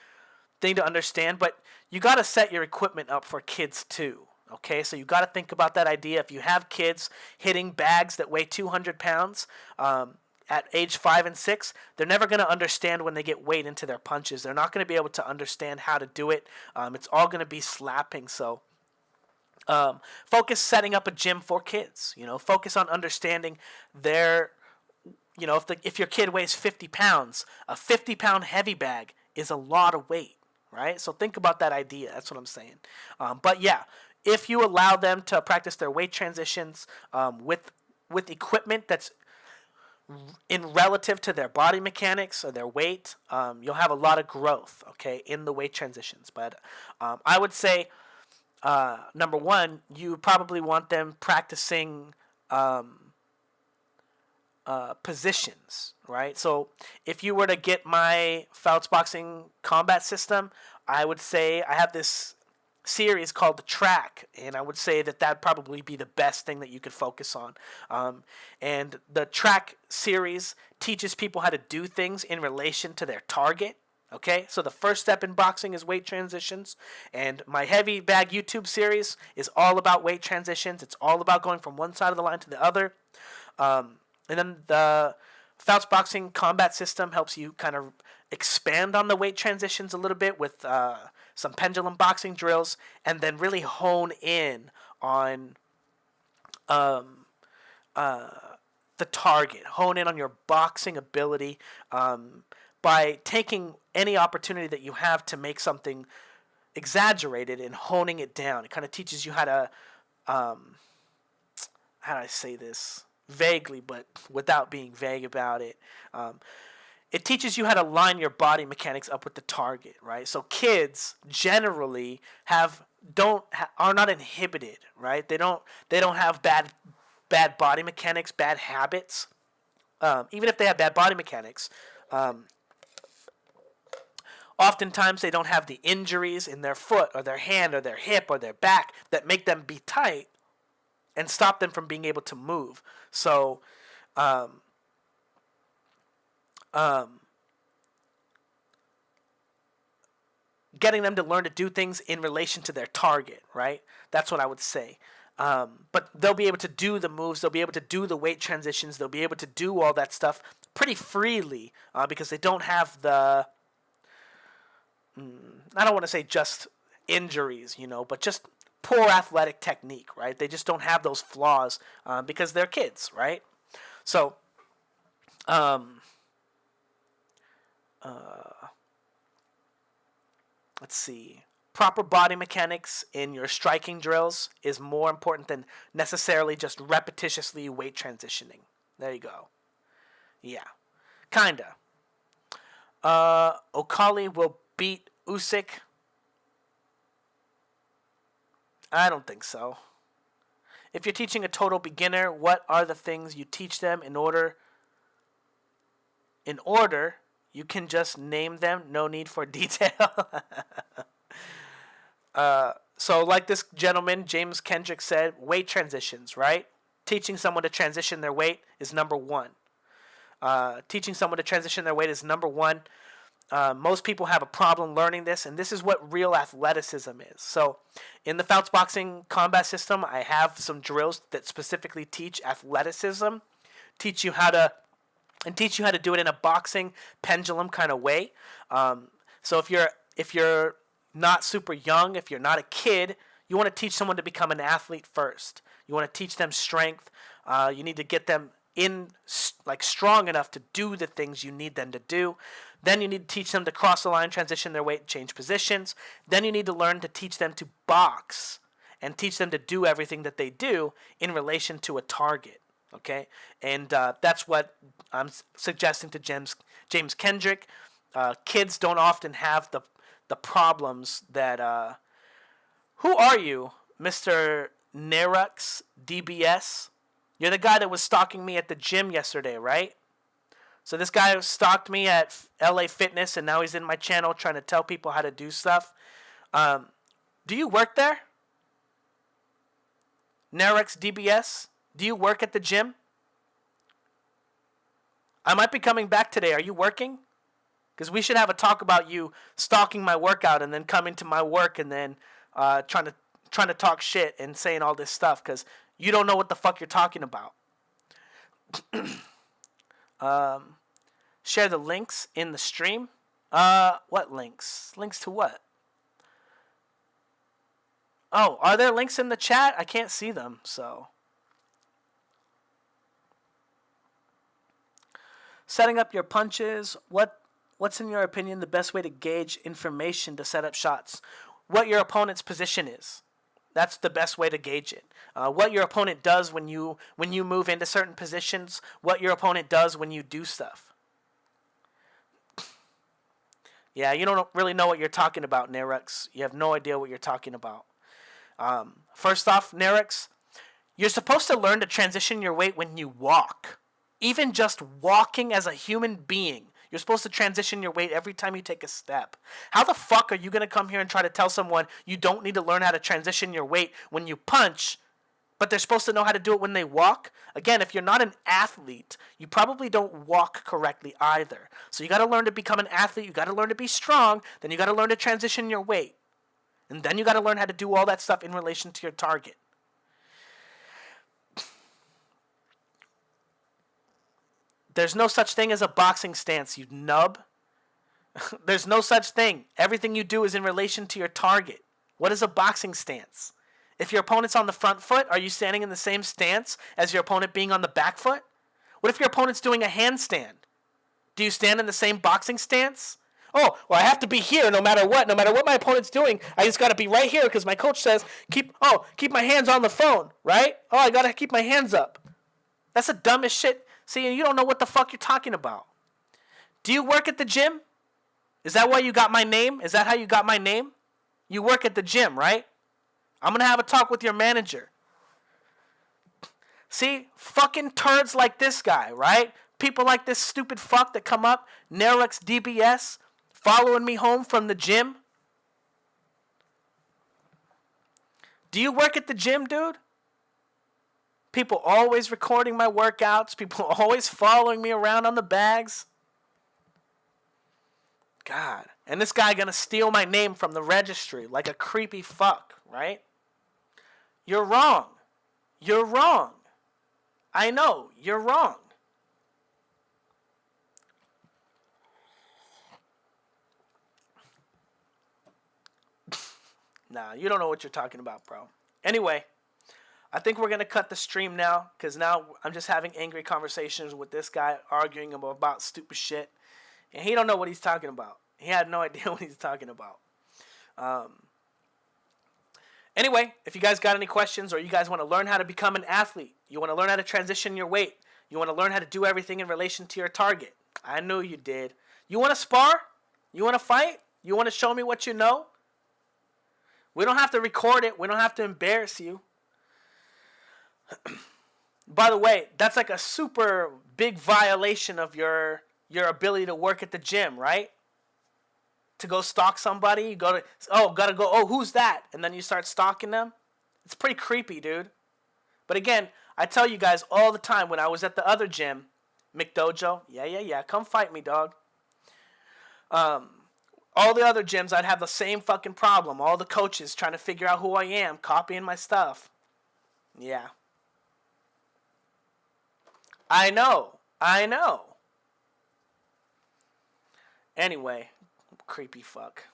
thing to understand, but you got to set your equipment up for kids too, Okay, so you got to think about that idea. If you have kids hitting bags that weigh 200 pounds at age 5 and 6, they're never going to understand when they get weight into their punches. They're not going to be able to understand how to do it. It's all going to be slapping. So focus setting up a gym for kids. Focus on understanding their, if your kid weighs 50 pounds, a 50-pound heavy bag is a lot of weight, right? So think about that idea. That's what I'm saying. But yeah, if you allow them to practice their weight transitions with equipment that's in relative to their body mechanics or their weight, you'll have a lot of growth, okay, in the weight transitions. But I would say, number one, you probably want them practicing positions, right? So if you were to get my Fouts Boxing combat system, I would say I have this series called the track, and I would say that that'd probably be the best thing that you could focus on. And the track series teaches people how to do things in relation to their target. Okay, so the first step in boxing is weight transitions, and my heavy bag YouTube series is all about weight transitions. It's all about going from one side of the line to the other. And then the Fouts Boxing combat system helps you kind of expand on the weight transitions a little bit with some pendulum boxing drills, and then really hone in on the target. Hone in on your boxing ability by taking any opportunity that you have to make something exaggerated and honing it down. It kind of teaches you how to, how do I say this? Vaguely, but without being vague about it. It teaches you how to line your body mechanics up with the target, right? So kids generally are not inhibited, right? They don't have bad body mechanics, bad habits. Even if they have bad body mechanics, oftentimes they don't have the injuries in their foot or their hand or their hip or their back that make them be tight and stop them from being able to move. So, getting them to learn to do things in relation to their target, right? That's what I would say. But they'll be able to do the moves. They'll be able to do the weight transitions. They'll be able to do all that stuff pretty freely because they don't have the, I don't want to say just injuries, but just poor athletic technique, right? They just don't have those flaws because they're kids, right? So, let's see. Proper body mechanics in your striking drills is more important than necessarily just repetitiously weight transitioning. There you go. Yeah. Kinda. Okali will beat Usyk. I don't think so. If you're teaching a total beginner, what are the things you teach them in order? You can just name them. No need for detail. So like this gentleman, James Kendrick, said, weight transitions, right? Teaching someone to transition their weight is number one. Teaching someone to transition their weight is number one. Most people have a problem learning this, and this is what real athleticism is. So in the Fouts Boxing combat system, I have some drills that specifically teach athleticism, teach you how to do it in a boxing pendulum kind of way. So if you're not super young, if you're not a kid, you want to teach someone to become an athlete first. You want to teach them strength. You need to get them in strong enough to do the things you need them to do. Then you need to teach them to cross the line, transition their weight, change positions. Then you need to learn to teach them to box and teach them to do everything that they do in relation to a target. Okay, and that's what I'm suggesting to James Kendrick. Kids don't often have the problems that. Who are you, Mr. Nerux DBS? You're the guy that was stalking me at the gym yesterday, right? So this guy stalked me at LA Fitness, and now he's in my channel trying to tell people how to do stuff. Do you work there? Nerux DBS? Do you work at the gym? I might be coming back today. Are you working? Because we should have a talk about you stalking my workout and then coming to my work and then trying trying to talk shit and saying all this stuff because you don't know what the fuck you're talking about. Share the links in the stream. What links? Links to what? Oh, are there links in the chat? I can't see them, so. Setting up your punches. What's in your opinion the best way to gauge information to set up shots? What your opponent's position is. That's the best way to gauge it. What your opponent does when you move into certain positions. What your opponent does when you do stuff. Yeah, you don't really know what you're talking about, Nerix. You have no idea what you're talking about. First off, Nerix, you're supposed to learn to transition your weight when you walk. Even just walking as a human being, you're supposed to transition your weight every time you take a step. How the fuck are you going to come here and try to tell someone you don't need to learn how to transition your weight when you punch, but they're supposed to know how to do it when they walk? Again, if you're not an athlete, you probably don't walk correctly either. So you got to learn to become an athlete. You got to learn to be strong. Then you got to learn to transition your weight. And then you got to learn how to do all that stuff in relation to your target. There's no such thing as a boxing stance, you nub. There's no such thing. Everything you do is in relation to your target. What is a boxing stance? If your opponent's on the front foot, are you standing in the same stance as your opponent being on the back foot? What if your opponent's doing a handstand? Do you stand in the same boxing stance? Oh, well, I have to be here no matter what. No matter what my opponent's doing, I just got to be right here because my coach says, keep my hands on the phone, right? Oh, I got to keep my hands up. That's the dumbest shit. See, you don't know what the fuck you're talking about. Do you work at the gym? Is that why you got my name? Is that how you got my name? You work at the gym, right? I'm going to have a talk with your manager. See, fucking turds like this guy, right? People like this stupid fuck that come up, Nerix DBS, following me home from the gym. Do you work at the gym, dude? People always recording my workouts. People always following me around on the bags. God. And this guy gonna steal my name from the registry like a creepy fuck, right? You're wrong. You're wrong. I know. You're wrong. Nah, you don't know what you're talking about, bro. Anyway. I think we're going to cut the stream now because now I'm just having angry conversations with this guy arguing about stupid shit. And he don't know what he's talking about. He had no idea what he's talking about. Anyway, if you guys got any questions or you guys want to learn how to become an athlete, you want to learn how to transition your weight, you want to learn how to do everything in relation to your target. I knew you did. You want to spar? You want to fight? You want to show me what you know? We don't have to record it. We don't have to embarrass you. By the way, that's like a super big violation of your ability to work at the gym, right? To go stalk somebody, you gotta go, who's that? And then you start stalking them. It's pretty creepy, dude. But again, I tell you guys all the time when I was at the other gym, McDojo, yeah, come fight me, dog. All the other gyms, I'd have the same fucking problem. All the coaches trying to figure out who I am, copying my stuff. Yeah. I know. Anyway, creepy fuck.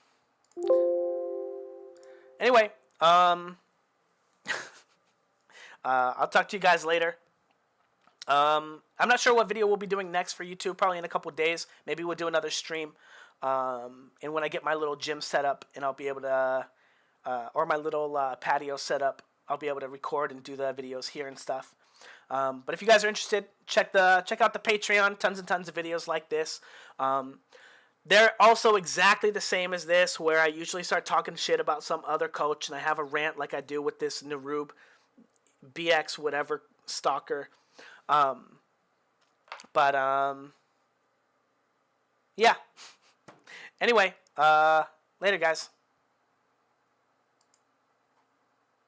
Anyway, I'll talk to you guys later. I'm not sure what video we'll be doing next for YouTube. Probably in a couple days. Maybe we'll do another stream. And when I get my little gym set up, and I'll be able to, or my little patio set up, I'll be able to record and do the videos here and stuff. But if you guys are interested, check out the Patreon. Tons and tons of videos like this. They're also exactly the same as this, where I usually start talking shit about some other coach, and I have a rant like I do with this Narub BX whatever stalker. Yeah. Anyway, later guys.